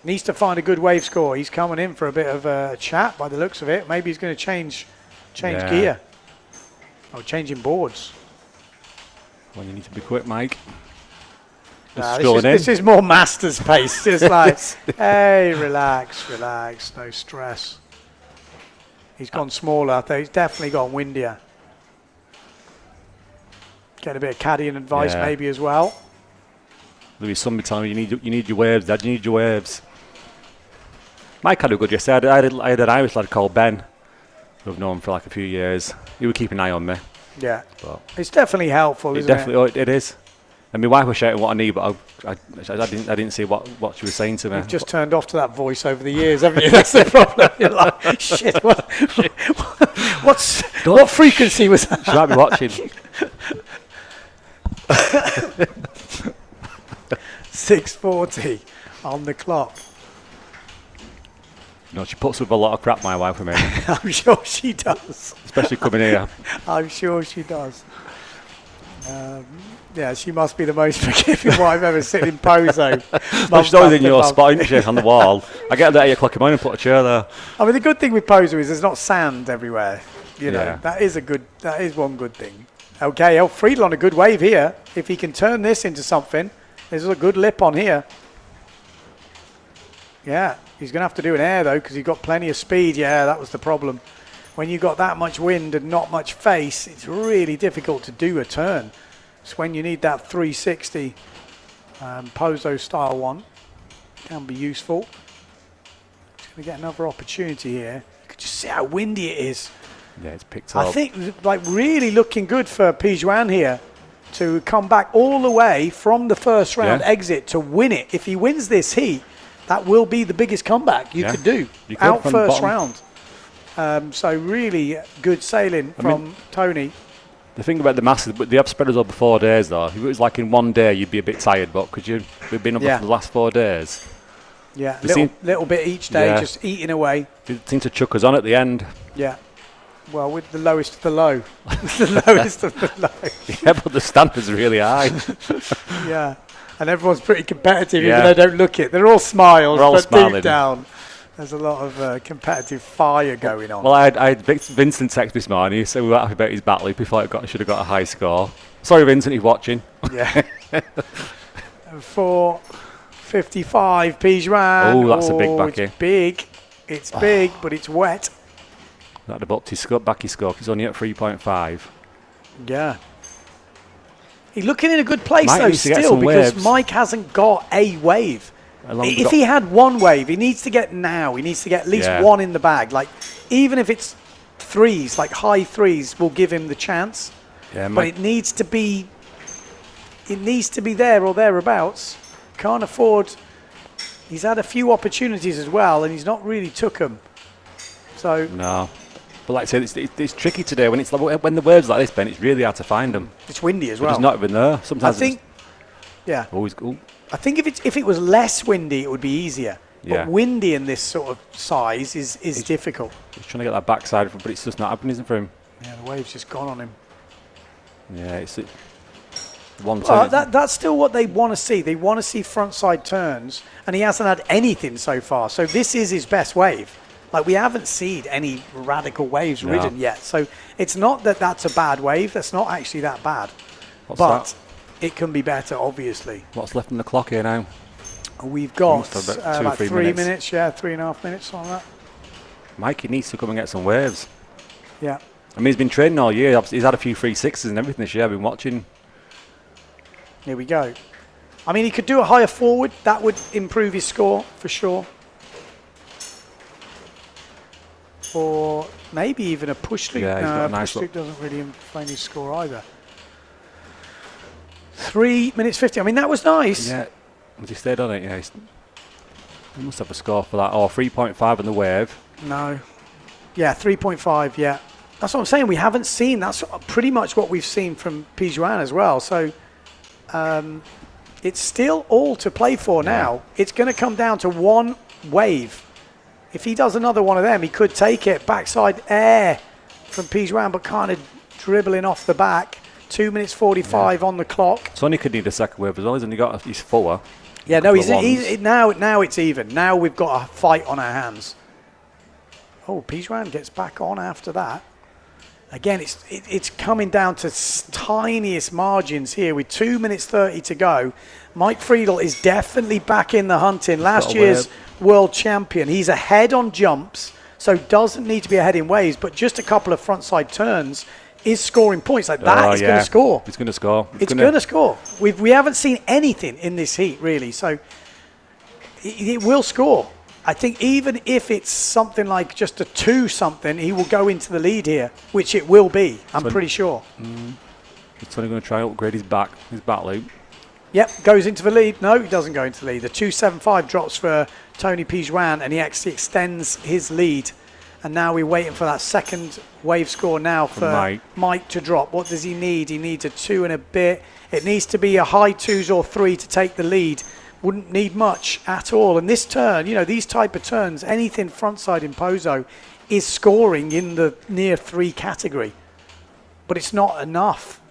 Needs to find a good wave score. He's coming in for a bit of a chat by the looks of it. Maybe he's going to change gear. Oh, changing boards. Well, you need to be quick, Mike. This is more master's pace. Just like, hey, relax, no stress. He's gone smaller. He's definitely gone windier. Get a bit of caddying advice maybe as well. There'll be somebody telling me you need your waves, Dad. You need your waves. Mike had a good yesterday. I had an Irish lad called Ben, who I've known for like a few years. He would keep an eye on me. Yeah, but it's definitely helpful, isn't it? Oh, it is. And my wife was shouting what I need, but I didn't see what she was saying to me. You've just turned off to that voice over the years, haven't you? That's the problem. You're like, shit, what frequency was that? She might be watching. 6:40 on the clock. No, she puts up a lot of crap, my wife, for me. I'm sure she does. Especially coming here. I'm sure she does. Yeah, she must be the most forgiving wife I've ever seen in Pozo. She's always in your spot, isn't she, on the wall. I get up at 8 o'clock in the morning and put a chair there. I mean, the good thing with Pozo is there's not sand everywhere. You know, that is one good thing. Okay, Friedel on a good wave here. If he can turn this into something, there's a good lip on here. Yeah, he's going to have to do an air, though, because he's got plenty of speed. Yeah, that was the problem. When you've got that much wind and not much face, it's really difficult to do a turn. It's when you need that 360 Pozo style one. Can be useful. He's going to get another opportunity here. You can just see how windy it is. Yeah, it's picked up. I think like really looking good for Pijuan here to come back all the way from the first round exit to win it. If he wins this heat, that will be the biggest comeback you could do. You could out from first bottom. round. So really good sailing from Tony. The thing about the Masters, but they have spread us over 4 days though. If it was like in one day, you'd be a bit tired, but we've been up for the last 4 days. Yeah, little bit each day, just eating away. They seem to chuck us on at the end. Yeah. Well, with the lowest of the low. The lowest of the low. Yeah, but the standard's really high. Yeah. And everyone's pretty competitive, even though they don't look it. They're all smiles, all but smiling. deep down, there's a lot of competitive fire going on. Well, I had Vincent text this morning. He said we were happy about his battle loop. He thought he should have got a high score. Sorry, Vincent, he's watching. Yeah. 4:55, Pijuan. Oh, that's a big backy. It's big. It's big, but it's wet. That'd have upped his backy score. He's only at 3.5. Yeah. He's looking in a good place, Mike though, needs to get still, some because waves. Mike hasn't got a wave. If he had one wave, he needs to get now. He needs to get at least one in the bag. Like, even if it's threes, like high threes, will give him the chance. Yeah, but it needs to be there or thereabouts. Can't afford. He's had a few opportunities as well, and he's not really took them. So no. But like I said, it's tricky today when when the waves like this, Ben. It's really hard to find them. It's windy as well. It's not even there. Sometimes I think. Yeah. Always cool. I think if it was less windy, it would be easier. Yeah. But windy in this sort of size is difficult. He's trying to get that backside, but it's just not happening, isn't it, for him? Yeah, the wave's just gone on him. Yeah, it's one Well, that's still what they want to see. They want to see frontside turns, and he hasn't had anything so far. So this is his best wave. Like, we haven't seen any radical waves ridden yet. So it's not that that's a bad wave. That's not actually that bad. But it can be better, obviously. What's left on the clock here now? We've got about 3 minutes. Yeah, 3.5 minutes on that. Mikey needs to come and get some waves. Yeah. I mean, he's been training all year. He's had a few 3.6s and everything this year. I've been watching. Here we go. I mean, he could do a higher forward. That would improve his score for sure. Or maybe even a push loop. Yeah, he's got a nice push loop doesn't really inflame his score either. 3 minutes 50. I mean, that was nice. Yeah. Has he stayed on it? Yeah. He must have a score for that. Or 3.5 on the wave. No. Yeah, 3.5, yeah. That's what I'm saying. We haven't seen. That's pretty much what we've seen from Pijuan as well. So it's still all to play for now. It's going to come down to one wave. If he does another one of them, he could take it. Backside air from Pijuan, but kind of dribbling off the back. 2 minutes 45 on the clock. Sonny could need a second wave as well, hasn't he? Got his four. Yeah, no, now it's even. Now we've got a fight on our hands. Oh, Pijuan gets back on after that. Again, it's coming down to tiniest margins here with 2 minutes 30 to go. Mike Friedel is definitely back in the hunting. Last year's world champion. He's ahead on jumps, so doesn't need to be ahead in waves, but just a couple of frontside turns is scoring points. Like that is going to score. It's going to score. It's going to score. We haven't seen anything in this heat, really, so it will score. I think even if it's something like just a 2-something, he will go into the lead here, which it will be, I'm pretty sure. It's only going to try and upgrade his back loop. Yep, goes into the lead. No, he doesn't go into the lead. The 2.75 drops for Tony Pijuan, and he actually extends his lead. And now we're waiting for that second wave score now for Mike to drop. What does he need? He needs a 2 and a bit. It needs to be a high 2s or 3 to take the lead. Wouldn't need much at all. And this turn, these type of turns, anything frontside in Pozo is scoring in the near 3 category. But it's not enough.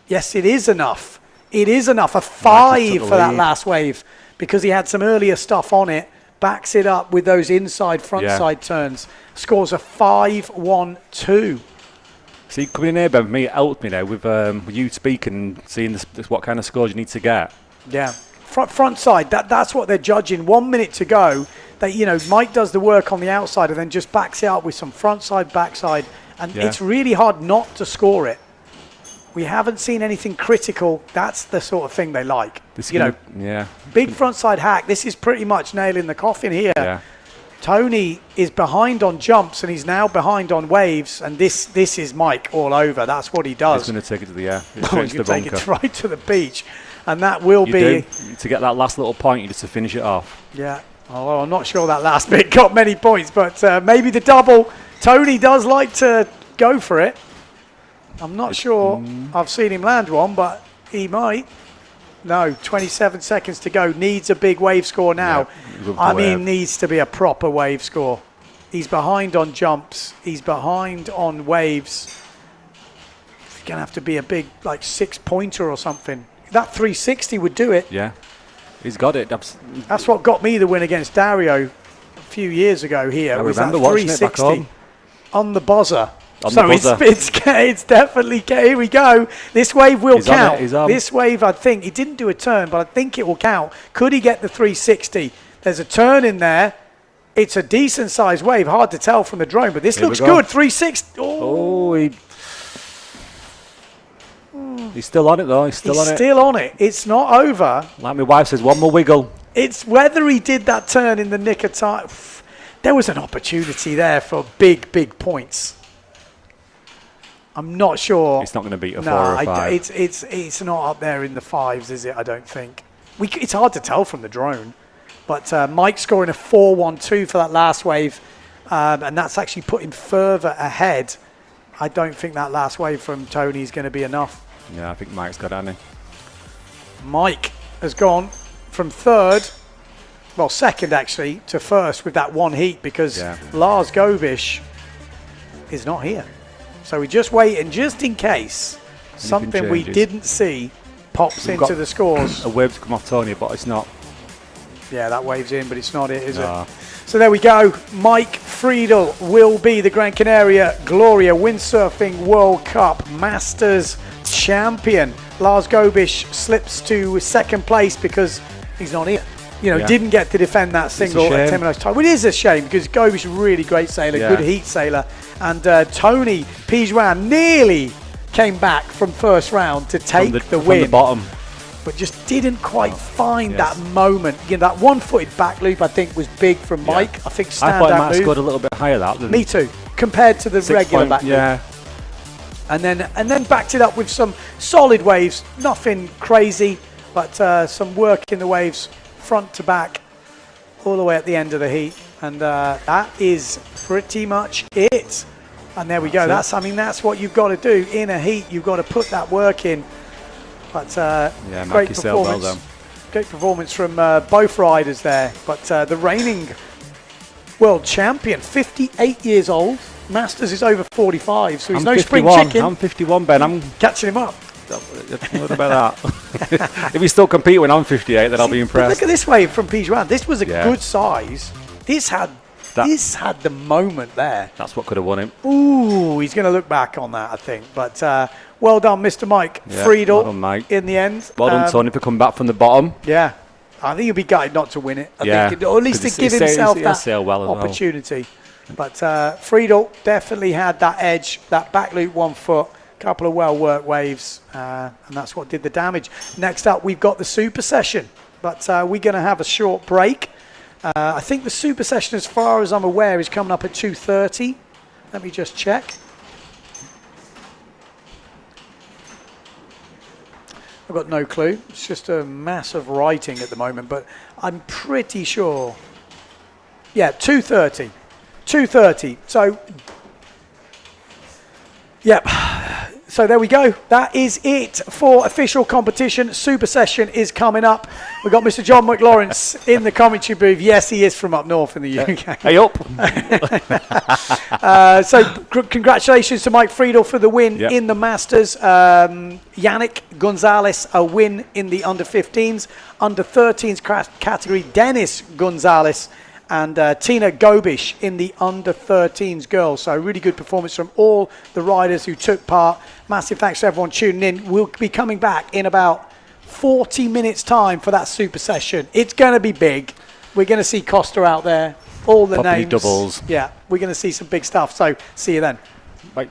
Yes, it is enough. It is enough. A 5 for that last wave because he had some earlier stuff on it. Backs it up with those inside frontside turns. Scores a 5-1-2. See, coming in here, Ben, for me, it helped me now with you speaking and seeing what kind of scores you need to get. Yeah. Front side, that's what they're judging. 1 minute to go. Mike does the work on the outside and then just backs it up with some front side, backside, and it's really hard not to score it. We haven't seen anything critical. That's the sort of thing they like. This you know, yeah. Big frontside hack. This is pretty much nailing the coffin here. Yeah. Tony is behind on jumps, and he's now behind on waves, and this is Mike all over. That's what he does. He's going to take it to the air. He's going to take it right to the beach, and that will be... To get that last little point, you just to finish it off. Yeah. Oh, I'm not sure that last bit got many points, but maybe the double. Tony does like to go for it. I'm not sure I've seen him land one, but he might. No, 27 seconds to go. Needs a big wave score now. Yeah, I mean, needs to be a proper wave score. He's behind on jumps. He's behind on waves. It's going to have to be a big, like, 6-pointer or something. That 360 would do it. Yeah, he's got it. That's what got me the win against Dario a few years ago here. I remember watching it back home. On the buzzer. It's definitely, here we go. This wave will count. This wave, I think, he didn't do a turn, but I think it will count. Could he get the 360? There's a turn in there. It's a decent sized wave. Hard to tell from the drone, but this looks good. 360. Oh, he's still on it, though. He's still on it. It's not over. Like my wife says, one more wiggle. It's whether he did that turn in the nick of time. There was an opportunity there for big, big points. I'm not sure. It's not going to beat a 4 or 5. It's not up there in the 5s, is it? I don't think. It's hard to tell from the drone. But Mike scoring a 4-1-2 for that last wave, and that's actually put him further ahead. I don't think that last wave from Tony is going to be enough. Yeah, I think Mike's got it. Mike has gone from second actually, to first with that one heat because Lars Gobish is not here. So we're just waiting, just in case something we didn't see pops into the scores. A wave to come off Tony, but it's not. Yeah, that wave's in, but it's not it, is it? So there we go. Mike Friedel will be the Gran Canaria GLORIA Windsurfing World Cup Masters champion. Lars Gobish slips to second place because he's not here. Didn't get to defend that single at Temenos time. Well, it is a shame because Gobish is a really great sailor, good heat sailor. And Tony PWA nearly came back from first round to take the win. From the bottom. But just didn't quite find that moment. That one-footed back loop, I think, was big from Mike. I think standout move. I thought he might have scored a little bit higher that. Me too, compared to the regular back loop. Yeah. And then backed it up with some solid waves. Nothing crazy, but some work in the waves front to back all the way at the end of the heat. And that is pretty much it. And there we go. That's what you've got to do in a heat. You've got to put that work in. But great performance. Well done. Great performance from both riders there. But the reigning world champion, 58 years old. Masters is over 45, so he's no 51. Spring chicken. I'm 51, Ben. I'm catching him up. What about that? If he's still competing when I'm 58, then I'll be impressed. Look at this wave from PWA. This was a good size. This had the moment there. That's what could have won him. Ooh, he's going to look back on that, I think. But well done, Mr. Mike Friedel, well done, Mike. In the end. Well done, Tony, for coming back from the bottom. Yeah. I think he'll be gutted not to win it. I think, or at least to give himself that opportunity. But Friedel definitely had that edge, that back loop 1 foot, couple of well-worked waves, and that's what did the damage. Next up, we've got the super session. But we're going to have a short break. I think the super session, as far as I'm aware, is coming up at 2:30. Let me just check. I've got no clue. It's just a mass of writing at the moment, but I'm pretty sure. Yeah, 2:30. 2:30. So, yep. So there we go. That is it for official competition. Super session is coming up. We've got Mr. John McLawrence in the commentary booth. Yes, he is from up north in the UK. Hey up. So congratulations to Mike Friedel for the win in the Masters. Yannick Gonzalez, a win in the under-15s. Under-13s category, Dennis Gonzalez and Tina Gobish in the under-13s girls. So really good performance from all the riders who took part. Massive thanks to everyone tuning in. We'll be coming back in about 40 minutes time for that super session. It's going to be big. We're going to see Costa out there. All the names. Doubles. Yeah, we're going to see some big stuff. So see you then. Bye.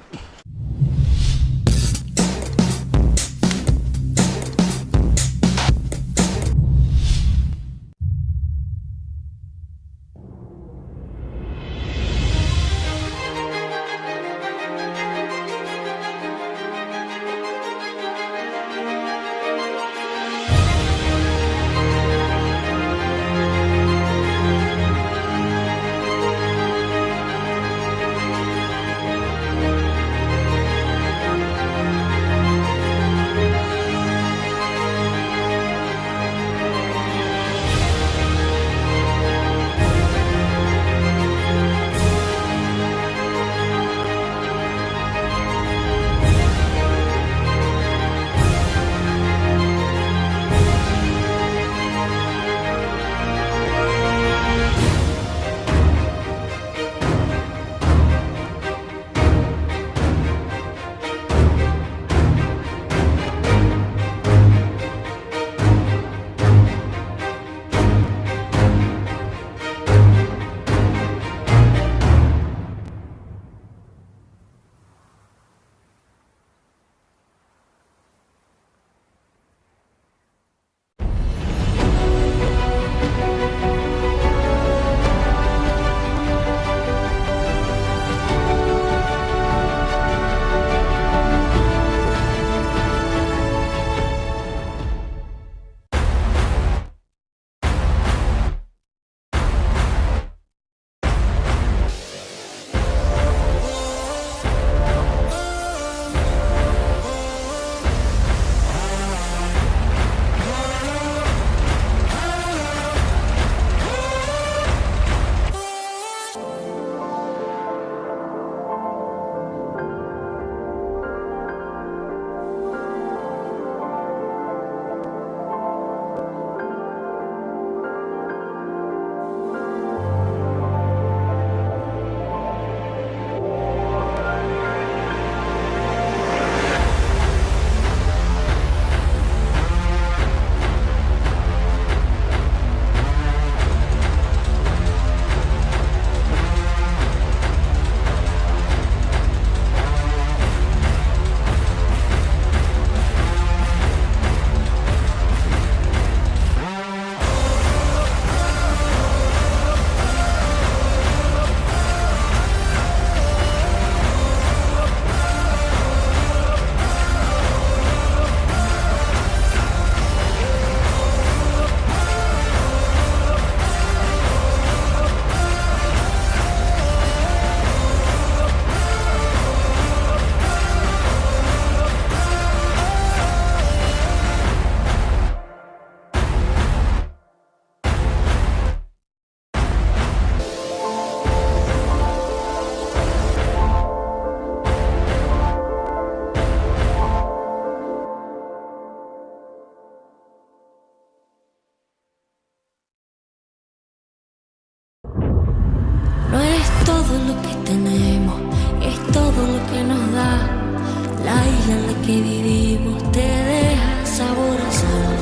que vivimos te deja sabor a sal.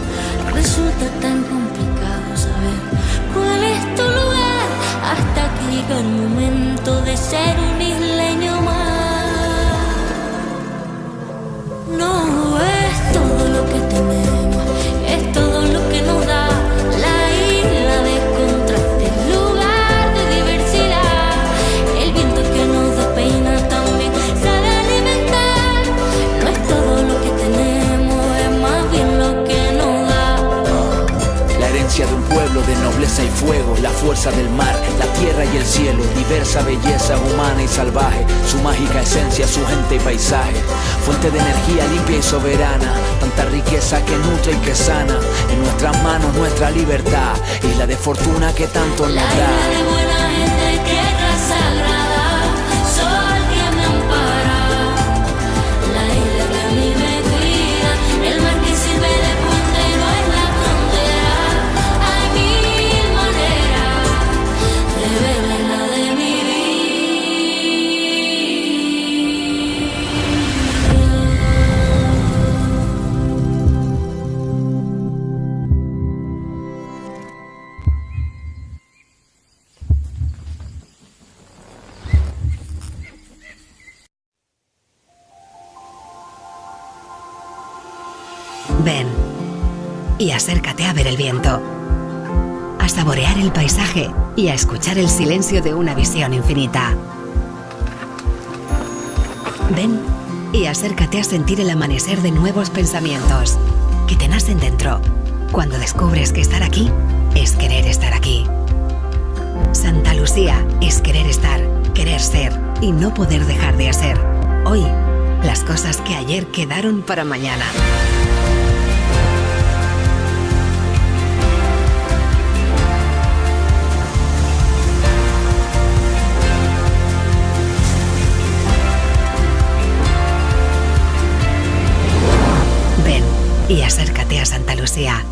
Resulta tan complicado saber cuál es tu lugar hasta que llega el momento de ser un isleño más. No es todo lo que tenemos, es todo lo que nos da la isla de contrastes, lugar de diversidad. El viento que nos despeina también sabe alimentar. No es todo lo que tenemos, es más bien lo que nos da. La herencia de un pueblo de nobleza y fuego, la fuerza del mar, la tierra y el cielo, diversa belleza humana y salvaje, su mágica esencia, su gente y paisaje, fuente de energía limpia y soberana, tanta riqueza que nutre y que sana, en nuestras manos nuestra libertad, isla de fortuna que tanto nos La da. isla de buena gente, tierra sagrada, sol que me ampara, la isla que a mí me cuida, el mar que sirve de puente y no es la frontera. Hay mil maneras de ver la isla de mi vida. Ven y acércate a ver el viento, a saborear el paisaje y a escuchar el silencio de una visión infinita. Ven y acércate a sentir el amanecer de nuevos pensamientos que te nacen dentro cuando descubres que estar aquí es querer estar aquí. Santa Lucía es querer estar, querer ser y no poder dejar de hacer hoy las cosas que ayer quedaron para mañana. Ven y acércate a Santa Lucía.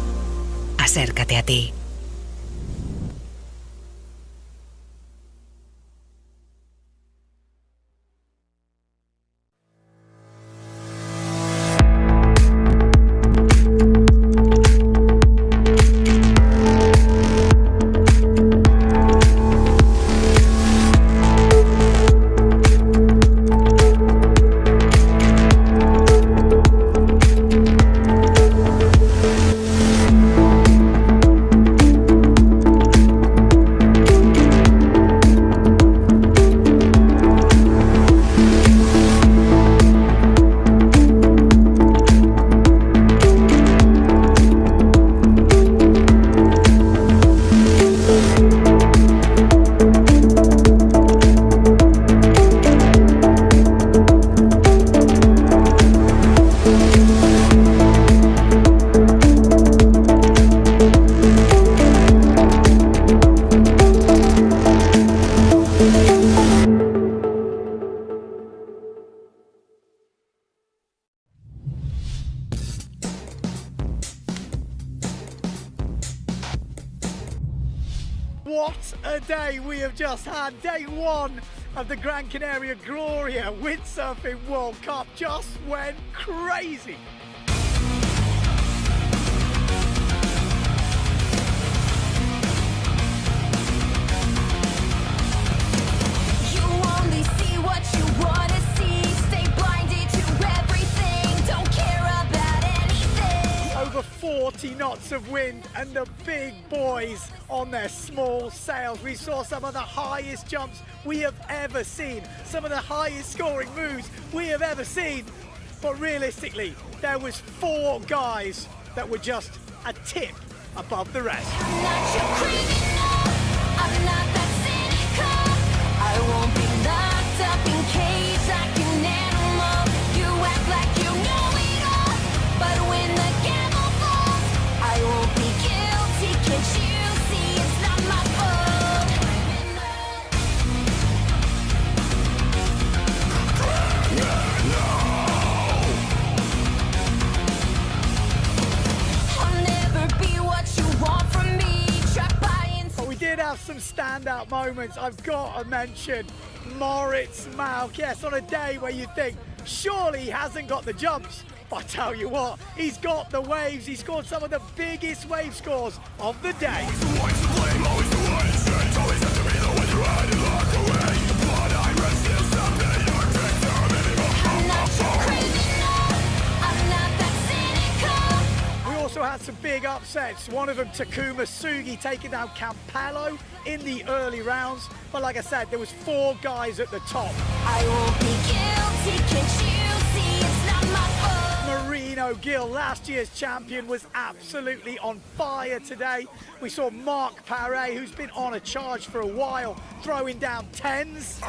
Acércate a ti. What a day we have just had. Day one of the Gran Canaria GLORIA Windsurfing World Cup just went crazy. You only see what you wanna see. Stay blinded to everything. Don't care about anything. Over 40 knots of wind and the big boys on their small sails. We saw some of the highest jumps we have ever seen, some of the highest scoring moves we have ever seen. But realistically, there was 4 guys that were just a tip above the rest. I'm not your criminal. I'm not that cynical. I won't be locked up in cage like an animal. You act like you know it all, but when the gavel falls, I won't be guilty. Can't you see it's not my fault? I'll never be what you want from me. Trapped by But we did have some standout moments. I've got to mention Moritz Malk. Yes, on a day where you think Surely he hasn't got the jumps. But I tell you what, he's got the waves. He scored some of the biggest wave scores of the day. We also had some big upsets. One of them, Takuma Sugi, taking down Campello in the early rounds. But like I said, there was 4 guys at the top. I won't be guilty, can't you see it's not my fault? Marino Gill, last year's champion, was absolutely on fire today. We saw Mark Paré, who's been on a charge for a while, throwing down 10s.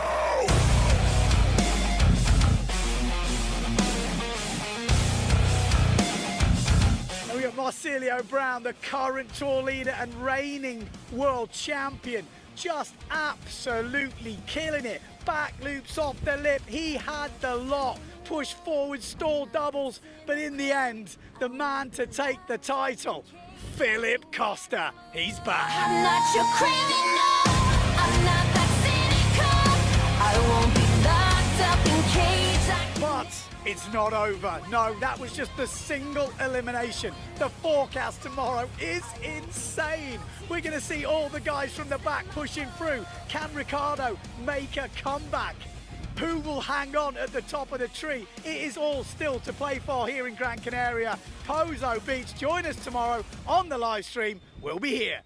And we got Marsilio Brown, the current tour leader and reigning world champion, just absolutely killing it. Back loops off the lip, he had the lot. Push forward, stall doubles, but in the end, the man to take the title, Philip Costa, he's back. I'm not your criminal, I'm not that cynical. I won't be locked up in cage like. But it's not over. No, that was just the single elimination. The forecast tomorrow is insane. We're going to see all the guys from the back pushing through. Can Ricardo make a comeback? Who will hang on at the top of the tree? It is all still to play for here in Gran Canaria. Pozo Beach, join us tomorrow on the live stream. We'll be here.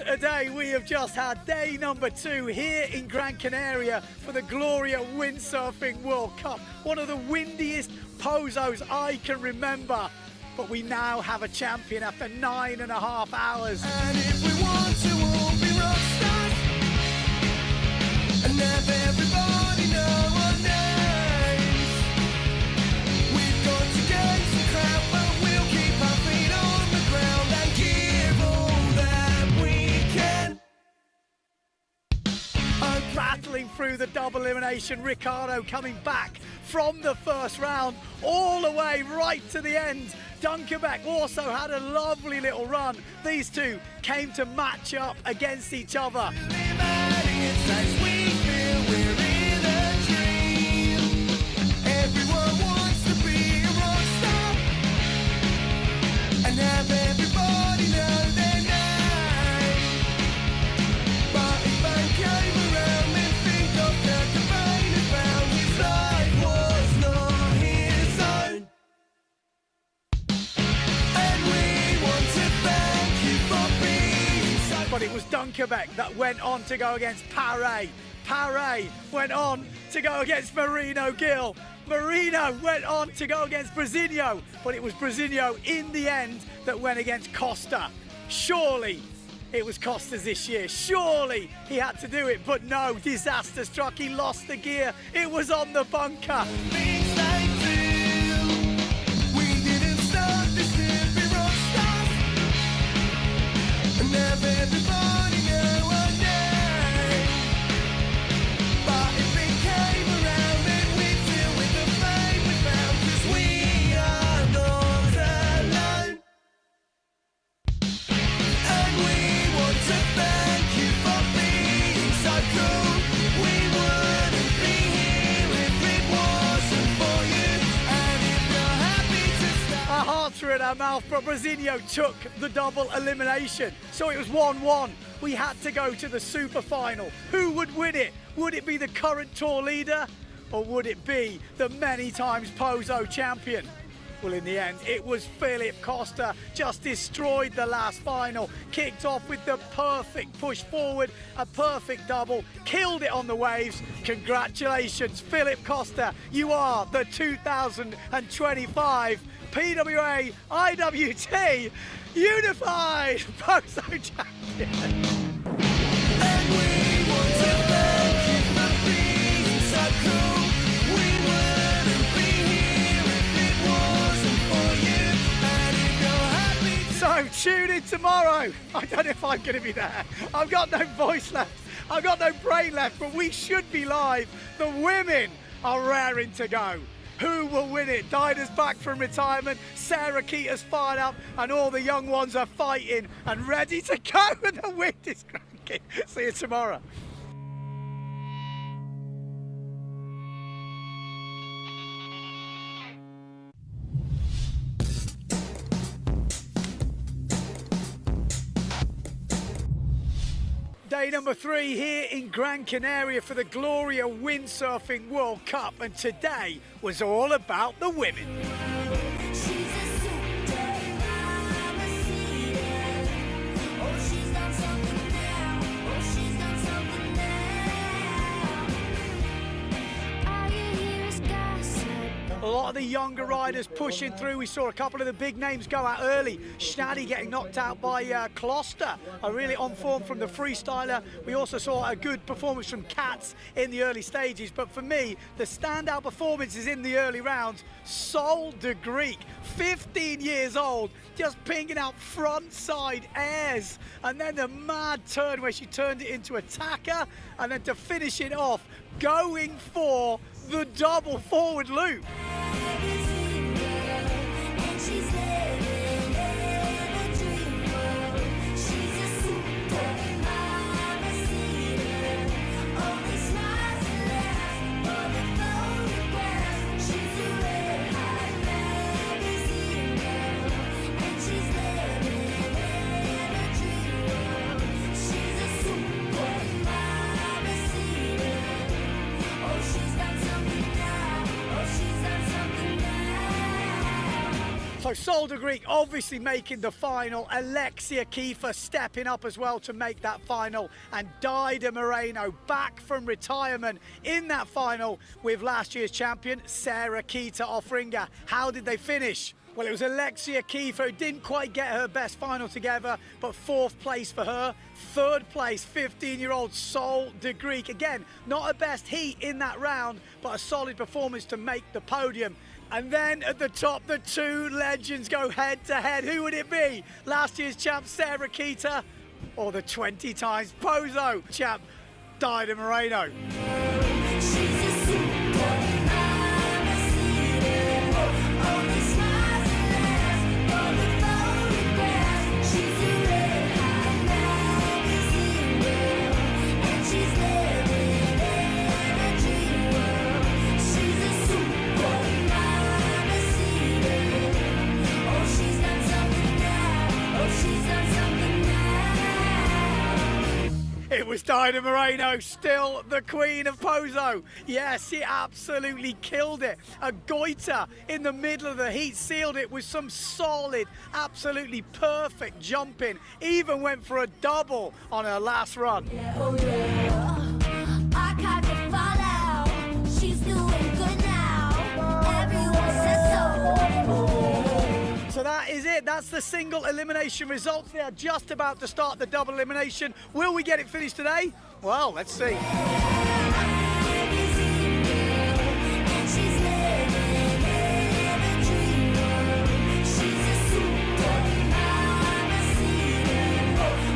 A day we have just had, day number 2 here in Gran Canaria for the Gloria Windsurfing World Cup. One of the windiest Pozos I can remember. But we now have a champion after 9.5 hours. And if we want to, we'll be rock stars. And have everybody know our names. We've got to gain some crowd, but we'll keep our feet on the ground and give all that we can. Battling through the double elimination, Ricardo coming back from the first round all the way right to the end. Dunkerbeck also had a lovely little run. These two came to match up against each other. Everyone wants to be a rock star and have everybody know their name. But if they came around and think of Kurt Cobain and found his life was not his own. And we want to thank you for being so. But it was Dunkerbeck that went on to go against Paré. Paré went on to go against Marino Gill. Marino went on to go against Brasinho, but it was Brasinho in the end that went against Costa. Surely it was Costa's this year. Surely he had to do it, but no, disaster struck. He lost the gear. It was on the bunker. Things they do. We didn't start this to be rock stars and have everybody know our name. But if it came around, then we'd deal with the fame we found, 'cause we are not alone. And we want to thank you for being so cool. We wouldn't be here if it wasn't for you. And if you're happy to stay. Our hearts were in our mouth, but Brasinho took the double elimination. So it was 1-1. We had to go to the super final. Who would win it? Would it be the current tour leader? Or would it be the many times Pozo champion? Well, in the end, it was Philip Costa. Just destroyed the last final. Kicked off with the perfect push forward, a perfect double. Killed it on the waves. Congratulations, Philip Costa. You are the 2025 PWA IWT Unified Pozo Champion. And we want to thank you for being so cool. We wouldn't be here if it wasn't for you. So tune in tomorrow. I don't know if I'm going to be there. I've got no voice left. I've got no brain left, but we should be live. The women are raring to go. Who will win it? Dinah's back from retirement, Sarah Keita's fired up, and all the young ones are fighting and ready to go, and the wind is cranking. See you tomorrow. Day number 3 here in Gran Canaria for the Gloria Windsurfing World Cup, and today was all about the women. She's a supermama, oh, she's done something now. Oh, she's done something now. All you hear is gossip. A lot of the younger riders pushing through. We saw a couple of the big names go out early. Schnadi getting knocked out by Kloster, a really on form from the freestyler. We also saw a good performance from Katz in the early stages. But for me, the standout performance is in the early rounds. Sol de Greek, 15 years old, just pinging out front side airs. And then the mad turn where she turned it into attacker. And then to finish it off, going for the double forward loop. And she's living a dream world. She's a supermama, only smiles and laughs for the photographs. She's a red hot magazine girl, and she's living in a dream world. She's a supermama, oh, she's done something now. Oh, she's done something now. So Sol de Greek obviously making the final. Alexia Kiefer stepping up as well to make that final. And Dinah Moreno back from retirement in that final with last year's champion, Sarah Keita Offringer. How did they finish? Well, it was Alexia Kiefer who didn't quite get her best final together, but 4th place for her. 3rd place, 15-year-old Sol de Greek. Again, not a best heat in that round, but a solid performance to make the podium. And then at the top, the 2 legends go head-to-head. Who would it be? Last year's champ, Sarah Keita, or the 20 times Pozo champ, Dinah Moreno? She's a supermama, only smiles and laughs for the photographs. She's a red hot magazine girl, and she's living in a dream world. She's a supermama, oh, she's done something now. Oh, she's done something now. It was Dinah Moreno, still the queen of Pozo. Yes, she absolutely killed it. A goiter in the middle of the heat, sealed it with some solid, absolutely perfect jumping. Even went for a double on her last run. Oh yeah, I can't follow. She's doing good now. Everyone says so. So that is it. That's the single elimination results. They are just about to start the double elimination. Will we get it finished today? Well, let's see. And she's living in a dream world. She's a supermama,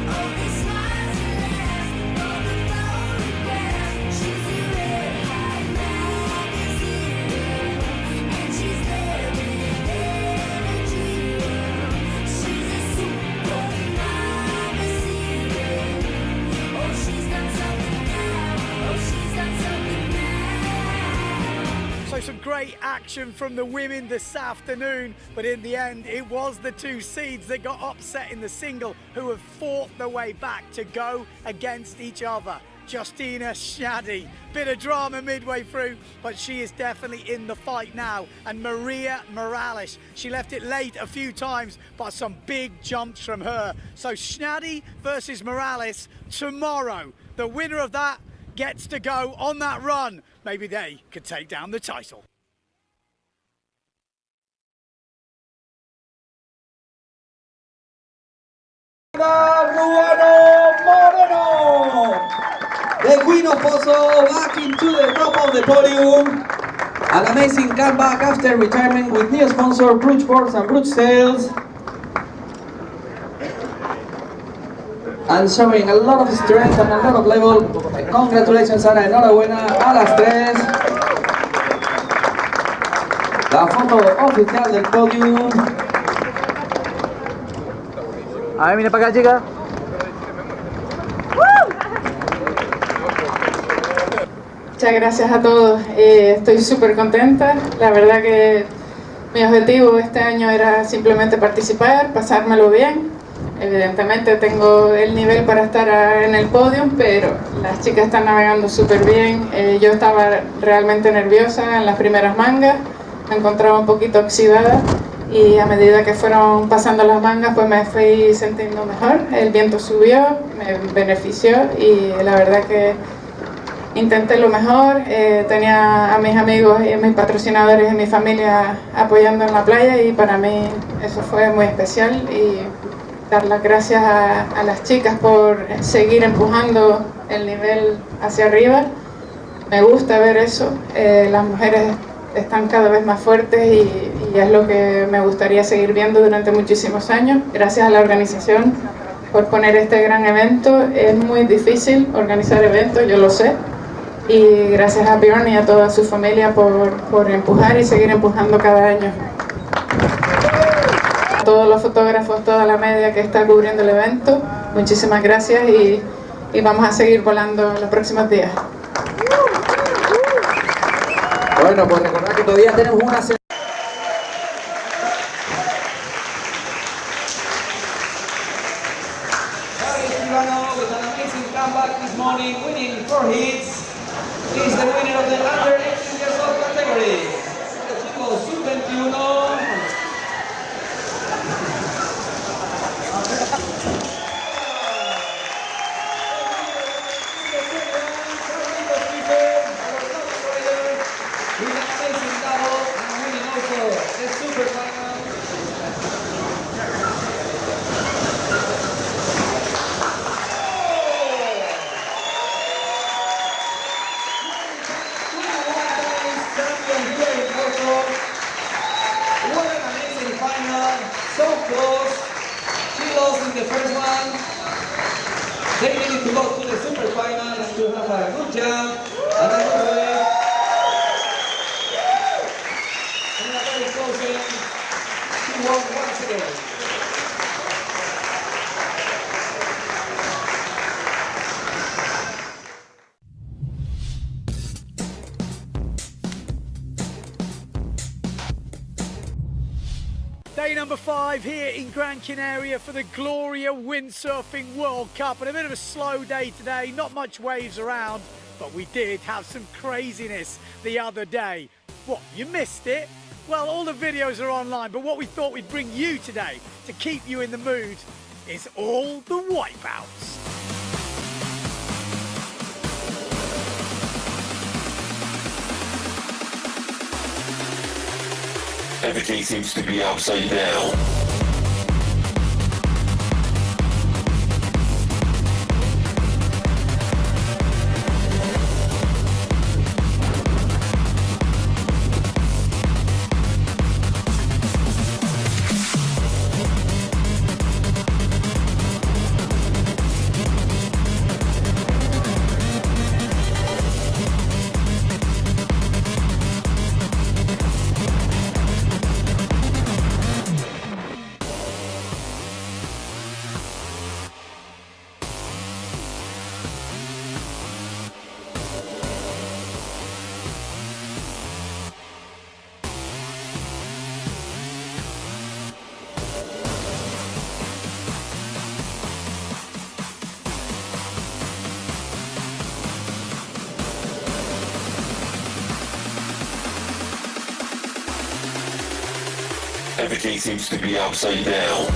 only smiles and laughs for the photographs. She's a red hot magazine girl, and she's living in a dream world. She's a supermama, oh, she's done something now. Oh, she's done something now. So some great action from the women this afternoon, but in the end it was the 2 seeds that got upset in the single who have fought their way back to go against each other. Justina Schnadi, bit of drama midway through, but she is definitely in the fight now. And Maria Morales, she left it late a few times, but some big jumps from her. So Schnadi versus Morales tomorrow. The winner of that gets to go on that run. Maybe they could take down the title. The queen of Pozo back into the top of the podium. An amazing comeback after retirement with new sponsor Brooch Boards and Brooch Sales. and showing a lot of strength and a lot of level. Congratulations, Ana, enhorabuena a las tres. La foto oficial del podium. A ver, mire para acá, chica. Muchas gracias a todos. Estoy súper contenta. La verdad que mi objetivo este año era simplemente participar, pasármelo bien. Evidentemente tengo el nivel para estar en el podio, pero las chicas están navegando súper bien. Yo estaba realmente nerviosa en las primeras mangas, me encontraba un poquito oxidada y a medida que fueron pasando las mangas pues me fui sintiendo mejor. El viento subió, me benefició y la verdad que intenté lo mejor. Tenía a mis amigos y a mis patrocinadores y mi familia apoyando en la playa y para mí eso fue muy especial. Y dar las gracias a las chicas por seguir empujando el nivel hacia arriba. Me gusta ver eso. Las mujeres están cada vez más fuertes y es lo que me gustaría seguir viendo durante muchísimos años. Gracias a la organización por poner este gran evento. Es muy difícil organizar eventos, yo lo sé. Y gracias a Bjorn y a toda su familia por empujar y seguir empujando cada año. A todos los fotógrafos, toda la media que está cubriendo el evento, muchísimas gracias y vamos a seguir volando los próximos días. Bueno, pues recordad que todavía tenemos una semana. With an amazing comeback this morning, winning 4 hits. Is the winner of the under 18 years old category. El chico sub-21. With an amazing double and winning also the super final. What an amazing final, so close. She lost in the first one. They needed to go to the super final and to have a good jump and a good way. And a very close game. She won once again. Day number 5 here in Gran Canaria for the Gloria Windsurfing World Cup, and a bit of a slow day today, not much waves around, but we did have some craziness the other day. What, you missed it? Well, all the videos are online, but what we thought we'd bring you today to keep you in the mood is all the wipeouts. Everything seems to be upside down. Everything seems to be upside down.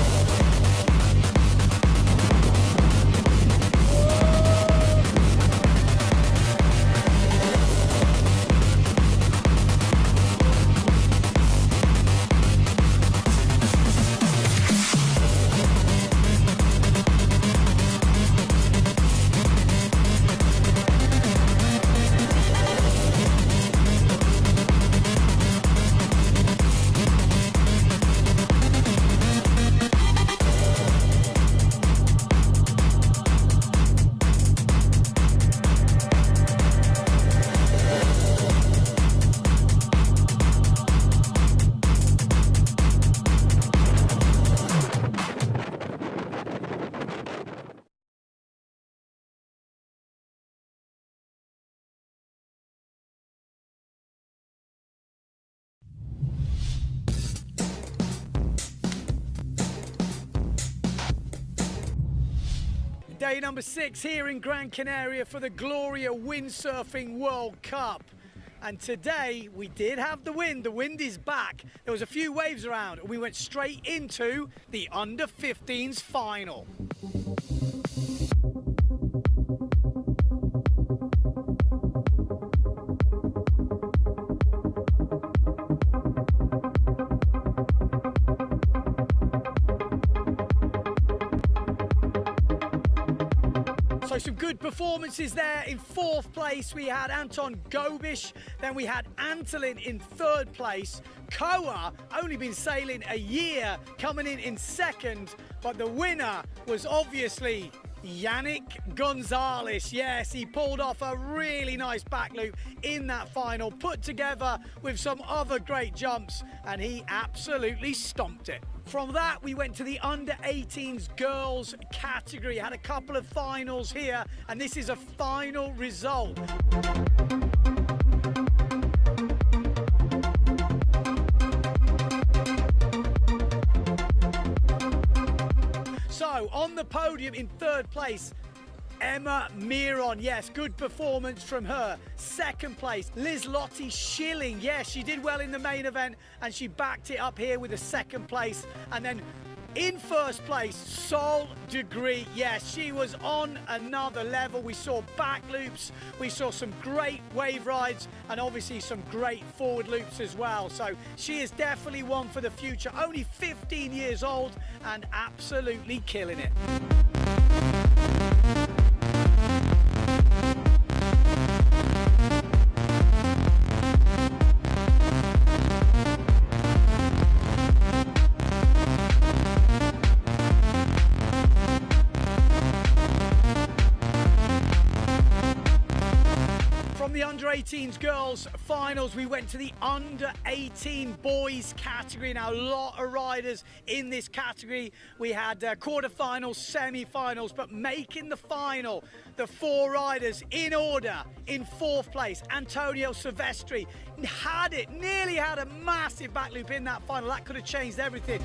Day number 6 here in Gran Canaria for the Gloria Windsurfing World Cup. And today we did have the wind. The wind is back. There was a few waves around and we went straight into the under 15s final. So some good performances there. In 4th place we had Anton Gobish, then we had Antolin in 3rd place. Koa only been sailing a year, coming in 2nd, but the winner was obviously Yannick Gonzalez. Yes, he pulled off a really nice back loop in that final, put together with some other great jumps, and he absolutely stomped it. From that, we went to the under 18s girls category, had a couple of finals here, and this is a final result. So, on the podium in 3rd place, Emma Miron. Yes, good performance from her. 2nd place, Liz Lottie Schilling. Yes, she did well in the main event and she backed it up here with a 2nd place. And then in 1st place, Sol Degree. Yes, she was on another level. We saw back loops, we saw some great wave rides, and obviously some great forward loops as well. So she is definitely one for the future. Only 15 years old and absolutely killing it. From the under 18s girls finals, we went to the under 18 boys category. Now, a lot of riders in this category. We had quarterfinals, semi-finals, but making the final, the 4 riders in order. In 4th place, Antonio Silvestri nearly had a massive back loop in that final. That could have changed everything.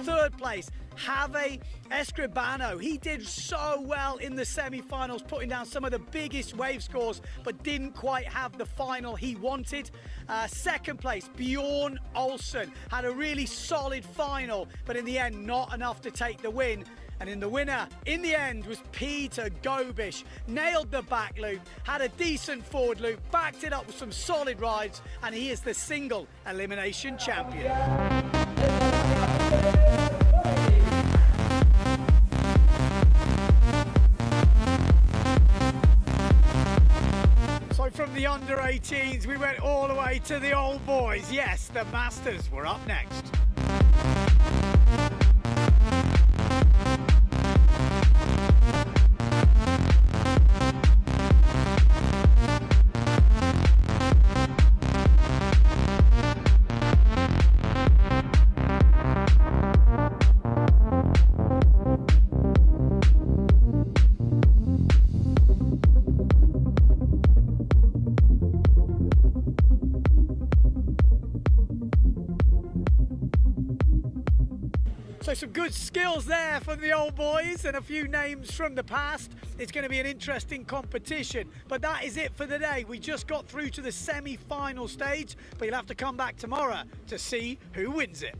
3rd place, Javi Escribano. He did so well in the semi-finals, putting down some of the biggest wave scores, but didn't quite have the final he wanted. 2nd place, Bjorn Olsen, had a really solid final, but in the end, not enough to take the win. And in the winner, in the end, was Peter Gobish. Nailed the back loop, had a decent forward loop, backed it up with some solid rides, and he is the single elimination champion. So from the under 18s, we went all the way to the old boys. Yes, the Masters were up next. So some good skills there from the old boys and a few names from the past. It's going to be an interesting competition, but that is it for the day. We just got through to the semi-final stage, but you'll have to come back tomorrow to see who wins it.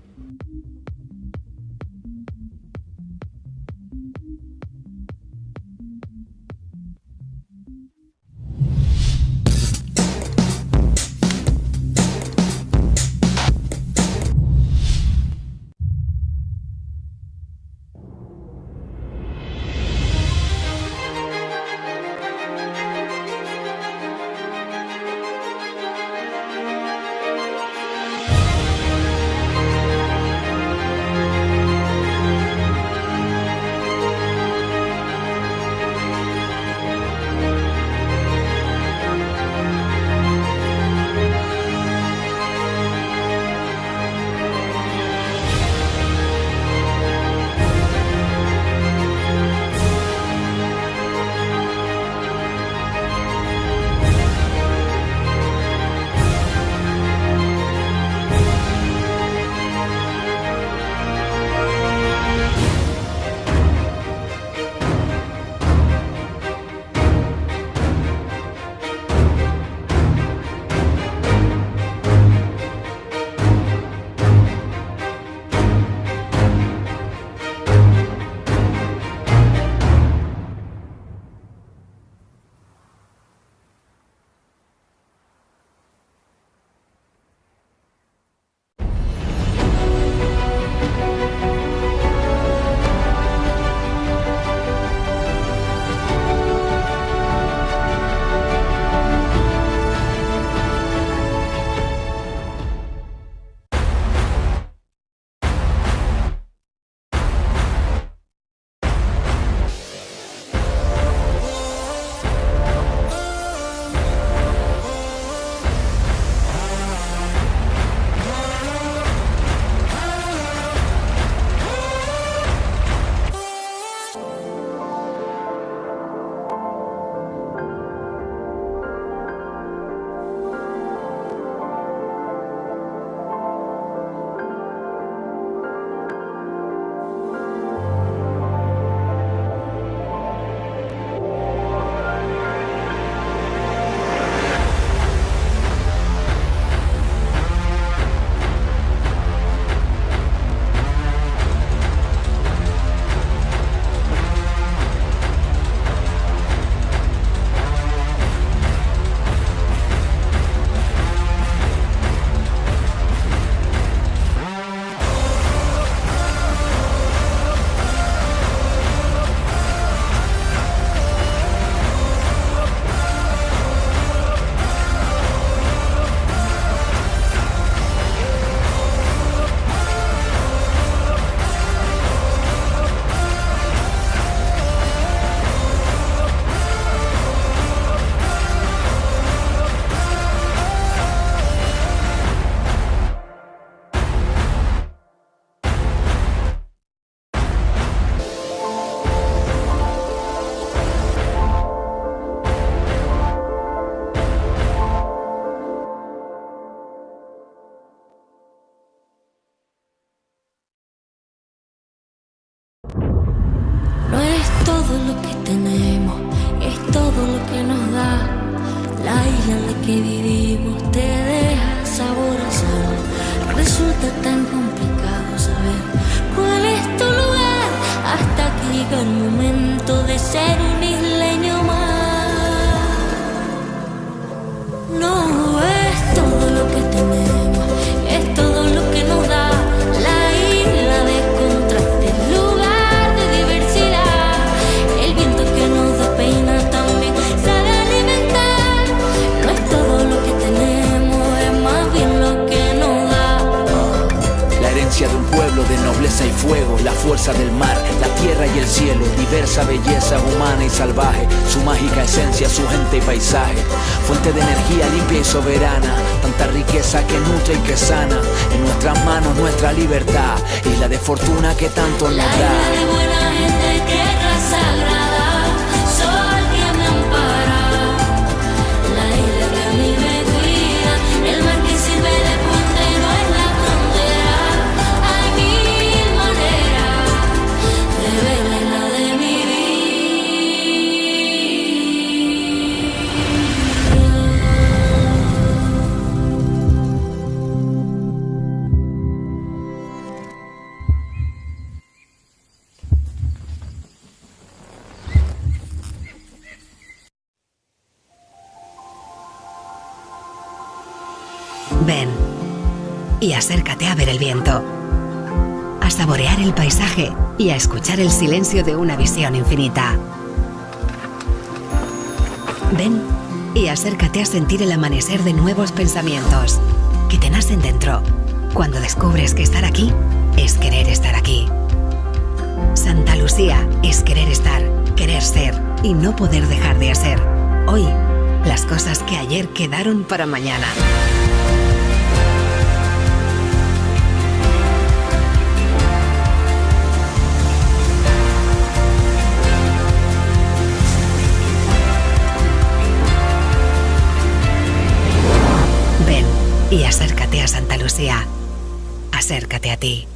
que vivimos te deja sabor a sal. Resulta tan complicado saber cuál es tu lugar hasta que llega el momento de ser un isleño más. No es todo lo que tenemos, es todo lo que nos da la isla de contrastes, lugar de diversidad. El viento que nos despeina también sabe alimentar. No es todo lo que tenemos, es más bien lo que nos da. La herencia de un pueblo de nobleza y fuego, la fuerza del mar, la tierra y el cielo, diversa belleza humana y salvaje, su mágica esencia, su gente y paisaje, fuente de energía limpia y soberana, tanta riqueza que nutre y que sana, en nuestras manos nuestra libertad, isla de fortuna que tanto nos La isla da. de buena gente, tierra sagrada, sol que me ampara. La isla que a mí me cuida, el mar que sirve de puente y no es la frontera. Hay mil maneras de ver la isla de mi vida. Ven y acércate a ver el viento, a saborear el paisaje y a escuchar el silencio de una visión infinita. Ven y acércate a sentir el amanecer de nuevos pensamientos que te nacen dentro cuando descubres que estar aquí es querer estar aquí. Santa Lucía es querer estar, querer ser y no poder dejar de hacer. Hoy, las cosas que ayer quedaron para mañana. Ven y acércate a Santa Lucía. Acércate a ti.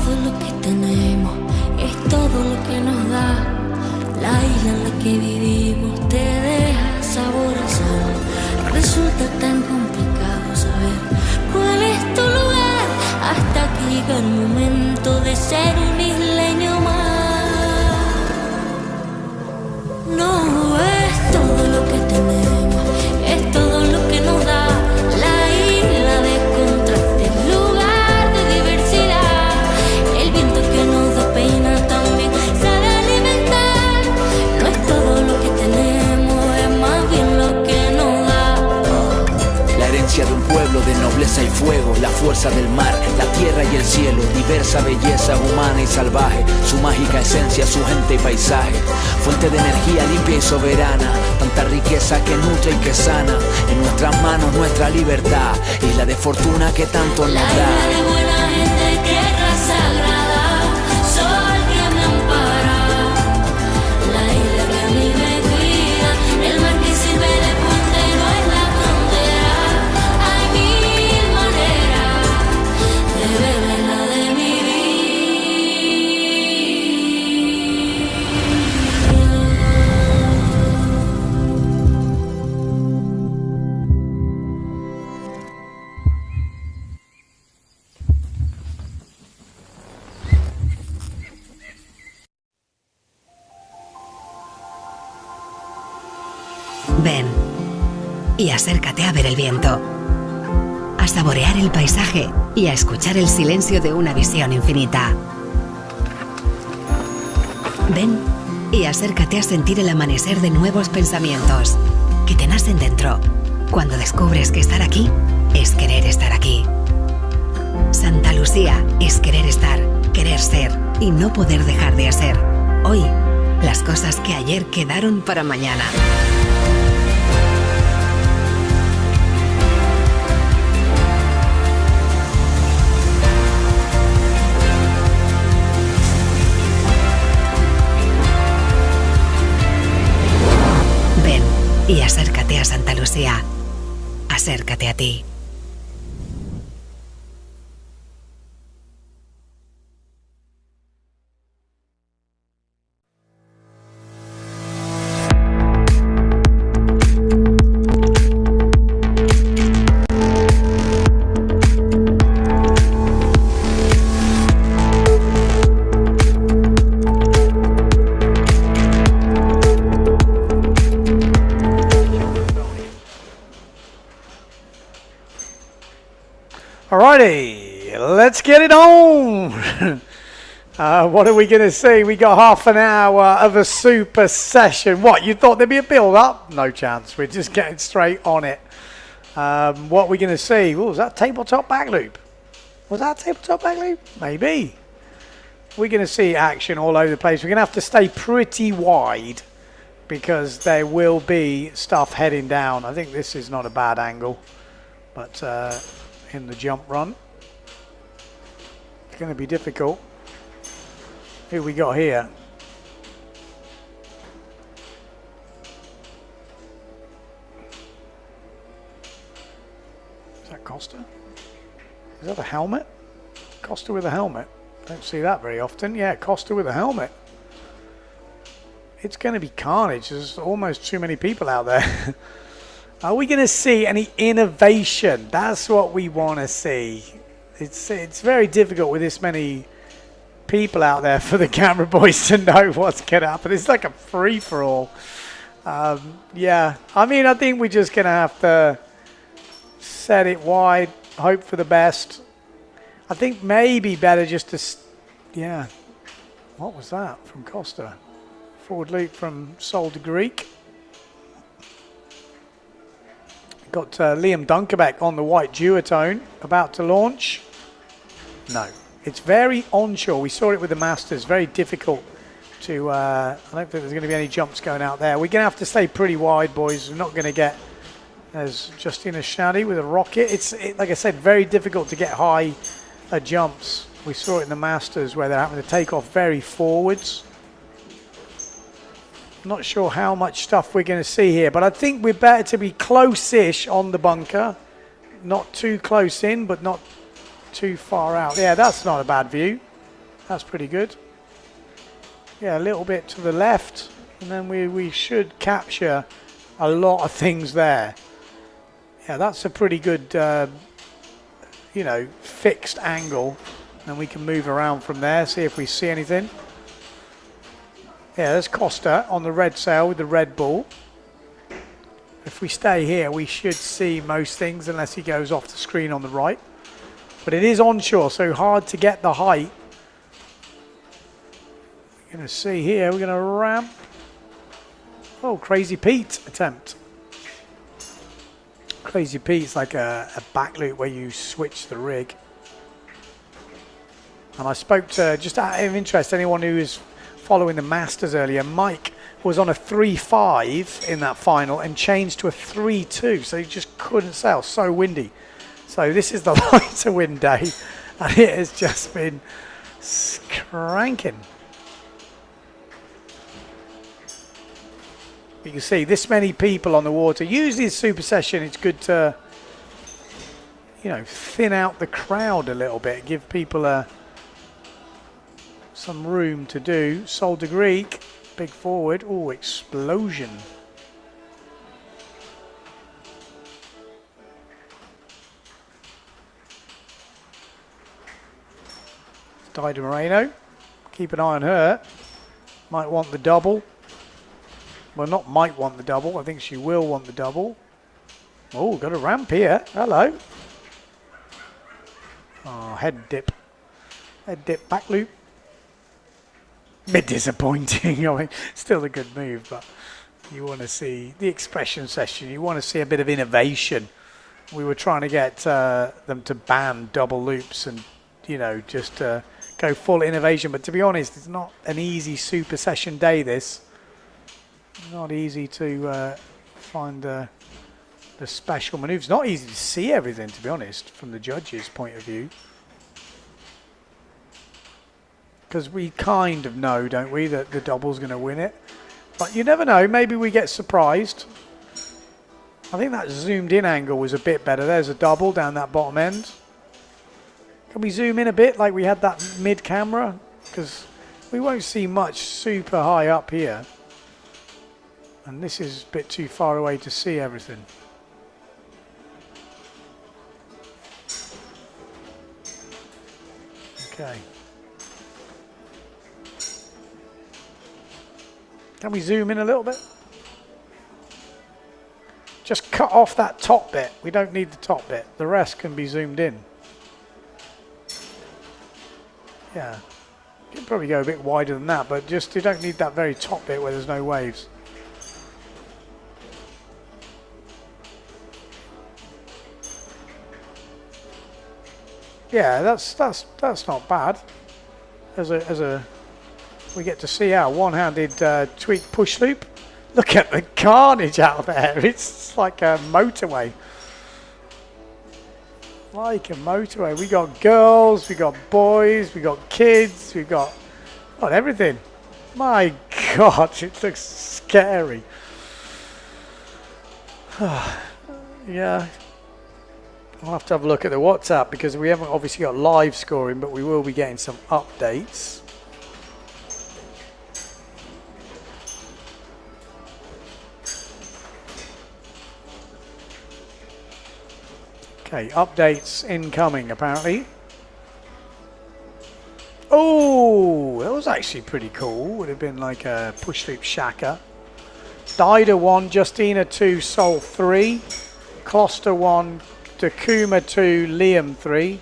todo lo que tenemos, es todo lo que nos da. La isla en la que vivimos te deja sabor a sal. Resulta tan complicado saber cuál es tu lugar hasta que llega el momento de ser un isleño más. No es todo lo que tenemos, es todo lo que nos da. La isla de contraste, lugar de diversidad. El viento que nos da pena también sabe alimentar. No es todo lo que tenemos, es más bien lo que nos da. La herencia de un pueblo de nobleza y fuego, la fuerza del mar, la tierra y el cielo, diversa belleza humana y salvaje, su mágica esencia, su gente y paisaje, fuente de energía limpia y soberana, tanta riqueza que nutre y que sana, en nuestras manos nuestra libertad, isla de fortuna que tanto nos La da. isla de buena gente, tierra sagrada, sol que me ampara. La isla que a mí me cuida, el mar que sirve de puente no es la frontera. Hay mil maneras de beberla de mi vida. Ven y acércate a ver el viento, a saborear el paisaje y a escuchar el silencio de una visión infinita. Ven y acércate a sentir el amanecer de nuevos pensamientos que te nacen dentro cuando descubres que estar aquí es querer estar aquí. Santa Lucía es querer estar, querer ser y no poder dejar de hacer. Hoy, las cosas que ayer quedaron para mañana. Ven y acércate a Santa Lucía. Acércate a ti. Alrighty, let's get it on. What are we going to see? We got half an hour of a super session. What, you thought there'd be a build-up? No chance. We're just getting straight on it. What are we going to see? Oh, was that tabletop back loop? Was that tabletop back loop? Maybe. We're going to see action all over the place. We're going to have to stay pretty wide because there will be stuff heading down. I think this is not a bad angle, but in the jump run, it's going to be difficult. Who we got here? Is that Costa? Is that a helmet? Costa with a helmet. Don't see that very often. Yeah, Costa with a helmet. It's going to be carnage. There's almost too many people out there. Are we going to see any innovation? That's what we want to see. It's very difficult with this many people out there for the camera boys to know what's going to happen. It's like a free-for-all. Yeah, I mean, I think we're just going to have to set it wide, hope for the best. I think maybe better just to... Yeah. What was that from Costa? Forward loop from Sol de Greek. Got Liam Dunkerbeck on the white duotone, about to launch. No, it's very onshore. We saw it with the Masters. Very difficult to... I don't think there's going to be any jumps going out there. We're going to have to stay pretty wide, boys. We're not going to get as Justina Shaddy with a rocket. It's like I said, very difficult to get high jumps. We saw it in the Masters where they're having to take off very forwards. Not sure how much stuff we're going to see here, but I think we're better to be close-ish on the bunker. Not too close in, but not too far out. Yeah, that's not a bad view. That's pretty good. Yeah, a little bit to the left, and then we should capture a lot of things there. Yeah, that's a pretty good, you know, fixed angle. And we can move around from there, see if we see anything. Yeah, there's Costa on the red sail with the red ball. If we stay here, we should see most things unless he goes off the screen on the right. But it is onshore, so hard to get the height. We're going to see here, we're going to ramp. Oh, Crazy Pete attempt. Crazy Pete's like a back loop where you switch the rig. And I spoke to, just out of interest, anyone who was following the Masters earlier, Mike was on a 3.5 in that final and changed to a 3.2, so he just couldn't sail, so windy. So this is the lighter wind day, and it has just been cranking. You can see this many people on the water. Usually in Super Session, it's good to, you know, thin out the crowd a little bit, give people some room to do. Sol de Greek, big forward. Oh, explosion. Dido Moreno, keep an eye on her. Might want the double. Well, not might want the double. I think she will want the double. Oh, got a ramp here. Hello. Oh, head dip. Head dip back loop. Bit disappointing. I mean, still a good move, but you want to see the expression session. You want to see a bit of innovation. We were trying to get them to ban double loops and, you know, just go full innovation. But to be honest, it's not an easy Super Session day, this. Not easy to find the special maneuvers. Not easy to see everything, to be honest, from the judges' point of view. Because we kind of know, don't we, that the double's going to win it. But you never know. Maybe we get surprised. I think that zoomed in angle was a bit better. There's a double down that bottom end. Can we zoom in a bit like we had that mid camera? Because we won't see much super high up here. And this is a bit too far away to see everything. Okay. Can we zoom in a little bit? Just cut off that top bit. We don't need the top bit. The rest can be zoomed in. Yeah. You can probably go a bit wider than that, but just you don't need that very top bit where there's no waves. Yeah, that's not bad. As a we get to see our one-handed tweak push loop. Look at the carnage out there. It's like a motorway. Like a motorway. We got girls, we got boys, we got kids, we got everything. My God, it looks scary. Yeah. I'll have to have a look at the WhatsApp because we haven't obviously got live scoring, but we will be getting some updates. Okay, updates incoming apparently. Oh, that was actually pretty cool. Would have been like a push loop Shaka. Dida 1, Justina 2, Sol 3, Closter 1, Takuma 2, Liam 3.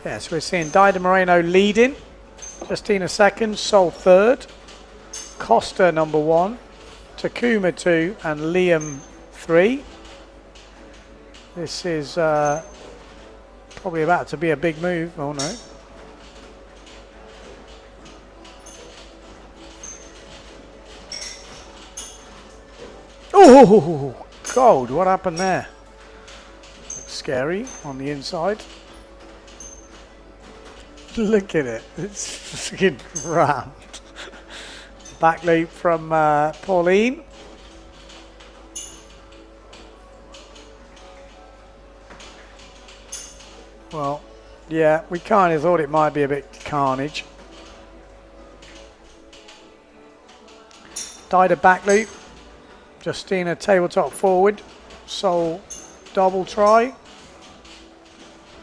Yeah, so we're seeing Dida Moreno leading, Justina second, Sol third, Costa number 1, Takuma 2, and Liam 3. This is probably about to be a big move. Oh no. Oh, God, what happened there? Looks scary on the inside. Look at it. It's fucking rammed. Back loop from Pauline. Well, yeah, we kind of thought it might be a bit carnage. Died a back loop. Justina tabletop forward. Sol double try.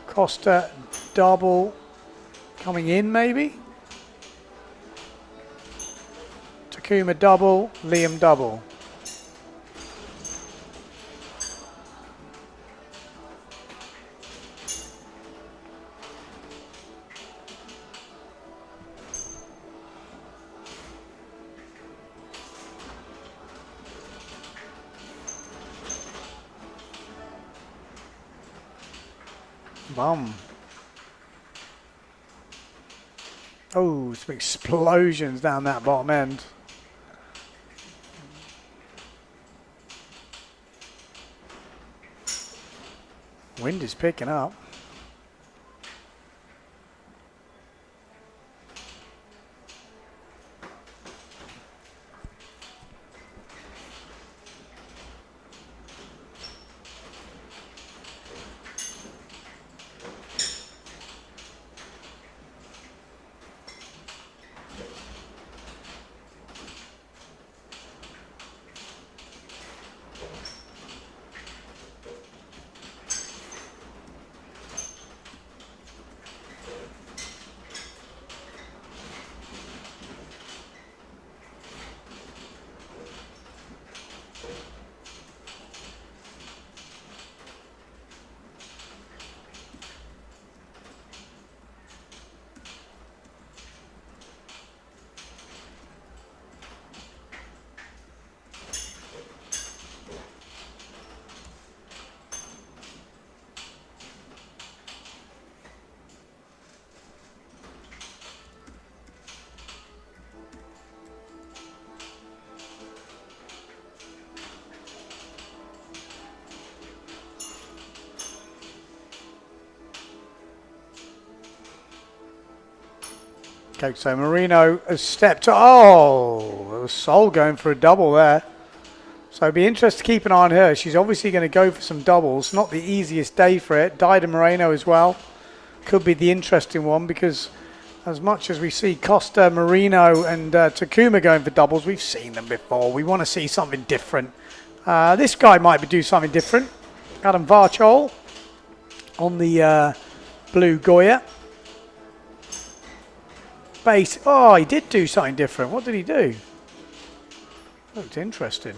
Costa double coming in maybe. Takuma double, Liam double. Bum. Oh, some explosions down that bottom end. Wind is picking up. Okay, so Marino has stepped. Oh, Sol going for a double there. So it'd be interesting to keep an eye on her. She's obviously going to go for some doubles. Not the easiest day for it. Dida Moreno as well. Could be the interesting one because as much as we see Costa, Marino and Takuma going for doubles, we've seen them before. We want to see something different. This guy might do something different. Adam Varchol on the blue Goya. Base. Oh, he did do something different. What did he do? Looked interesting.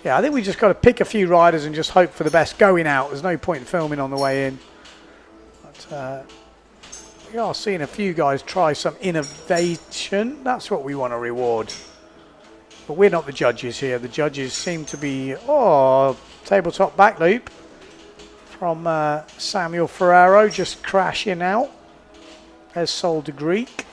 Yeah, I think we just got to pick a few riders and just hope for the best going out. There's no point in filming on the way in. But we are seeing a few guys try some innovation. That's what we want to reward. But we're not the judges here. The judges seem to be... Oh, tabletop back loop from Samuel Ferraro just crashing out. There's Sol de Greek.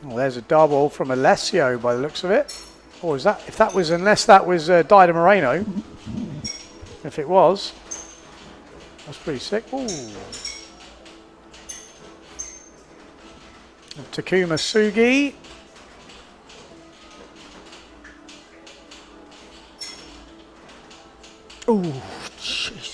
Well, there's a double from Alessio by the looks of it. Or is that, if that was, unless that was Dida Moreno. If it was, that's pretty sick. Ooh. Takuma Sugi. Ooh, Jesus.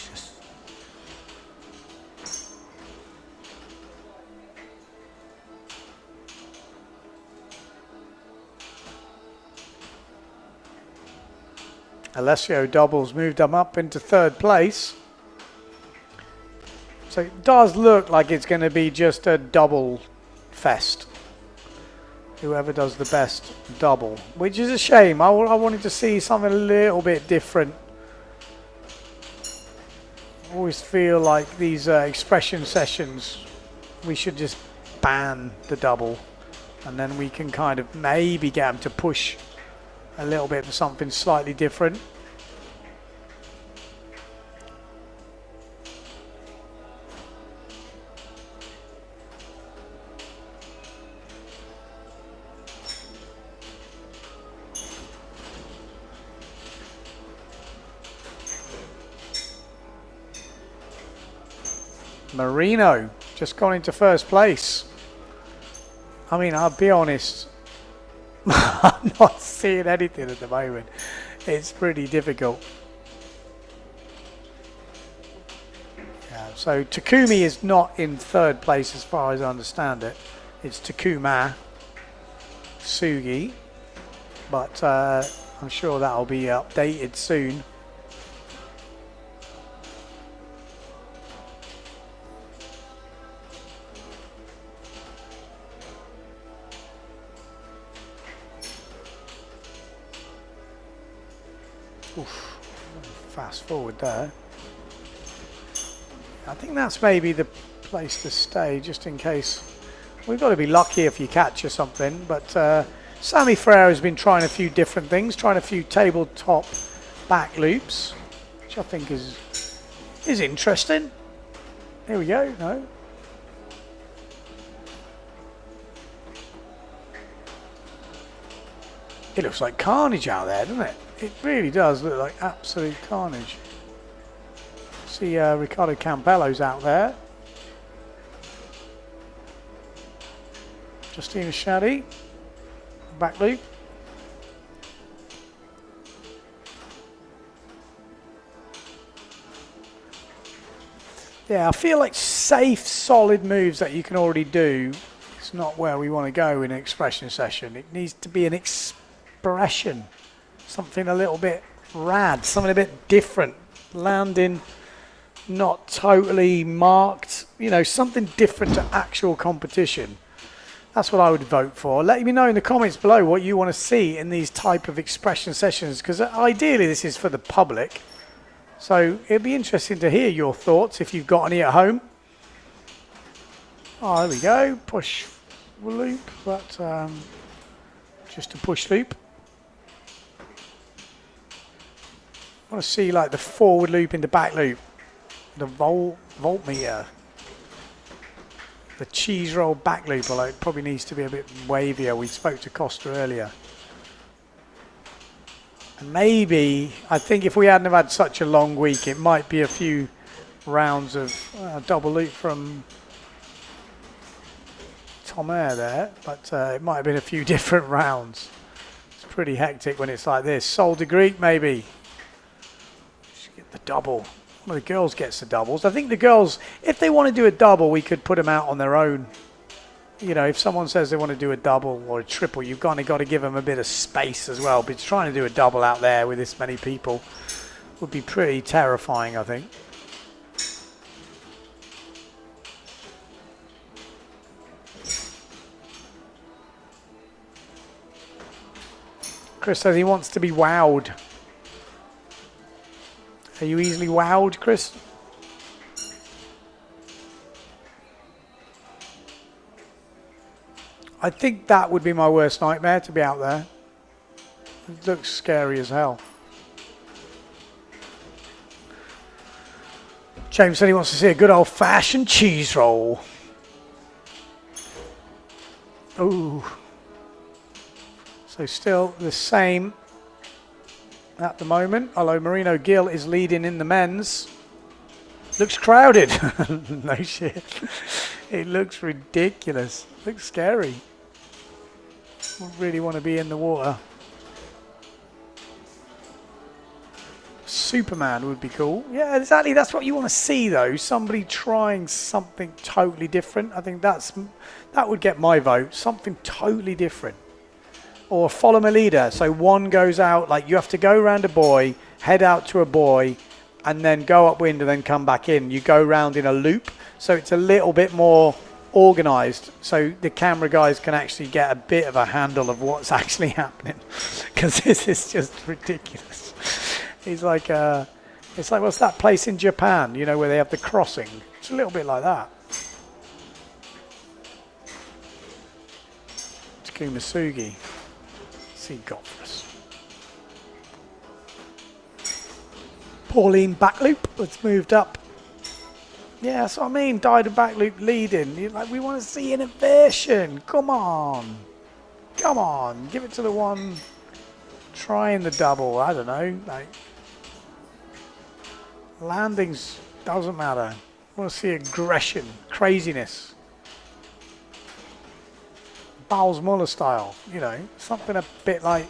Alessio doubles moved them up into third place. So it does look like it's going to be just a double fest. Whoever does the best double, which is a shame. I wanted to see something a little bit different. I always feel like these expression sessions, we should just ban the double. And then we can kind of maybe get them to push a little bit for something slightly different. Marino just gone into first place. I mean, I'll be honest, I'm not seeing anything at the moment. It's pretty difficult. Yeah, so Takumi is not in third place as far as I understand it. It's Takuma Sugi, but I'm sure that'll be updated soon. Oof, fast forward there. I think that's maybe the place to stay, just in case. We've got to be lucky if you catch or something, but Sammy Ferreira has been trying a few different things, trying a few tabletop back loops, which I think is interesting. Here we go, no. It looks like carnage out there, doesn't it? It really does look like absolute carnage. See Ricardo Campello's out there. Justina Shaddy, back loop. Yeah, I feel like safe, solid moves that you can already do. It's not where we want to go in an expression session. It needs to be an expression. Something a little bit rad, something a bit different. Landing not totally marked, you know, something different to actual competition. That's what I would vote for. Let me know in the comments below what you want to see in these type of expression sessions, because ideally this is for the public. So it'd be interesting to hear your thoughts if you've got any at home. Oh, there we go. Push loop, but just a push loop. I want to see like the forward loop into back loop, the voltmeter, the cheese roll back loop, although it probably needs to be a bit wavier. We spoke to Costa earlier. And maybe, I think if we hadn't have had such a long week, it might be a few rounds of double loop from Tom Air there, but it might have been a few different rounds. It's pretty hectic when it's like this. Sol de Greek maybe. The double. One of the girls gets the doubles. I think the girls, if they want to do a double, we could put them out on their own. You know, if someone says they want to do a double or a triple, you've kind of got to give them a bit of space as well. But trying to do a double out there with this many people would be pretty terrifying, I think. Chris says he wants to be wowed. Are you easily wowed, Chris? I think that would be my worst nightmare, to be out there. It looks scary as hell. James said he wants to see a good old-fashioned cheese roll. Ooh. So still the same at the moment, although Marino Gill is leading in the men's. Looks crowded. No shit. It looks ridiculous. Looks scary. I really want to be in the water. Superman would be cool. Yeah, exactly. That's what you want to see, though. Somebody trying something totally different. I think that would get my vote. Something totally different. Or follow my leader. So one goes out, like you have to go around a buoy, head out to a buoy, and then go upwind and then come back in. You go round in a loop. So it's a little bit more organized. So the camera guys can actually get a bit of a handle of what's actually happening. Because this is just ridiculous. It's like, what's that place in Japan, you know, where they have the crossing? It's a little bit like that. It's Kumasugi. Got for us. Pauline back loop. It's moved up. Yeah, that's what I mean. Died a back loop leading. Like, we want to see innovation. Come on. Come on. Give it to the one trying the double. I don't know. Like, landings doesn't matter. want to see aggression, craziness. Bowles Muller style, you know, something a bit like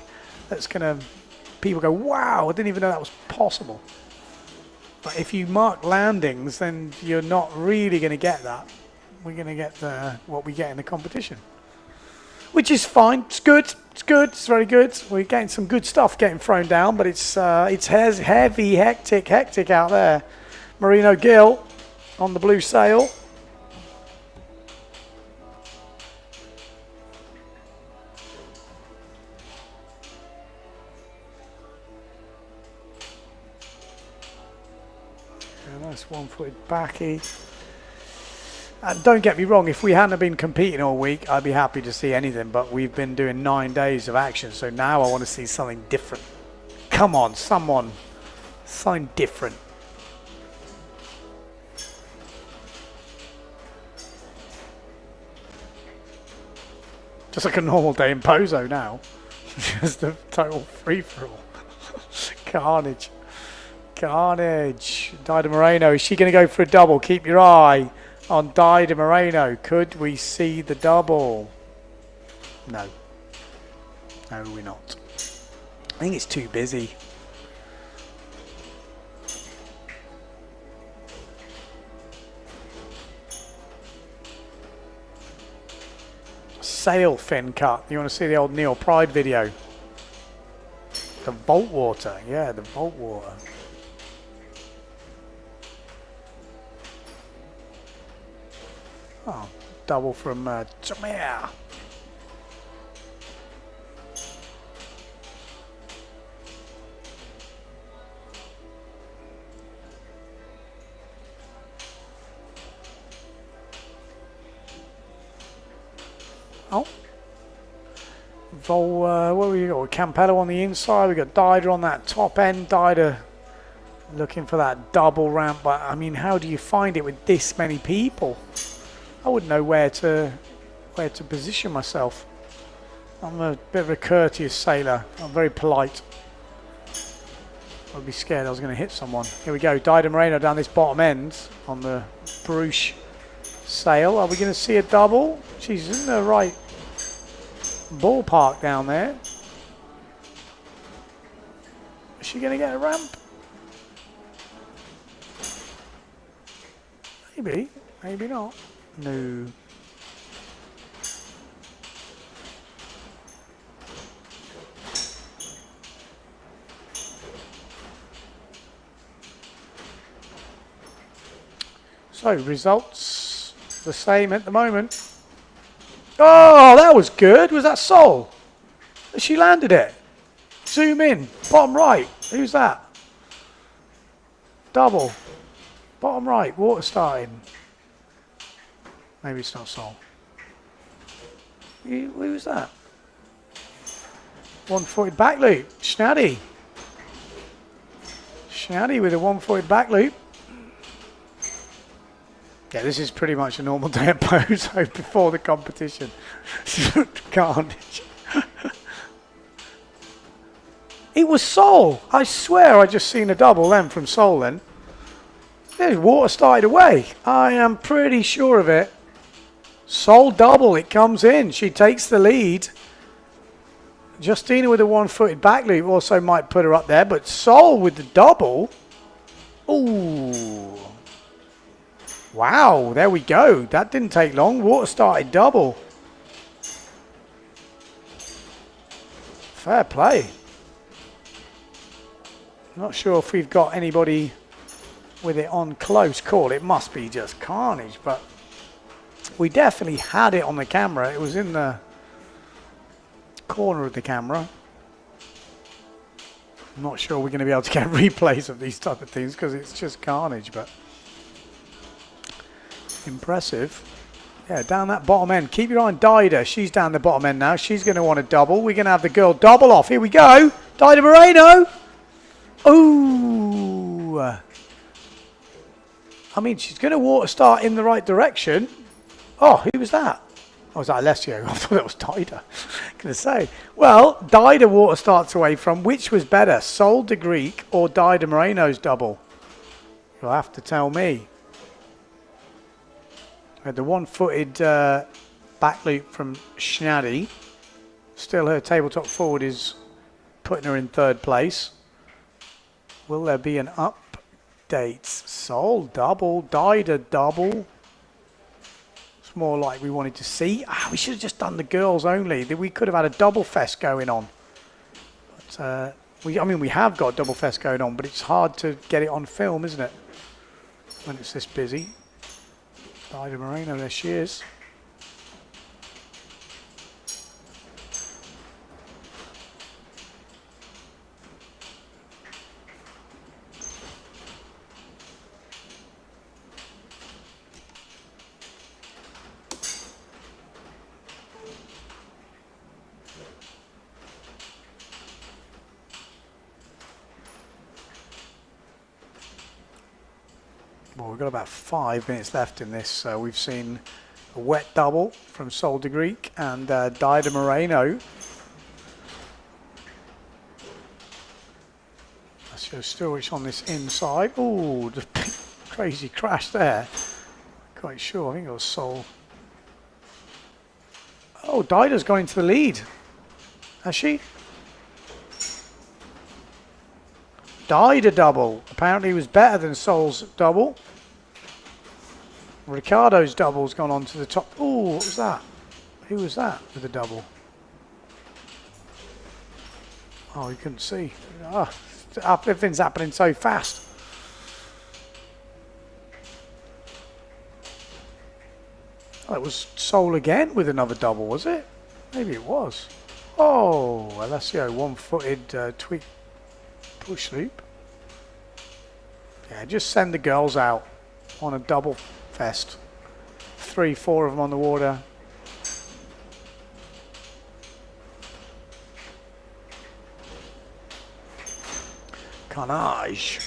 that's going to, people go, wow, I didn't even know that was possible. But if you mark landings, then you're not really going to get that. We're going to get what we get in the competition. Which is fine, it's good, it's very good. We're getting some good stuff getting thrown down, but it's heavy, hectic out there. Marino Gill on the blue sail. Nice one-footed backy. And don't get me wrong, if we hadn't been competing all week, I'd be happy to see anything, but we've been doing 9 days of action, so now I want to see something different. Come on, someone. Something different. Just like a normal day in Pozo now. Just a total free-for-all. Carnage. Carnage. Dida Moreno, is she going to go for a double? Keep your eye on Dida Moreno. Could we see the double? No. No, we're not. I think it's too busy. Sail fin cut. You want to see the old Neil Pride video? The Vault Water. Yeah, the Vault Water. Oh, double from Jamaica. Oh. What we got? Campello on the inside. We got Dida on that top end. Dida looking for that double ramp. But I mean, how do you find it with this many people? I wouldn't know where to position myself. I'm a bit of a courteous sailor. I'm very polite. I'd be scared I was going to hit someone. Here we go. Dida Moreno down this bottom end on the Bruges sail. Are we going to see a double? She's in the right ballpark down there. Is she going to get a ramp? Maybe. Maybe not. No. So, results the same at the moment. Oh, that was good. Was that Sol? She landed it. Zoom in. Bottom right. Who's that? Double. Bottom right. Water starting. Maybe it's not Sol. Who was that? One-footed back loop. Schnaddy. Schnaddy with a one-footed back loop. Yeah, this is pretty much a normal day at Pozo before the competition. Carnage. It was Sol. I swear I just seen a double then from Sol then. There's water started away. I am pretty sure of it. Sol double, it comes in. She takes the lead. Justina with a one-footed back loop also might put her up there, but Sol with the double. Ooh. Wow, there we go. That didn't take long. Water started double. Fair play. Not sure if we've got anybody with it on close call. It must be just carnage, but we definitely had it on the camera. It was in the corner of the camera. I'm not sure we're going to be able to get replays of these type of things because it's just carnage, but impressive. Yeah, down that bottom end. Keep your eye on Dida. She's down the bottom end now. She's going to want a double. We're going to have the girl double off. Here we go. Dida Moreno. Ooh. I mean, she's going to water start in the right direction. Oh, who was that? Oh, was that Alessio? I thought that was Dida. Going to say. Well, Dida water starts away from. Which was better, Sol de Greek or Dida Moreno's double? You'll have to tell me. Had the one-footed back loop from Schnaddy. Still her tabletop forward is putting her in third place. Will there be an update? Sol double, Dida double. It's more like we wanted to see. We should have just done the girls only. We could have had a double fest going on. But I mean, we have got double fest going on, but it's hard to get it on film, isn't it? When it's this busy. Dida Moreno, there she is. Well, we've got about 5 minutes left in this. So we've seen a wet double from Sol de Greek and Dida Moreno. Let's show Sturridge on this inside. Oh, just crazy crash there. Quite sure. I think it was Sol. Oh, Dida's going to the lead. Has she? Dida double. Apparently, was better than Sol's double. Ricardo's double's gone on to the top. Oh, what was that? Who was that with the double? Oh, you couldn't see. Everything's happening so fast. Oh, it was Sol again with another double, was it? Maybe it was. Oh, Alessio, one-footed tweak push loop. Yeah, just send the girls out on a double fest. 3, 4 of them on the water. Carnage.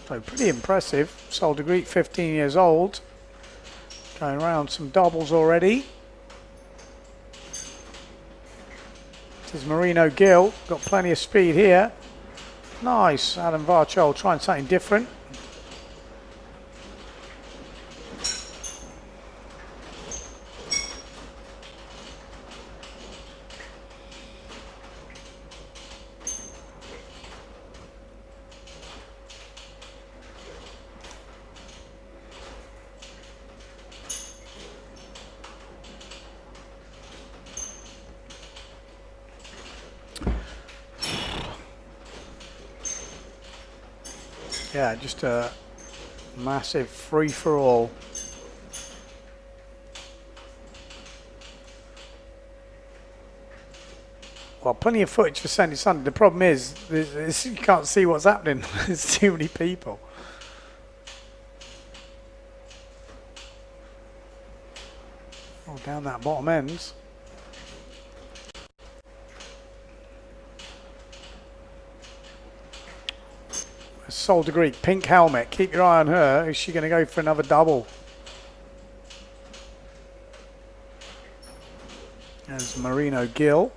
So pretty impressive. Sol de Greek, 15 years old. Going around some doubles already. This is Marino Gill. Got plenty of speed here. Nice. Adam Varchol trying something different. Yeah, just a massive free-for-all. Well, plenty of footage for Sunday Sunday. The problem is you can't see what's happening. There's too many people. Oh, down that bottom end. Sol de Greek, pink helmet. Keep your eye on her. Is she going to go for another double? There's Marino Gill.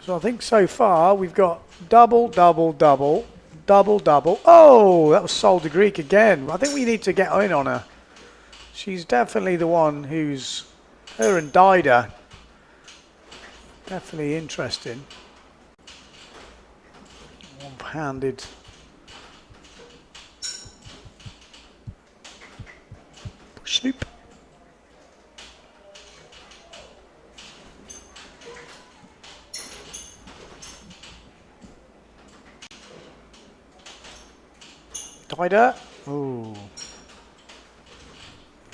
So I think so far we've got double, double, double, double, double. Oh, that was Sol de Greek again. I think we need to get in on her. She's definitely the one who's, her and Dida, definitely interesting. One-handed. Push loop. Dida. Ooh.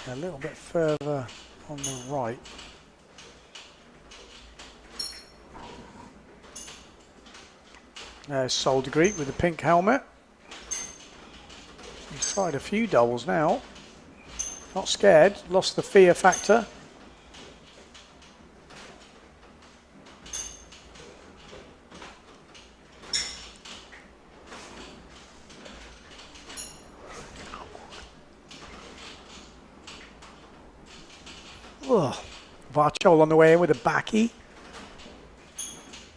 A little bit further on the right. There's Sol de Greek with the pink helmet. He's tried a few doubles now. Not scared, lost the fear factor. Varchol on the way in with a backy.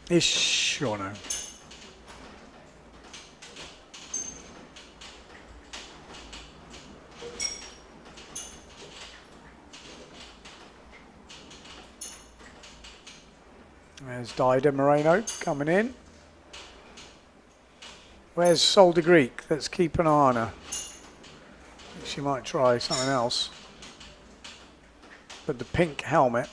Is sure no. There's Dida Moreno coming in. Where's Solder Greek? Let's keep an eye on her. She might try something else. But the pink helmet.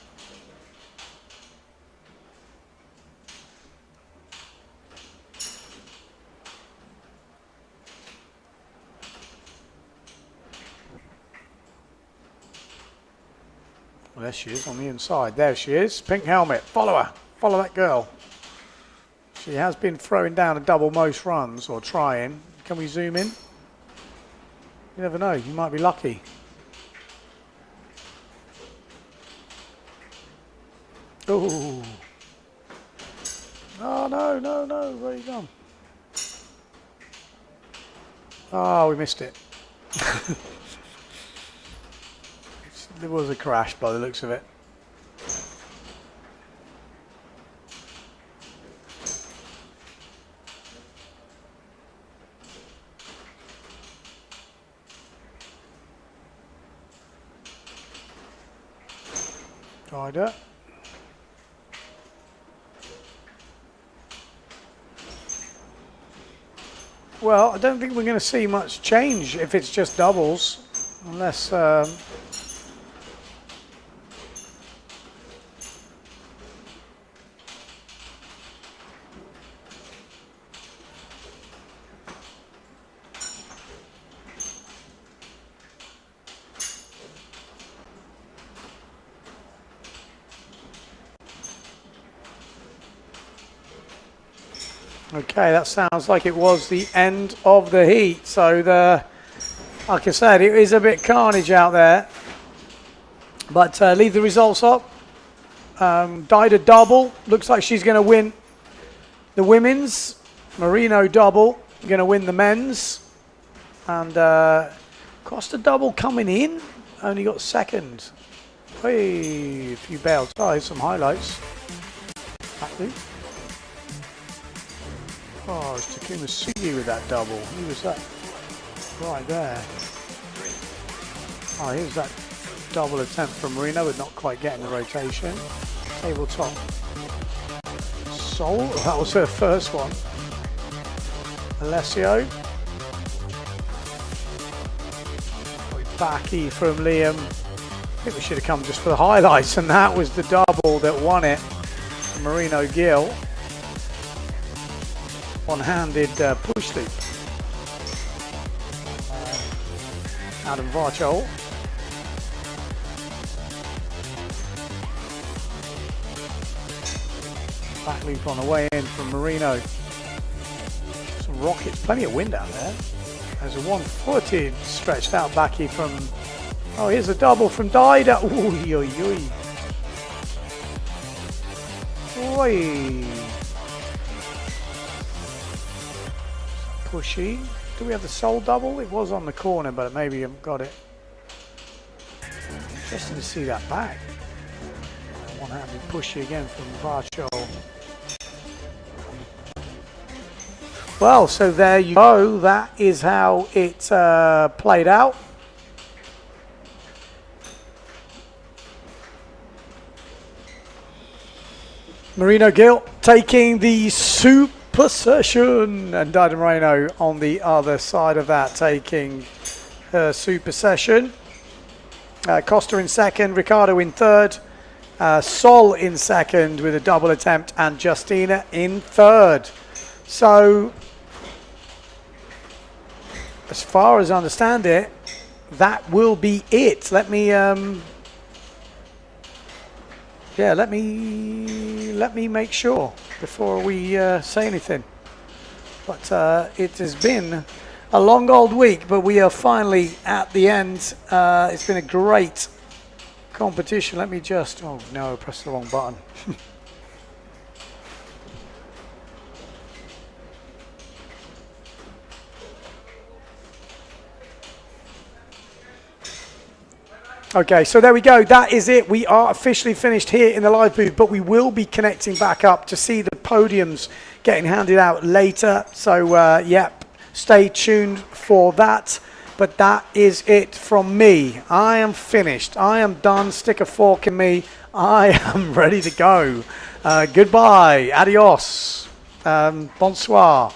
Well, there she is on the inside. There she is. Pink helmet. Follow her. Follow that girl. She has been throwing down a double most runs, or trying. Can we zoom in? You never know. You might be lucky. Oh. Oh, no, no, no. Where are you gone? Oh, we missed it. There was a crash by the looks of it. Tried it. Well, I don't think we're going to see much change if it's just doubles, unless okay, that sounds like it was the end of the heat. So, like I said, it is a bit carnage out there. But leave the results up. Dida double. Looks like she's going to win the women's. Marino double. Going to win the men's. And Costa double coming in. Only got second. Hey, a few bail ties, some highlights. Back loop. Oh, it's Takuma Sugi with that double. Who was that? Right there. Oh, here's that double attempt from Marino, but not quite getting the rotation. Tabletop. Sol, that was her first one. Alessio. Backy from Liam. I think we should have come just for the highlights, and that was the double that won it. Marino Gill. One-handed push loop. Adam Varchol. Back loop on the way in from Marino. Some rockets, plenty of wind out there. There's a one-footed stretched out backy from... Oh, here's a double from Dida. Ooh, oi, oi. Oi. Pushy. Do we have the Sol double? It was on the corner, but maybe you haven't got it. Interesting to see that back. One-handed pushy again from Varchol. Well, so there you go. That is how it played out. Marino Gill taking the super session, and Dida Moreno on the other side of that taking her super session. Costa in second, Ricardo in third, Sol in second with a double attempt, and Justina in third. So, as far as I understand it, that will be it. Let me, yeah, let me make sure before we say anything. But it has been a long old week, but we are finally at the end. It's been a great competition. Let me just, oh no, I pressed the wrong button. Okay, so there we go. That is it. We are officially finished here in the live booth, but we will be connecting back up to see the podiums getting handed out later. So, yep, stay tuned for that. But that is it from me. I am finished. I am done. Stick a fork in me. I am ready to go. Goodbye. Adios. Bonsoir.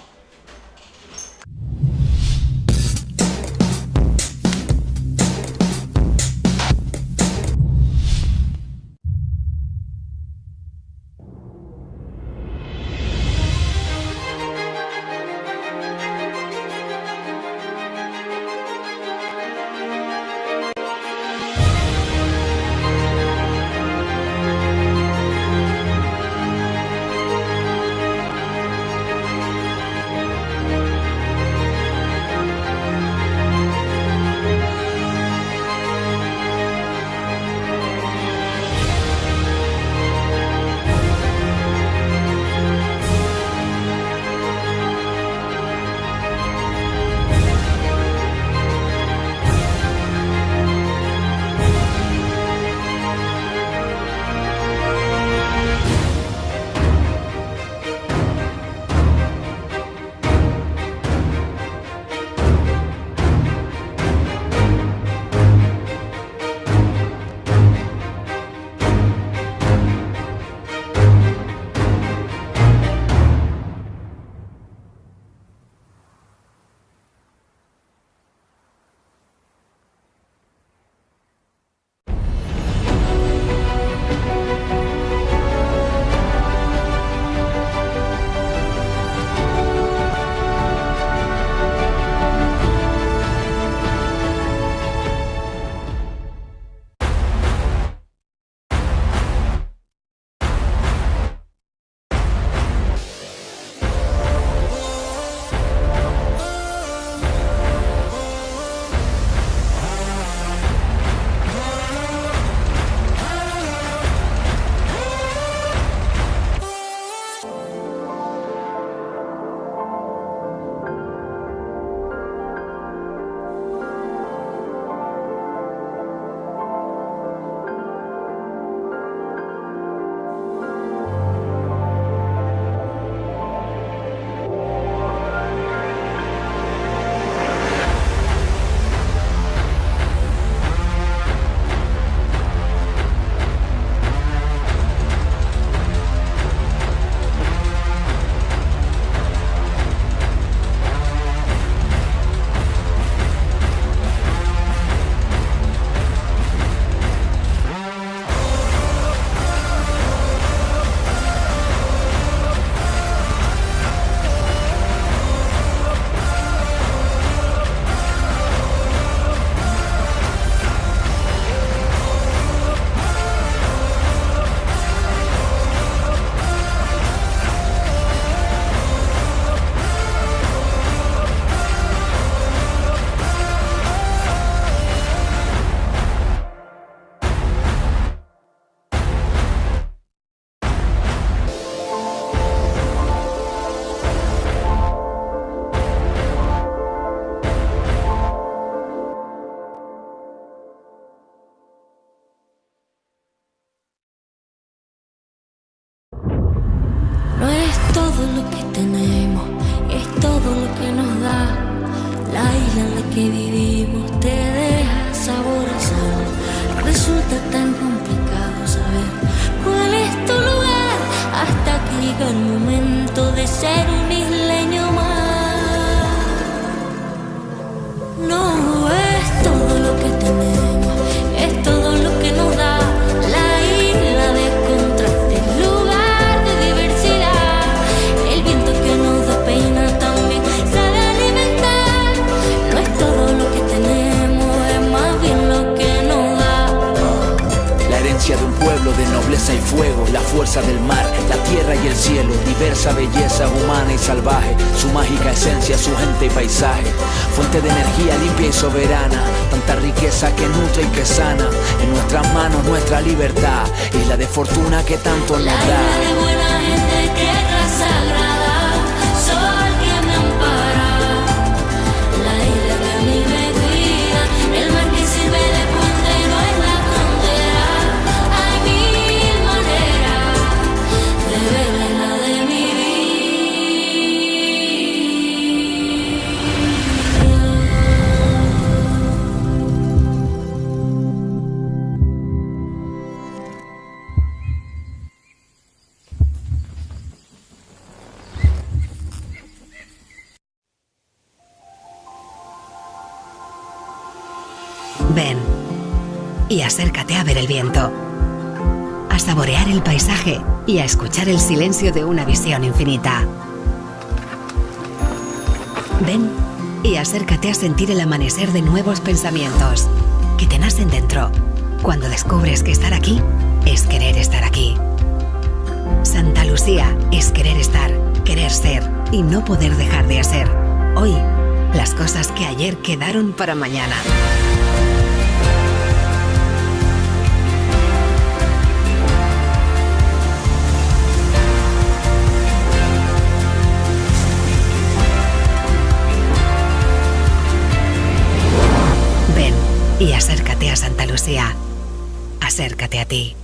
que vivimos te deja sabor a sal. Resulta tan complicado saber cuál es tu lugar hasta que llega el momento de ser un isleño más. No es todo lo que tenemos, es todo lo que nos da la isla de contrastes, lugar de diversidad. El viento que nos despeina también sabe alimentar. No es todo lo que tenemos, es más bien lo que nos da. La herencia de un pueblo de nobleza y fuego, la fuerza del mar, la tierra y el cielo, diversa belleza humana y salvaje, su mágica esencia, su gente y paisaje, fuente de energía limpia y soberana, tanta riqueza que nutre y que sana, en nuestras manos nuestra libertad, isla de fortuna que tanto nos La da. isla de buena gente, tierra sagrada, sol que me ampara. La isla que a mí me cuida, el mar que sirve de puente no es la y acércate a ver el viento, a saborear el paisaje y a escuchar el silencio de una visión infinita. Ven y acércate a sentir el amanecer de nuevos pensamientos que te nacen dentro cuando descubres que estar aquí es querer estar aquí. Santa Lucía es querer estar, querer ser y no poder dejar de hacer hoy las cosas que ayer quedaron para mañana. Ven y acércate a Santa Lucía. Acércate a ti.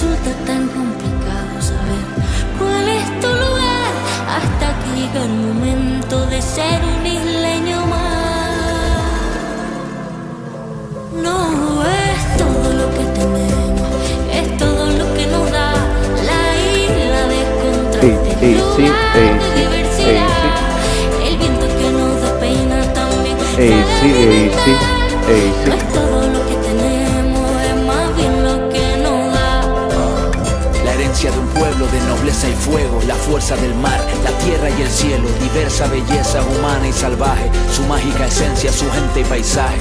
resulta tan complicado saber cuál es tu lugar hasta que llega el momento de ser un isleño más. No es todo lo que tenemos, es todo lo que nos da la isla de contraste, lugar de diversidad, el viento que nos despeina también. No es todo lo que tenemos, es más bien lo que nos da. La herencia de un pueblo de nobleza y fuego, la fuerza del mar, la tierra y el cielo, diversa belleza humana y salvaje, su mágica esencia, su gente y paisaje,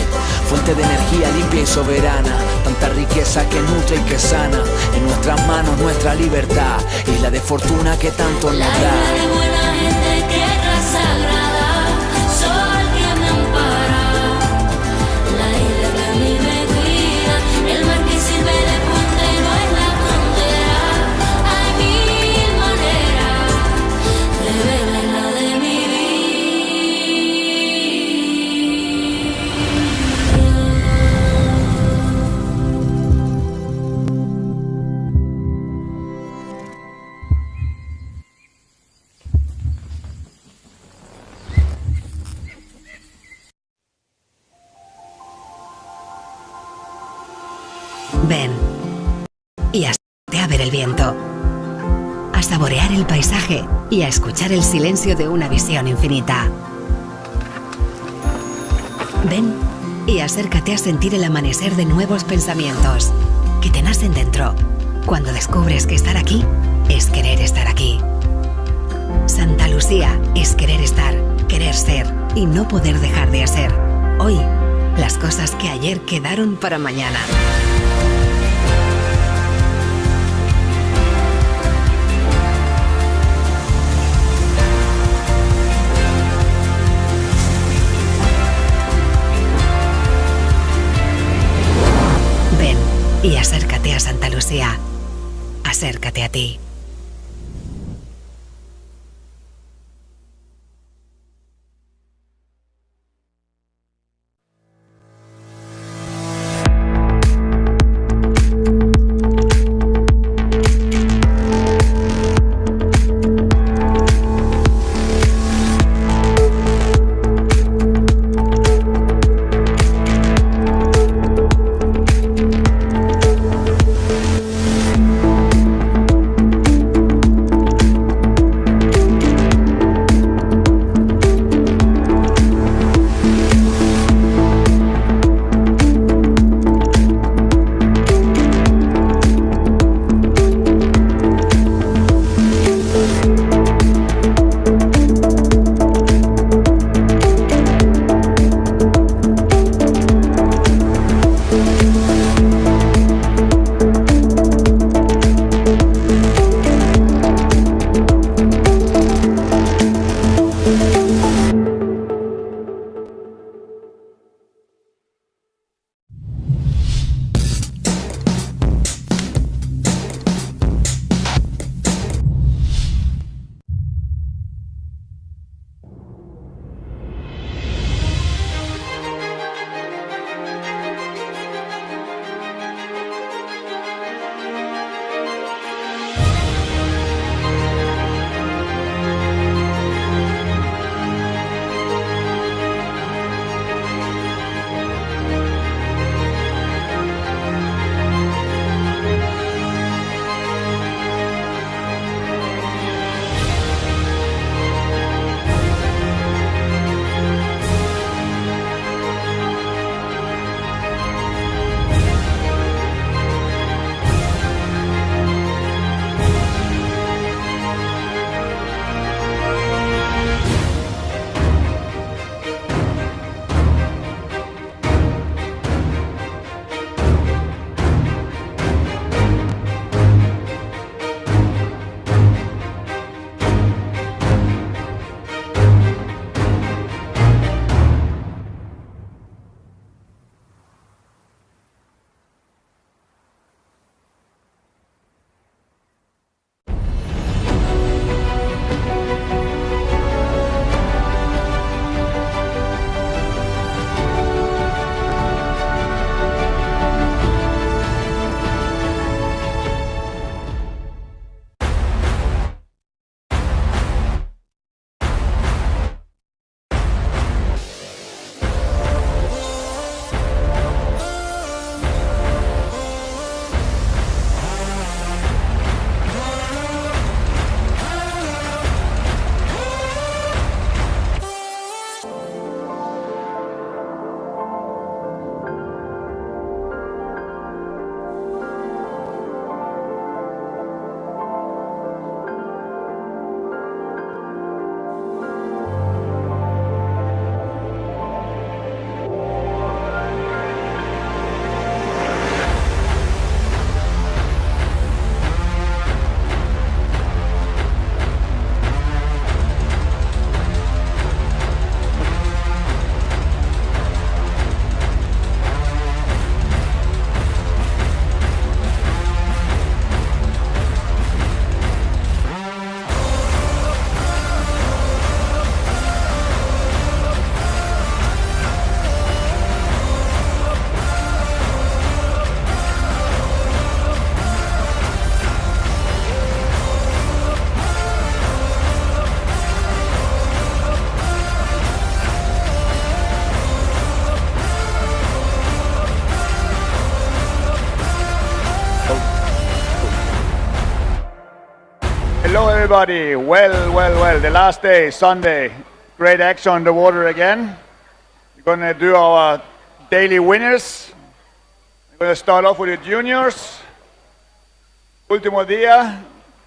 fuente de energía limpia y soberana, tanta riqueza que nutre y que sana, en nuestras manos nuestra libertad, isla de fortuna que tanto nos La da. isla de buena gente, tierra sagrada, sol que me ampara, la isla que a mí me cuida, el mar que sirve de puente no es la frontera. Hay mil maneras de ver la isla de mi Ven y asómate a ver el viento, a saborear el paisaje y a escuchar el silencio de una visión infinita. Ven y acércate a sentir el amanecer de nuevos pensamientos que te nacen dentro cuando descubres que estar aquí es querer estar aquí. Santa Lucía es querer estar, querer ser y no poder dejar de hacer hoy las cosas que ayer quedaron para mañana. Ven y acércate a Santa Lucía. Acércate a ti. Hello everybody, well, the last day, Sunday, great action on the water again. We're gonna do our daily winners. We're gonna start off with the juniors. Último día,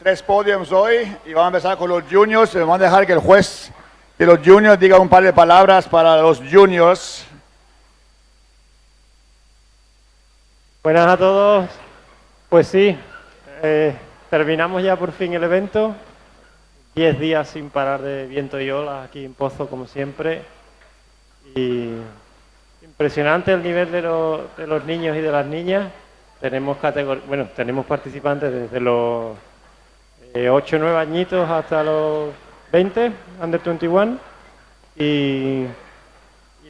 3 podiums hoy y vamos a empezar con los juniors. Vamos a dejar que el juez de los juniors diga un par de palabras para los juniors. Buenas a todos. Pues sí, terminamos ya por fin el evento. 10 días sin parar de viento y olas aquí en Pozo, como siempre. Y impresionante el nivel de los niños y de las niñas. Tenemos tenemos participantes desde los 8 o 9 añitos hasta los 20, under 21. Y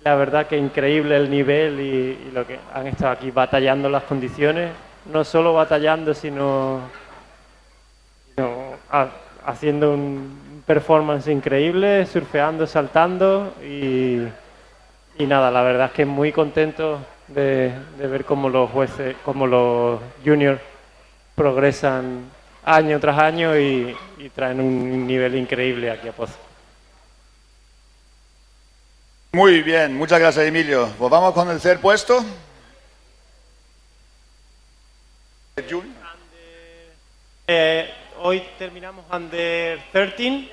la verdad que increíble el nivel y lo que han estado aquí batallando las condiciones. No solo batallando, sino haciendo un performance increíble, surfeando, saltando y nada, la verdad es que muy contento de ver cómo los jueces, cómo los juniors progresan año tras año y traen un nivel increíble aquí a Pozo. Muy bien, muchas gracias Emilio. Pues vamos con el tercer puesto. Hoy terminamos under 13.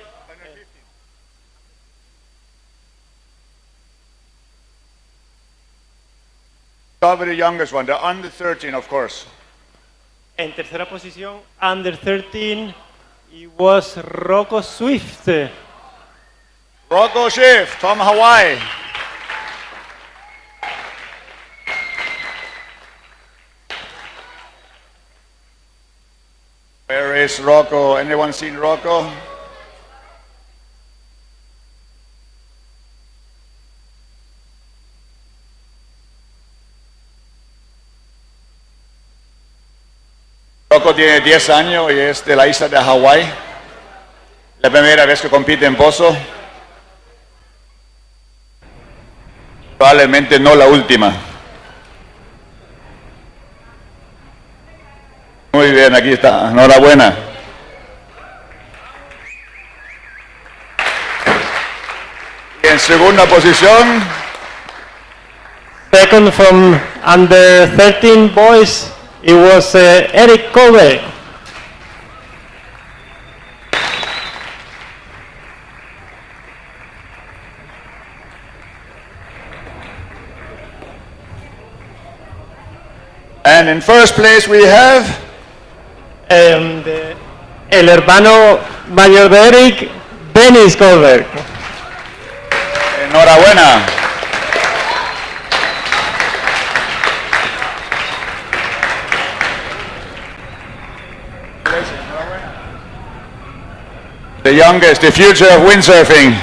Start with the youngest one, the under 13, of course. En tercera posición, under 13, it was Rocco Swift. Rocco Swift from Hawaii. Where is Rocco? Anyone seen Rocco? Rocco tiene 10 años y es de la isla de Hawái. La primera vez que compite en Pozo. Probablemente no la última. Muy bien, aquí está. Enhorabuena. Y en segunda posición. Second from under 13 boys, it was Eric Kobe. And in first place we have el hermano mayor de Eric, Dennis Kobe. Enhorabuena. The youngest, the future of windsurfing.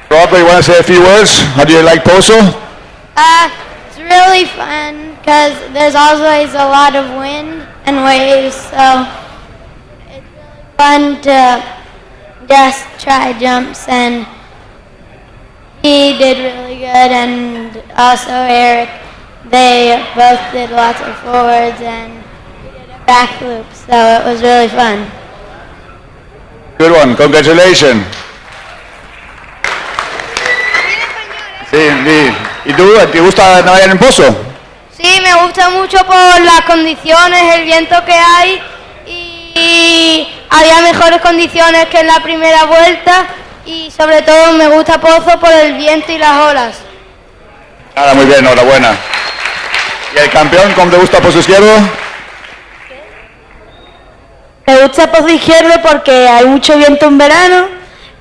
Rocco, you want to say a few words? How do you like Pozo? It's really fun because there's always a lot of wind and waves, so it's really fun to just try jumps, and he did really good, and also Eric. They both did lots of forwards and we did a back loop, so it was really fun. Good one, congratulations. Sí, ¿y tú, te gusta navegar en Pozo? Sí, me gusta mucho por las condiciones, el viento que hay y había mejores condiciones que en la primera vuelta y sobre todo me gusta Pozo por el viento y las olas. Nada, muy bien, enhorabuena. ¿Y el campeón, cómo te gusta Pozo Izquierdo? Me gusta Pozo Izquierdo porque hay mucho viento en verano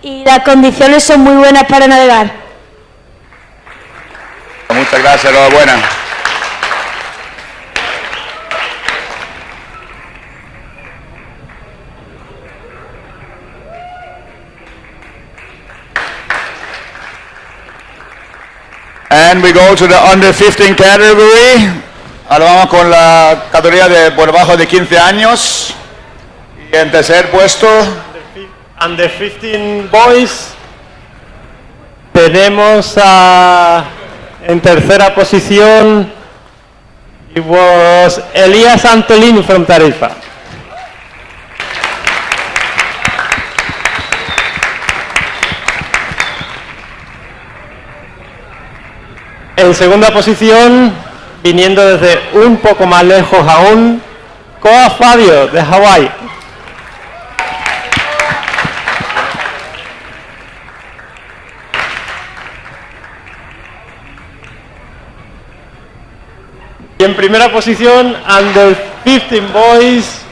y las condiciones son muy buenas para navegar. Muchas gracias, enhorabuena. And we go to the under 15 category. Ahora vamos con la categoría de por debajo de 15 años. Y en tercer puesto, Under 15 boys tenemos en tercera posición, it was Elias Antolini from Tarifa. En segunda posición, viniendo desde un poco más lejos aún, Koa Fabio de Hawái. Y en primera posición, under 15 boys,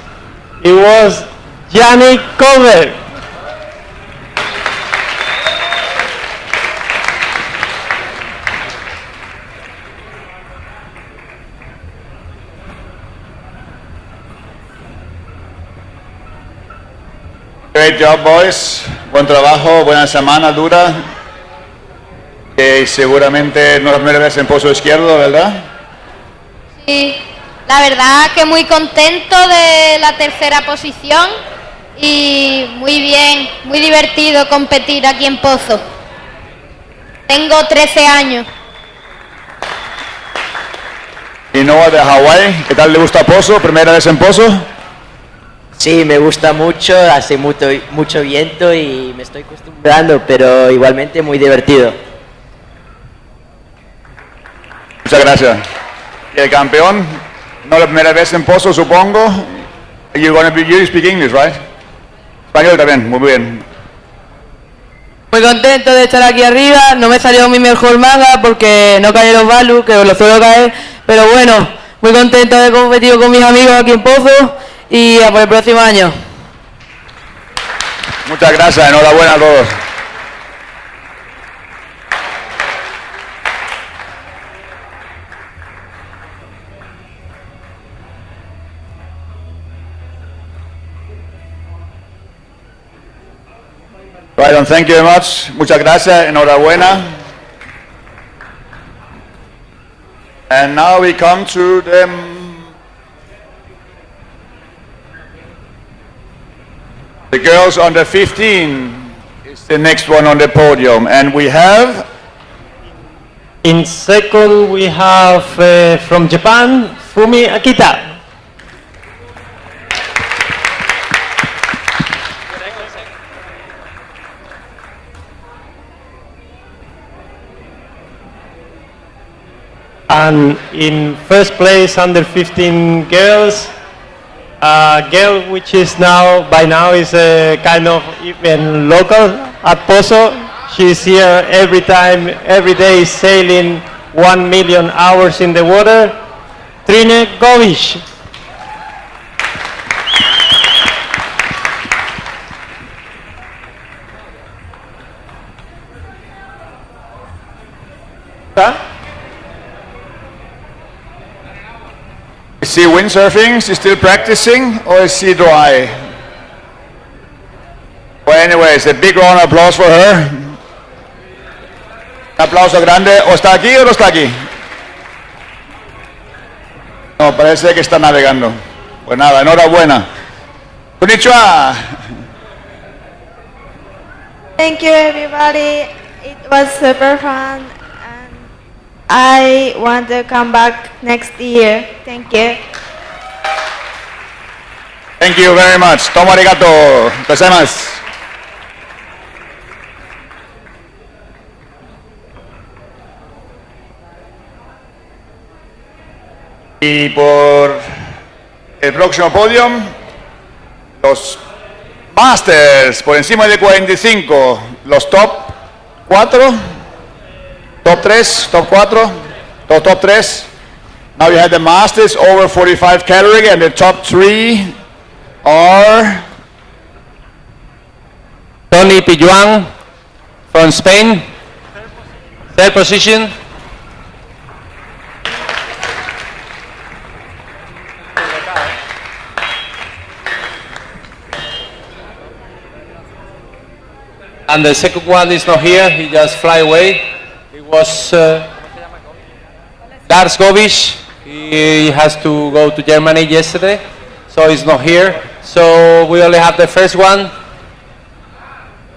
it was Yannick Cover. Great job, boys. Buen trabajo, buena semana dura. Que seguramente no es la primera vez en Pozo Izquierdo, ¿verdad? Sí, la verdad que muy contento de la tercera posición y muy bien, muy divertido competir aquí en Pozo. Tengo 13 años. Y Noah de Hawái, ¿qué tal le gusta Pozo? ¿Primera vez en Pozo? Sí, me gusta mucho, hace mucho viento y me estoy acostumbrando, pero igualmente muy divertido. Muchas gracias. Y el campeón, no la primera vez en Pozo, supongo. You speak English, right? Español también, muy bien. Muy contento de estar aquí arriba, no me salió mi mejor manga porque no caí los balus, que los suelo caer, pero bueno, muy contento de haber competido con mis amigos aquí en Pozo y a por el próximo año. Muchas gracias, enhorabuena a todos. Right, and thank you very much. Muchas gracias, enhorabuena. And now we come to the girls under 15 is the next one on the podium, and we have. In second, we have from Japan, Fumi Akita. And in first place, under 15 girls, a girl which is by now is a kind of even local at Pozo. She's here every day sailing 1 million hours in the water. Trine Govish. Is she windsurfing? Is she still practicing, or is she dry? Well, anyways, a big round of applause for her. Un aplauso grande. ¿O está aquí o no está aquí? No, parece que está navegando. Pues nada, enhorabuena. Konnichiwa. Thank you, everybody. It was super fun. I want to come back next year. Thank you. Thank you very much. Tomo arigato. Gozaimasu. Y por el próximo podium, los Masters por encima de 45, los top 4. Top 3, top 4, top 3. Now you have the Masters over 45 category, and the top 3 are Tony Pilluan from Spain, third position. And the second one is not here, he just fly away. It was Lars Govish. He has to go to Germany yesterday, so he's not here. So we only have the first one.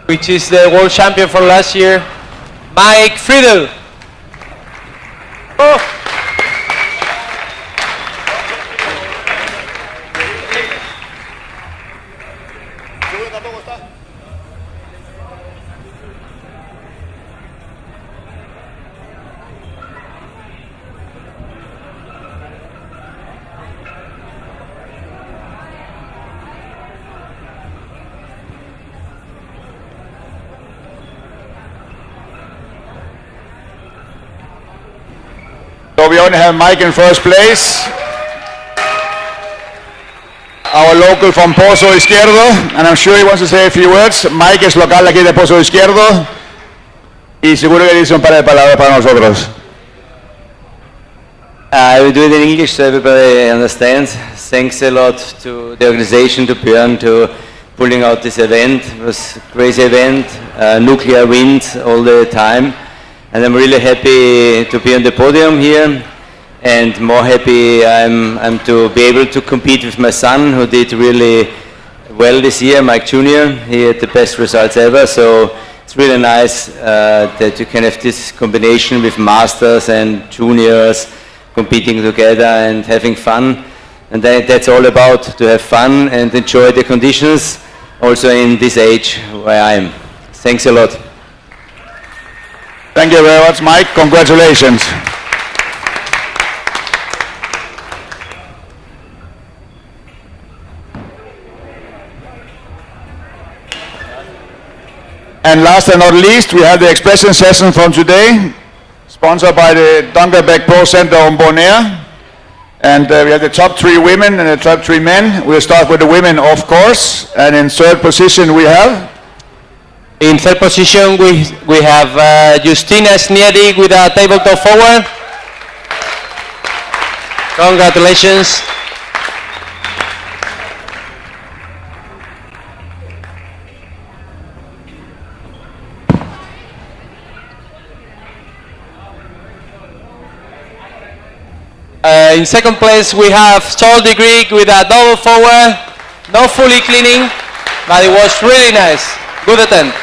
which is the world champion from last year, Mike Friedel. Oh. So we only have Mike in first place. Our local from Pozo, Izquierdo, and I'm sure he wants to say a few words. Mike es local aquí de Pozo, Izquierdo, y seguro que dice un par de palabras para nosotros. I will do it in English so everybody understands. Thanks a lot to the organization, to Björn, to pulling out this event. It was a crazy event, nuclear wind all the time. And I'm really happy to be on the podium here, and more happy I'm to be able to compete with my son, who did really well this year, Mike Jr. He had the best results ever, so it's really nice that you can have this combination with masters and juniors competing together and having fun. And that's all about, to have fun and enjoy the conditions, also in this age where I am. Thanks a lot. Thank you very much, Mike. Congratulations. And last and not least, we have the expression session from today, sponsored by the Dunkerbeck Pro Center on Bonaire. And we have the top 3 women and the top 3 men. We'll start with the women, of course. And in third position we have? In third position, we have Justina Snierig with a tabletop forward. Congratulations. In second place, we have Soldi Greek with a double forward. Not fully cleaning, but it was really nice. Good attempt.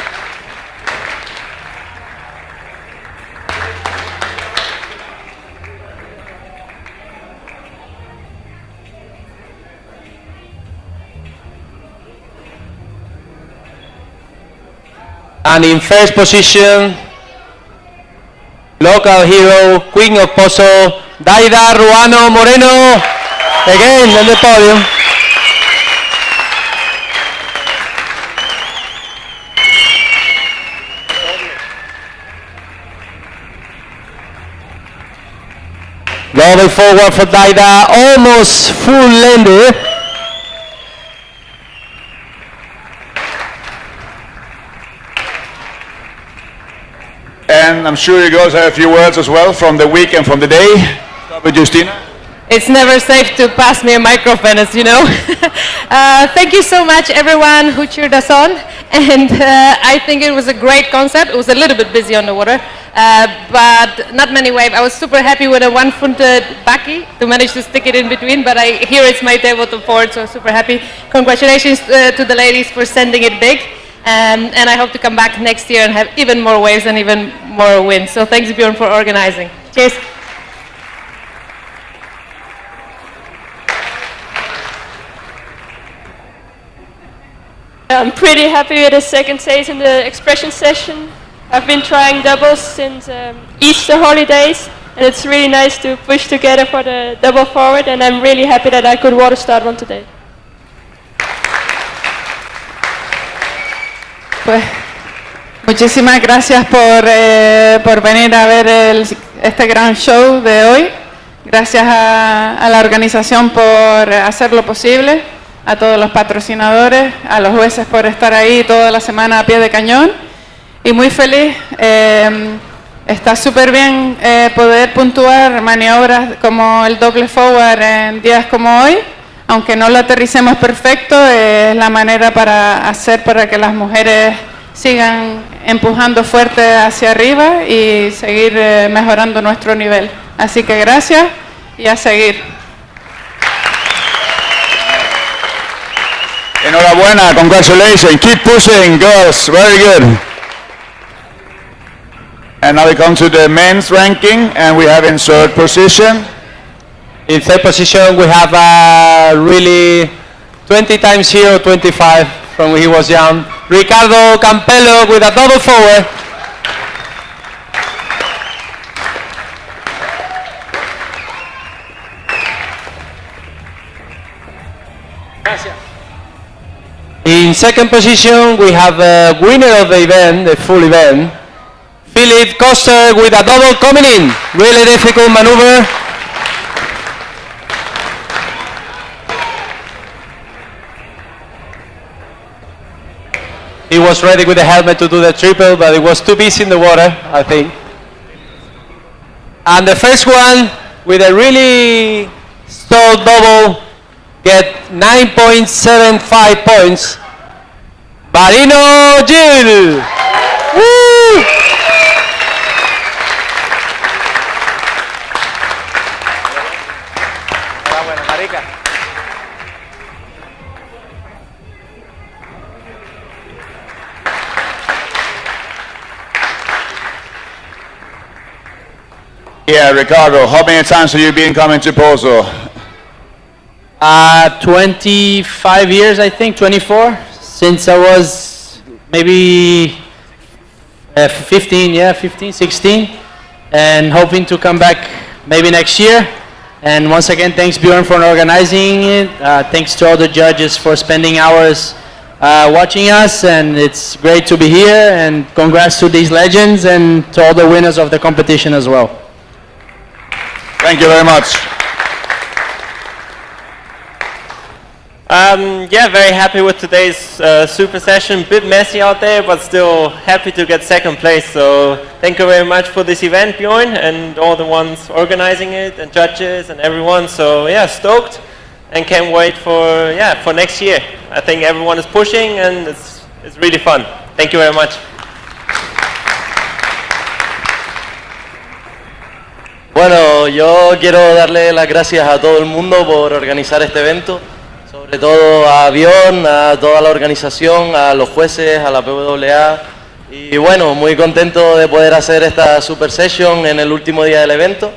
And in first position, local hero, Queen of Pozo, Daida Ruano Moreno, again on the podium. Double forward for Daida, almost full lender. And I'm sure you girls have a few words as well from the week and from the day. Start with Justina. It's never safe to pass me a microphone, as you know. Thank you so much, everyone who cheered us on. And I think it was a great concept. It was a little bit busy on the water, but not many waves. I was super happy with a one-footed backy to manage to stick it in between, but here it's my tabletop forward, so super happy. Congratulations to the ladies for sending it big. And I hope to come back next year and have even more waves and even more wins. So thanks, Björn, for organizing. Cheers. I'm pretty happy with the second stage in the expression session. I've been trying doubles since Easter holidays, and it's really nice to push together for the double forward, and I'm really happy that I could water start one today. Pues muchísimas gracias por venir a ver este gran show de hoy. Gracias a la organización por hacerlo posible, a todos los patrocinadores, a los jueces por estar ahí toda la semana a pie de cañón. Y muy feliz, está súper bien poder puntuar maniobras como el doble forward en días como hoy. Aunque no lo aterricemos perfecto, es la manera para que las mujeres sigan empujando fuerte hacia arriba y seguir mejorando nuestro nivel. Así que gracias y a seguir. And Enhorabuena, congratulations. Keep pushing, girls. Very good. And now we come to the men's ranking, and we have in third position. In third position, we have really 20 times hero, 25 from when he was young. Ricardo Campello with a double forward. In second position, we have a winner of the event, the full event, Philip Koster with a double coming in. Really difficult maneuver. He was ready with the helmet to do the triple, but it was too busy in the water, I think. And the first one, with a really stalled double, get 9.75 points. Barino Gil! Woo! Yeah, Ricardo, how many times have you been coming to Pozo? 25 years, I think, 24, since I was maybe 15, 16, and hoping to come back maybe next year. And once again, thanks Bjorn for organizing it. Thanks to all the judges for spending hours watching us, and it's great to be here, and congrats to these legends and to all the winners of the competition as well. Thank you very much. Yeah, very happy with today's super session. Bit messy out there, but still happy to get second place. So thank you very much for this event, Bjorn, and all the ones organizing it, and judges and everyone. So yeah, stoked, and can't wait for next year. I think everyone is pushing, and it's really fun. Thank you very much. Bueno, yo quiero darle las gracias a todo el mundo por organizar este evento, sobre todo a Bjorn, a toda la organización, a los jueces, a la PWA, y bueno, muy contento de poder hacer esta super session en el último día del evento.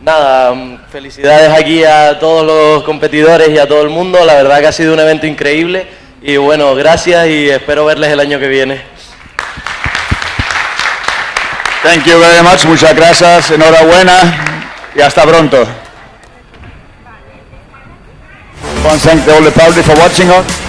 Nada, felicidades aquí a todos los competidores y a todo el mundo, la verdad que ha sido un evento increíble, y bueno, gracias y espero verles el año que viene. Thank you very much, muchas gracias, enhorabuena y hasta pronto. I want to thank all the public for watching us.